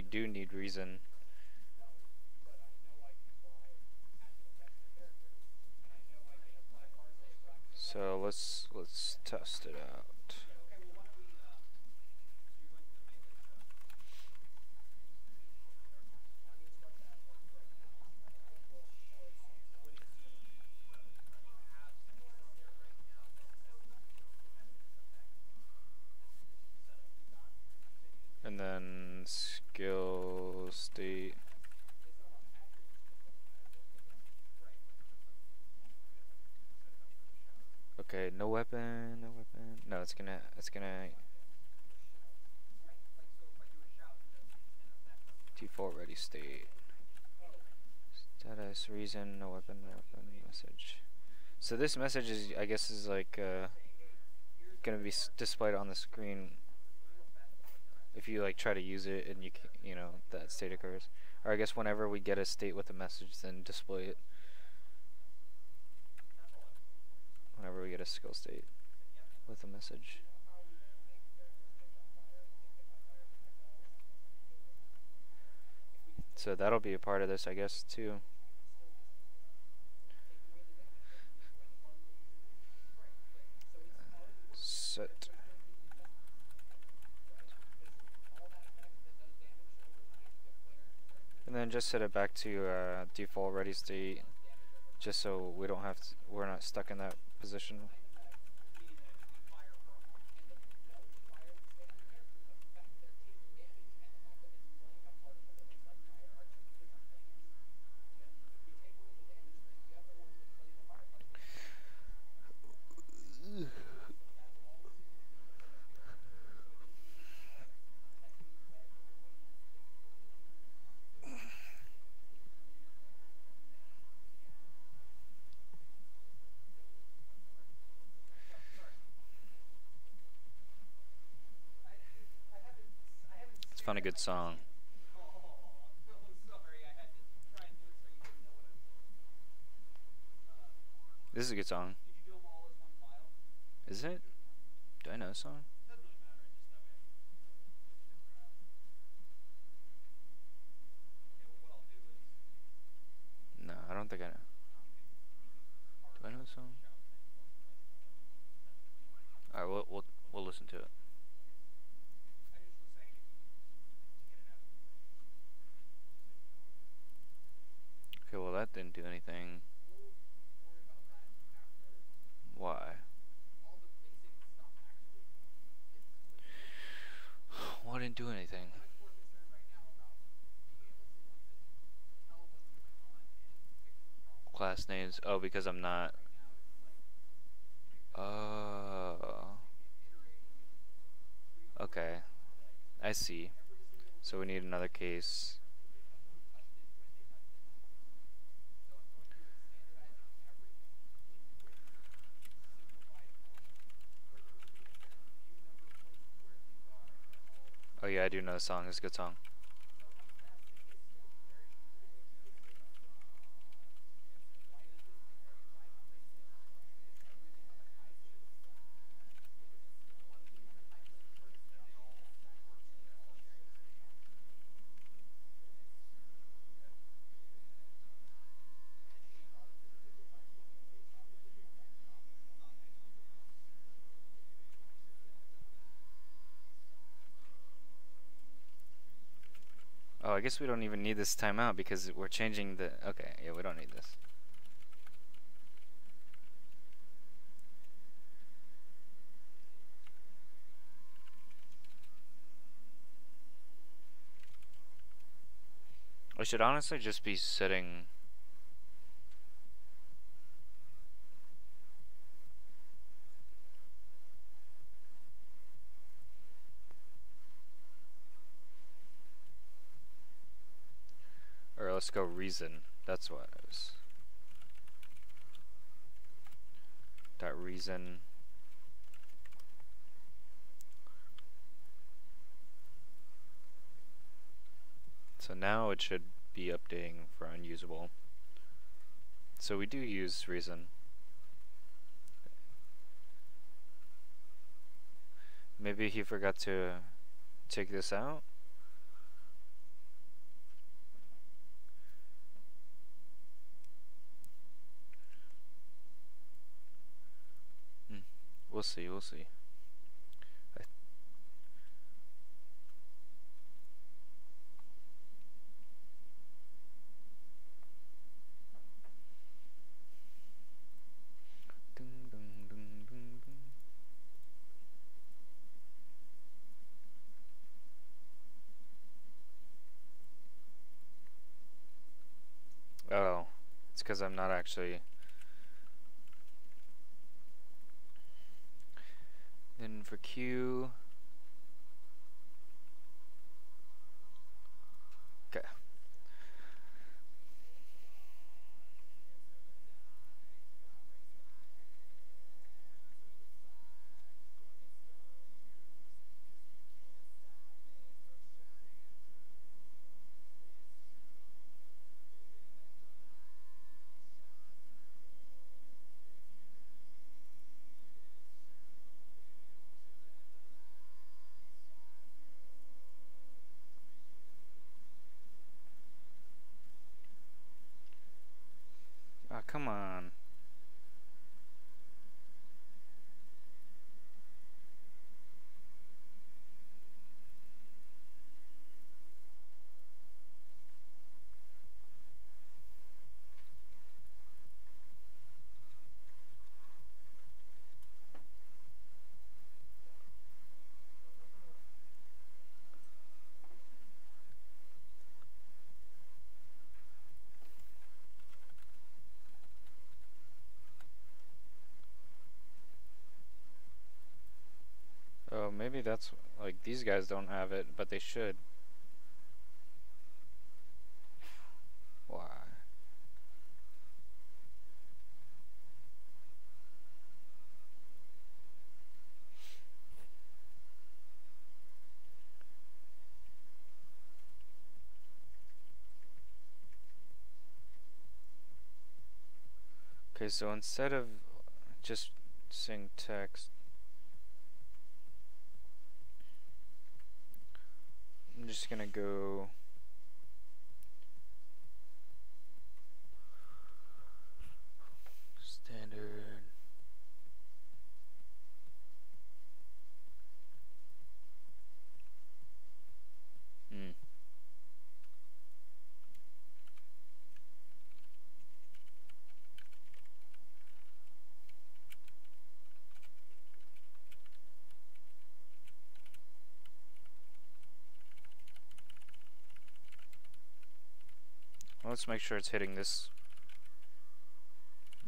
Speaker 1: do need reason. So let's test it out. And then skill state. Okay, no weapon. No, it's gonna default ready state. Status reason, no weapon message. So this message is, I guess, is like gonna be displayed on the screen if you like try to use it and you know that state occurs. Or I guess whenever we get a state with a message, then display it. Whenever we get a skill state with a message. So that'll be a part of this, I guess, too. Set. And then just set it back to default ready state, just so we don't have to, we're not stuck in that position. found a good song.
Speaker 2: Oh, no, sorry. I had to try and do it so you didn't know what I was doing.
Speaker 1: This is a good song.
Speaker 2: Did you do them all as one file?
Speaker 1: Is it? Do I know a song?
Speaker 2: Doesn't really matter. Just that way I can look at the different apps. Okay, well, what I'll do is
Speaker 1: No, I don't think I know. Do I know a song? Alright, we'll listen to it.
Speaker 2: I just was saying if you get it out of the way.
Speaker 1: Okay, well that didn't do anything.
Speaker 2: We'll worry about that after
Speaker 1: Why?
Speaker 2: all the basic stuff actually gets switched.
Speaker 1: Well, I didn't do anything.
Speaker 2: I'm much more concerned right now about being able to tell what's going on and fix the problem.
Speaker 1: Class names. Oh, because I'm not.
Speaker 2: Right now it's like
Speaker 1: Oh. Okay. I see. So we need another case. Oh yeah, I do know the song. It's a good song. Oh, I guess we don't even need this timeout because we're changing the... Okay, yeah, we don't need this. I should honestly just be setting... Or let's go reason. That's what it was. Dot reason. So now it should be updating for unusable. So we do use reason. Maybe he forgot to take this out. We'll see, we'll see. Oh, it's because I'm not actually... Then for Q... Okay. Ah, come on. Oh, maybe that's... Like, these guys don't have it, but they should. Why? Okay, so instead of just saying text, I'm just gonna go standard. Let's make sure it's hitting this.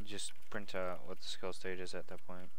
Speaker 1: Just print out what the skill stage is at that point.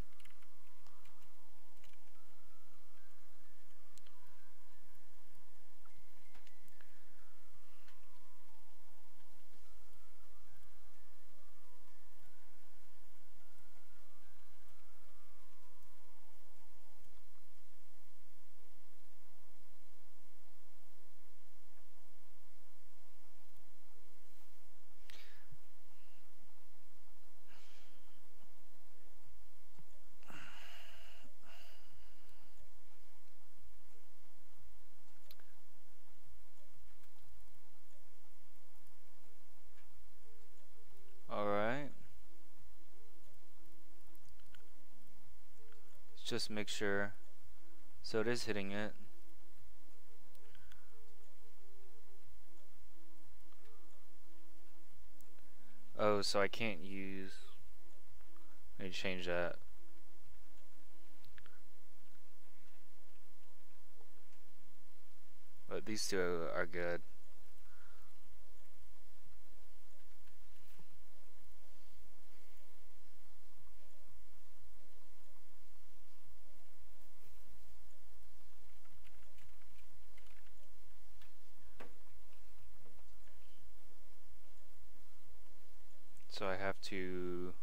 Speaker 1: Alright. Let's just make sure. So it is hitting it. Oh, so I can't use. Let me change that. But these two are good. So I have to.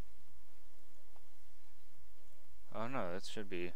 Speaker 1: Oh no, that should be.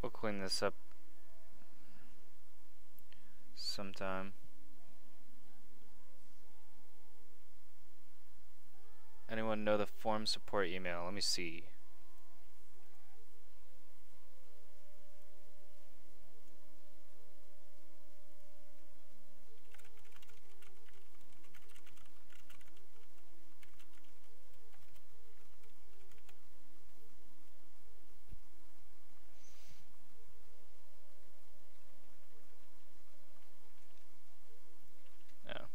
Speaker 1: We'll clean this up sometime. Anyone know the form support email? Let me see. Yeah.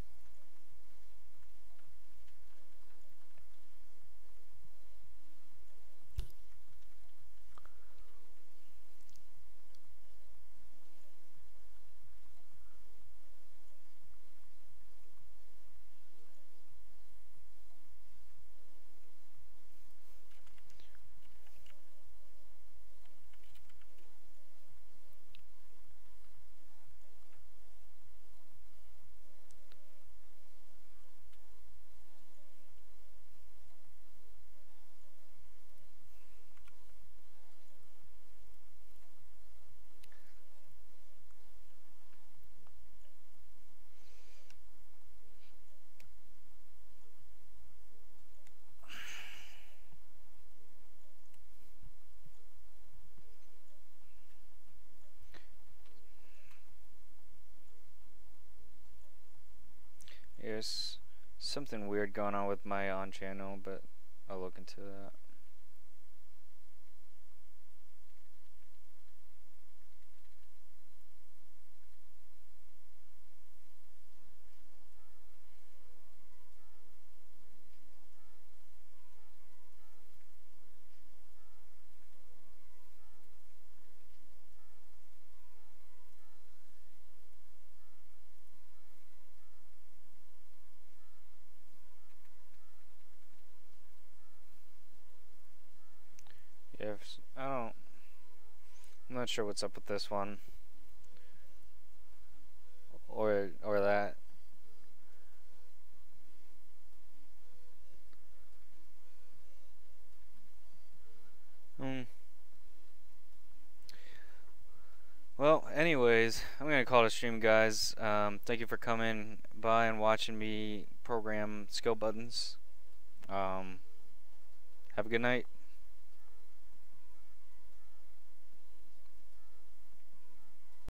Speaker 1: There's something weird going on with my on channel, but I'll look into that. I'm not sure what's up with this one. Or that. Well, anyways, I'm gonna call it a stream, guys. Thank you for coming by and watching me program skill buttons. Have a good night.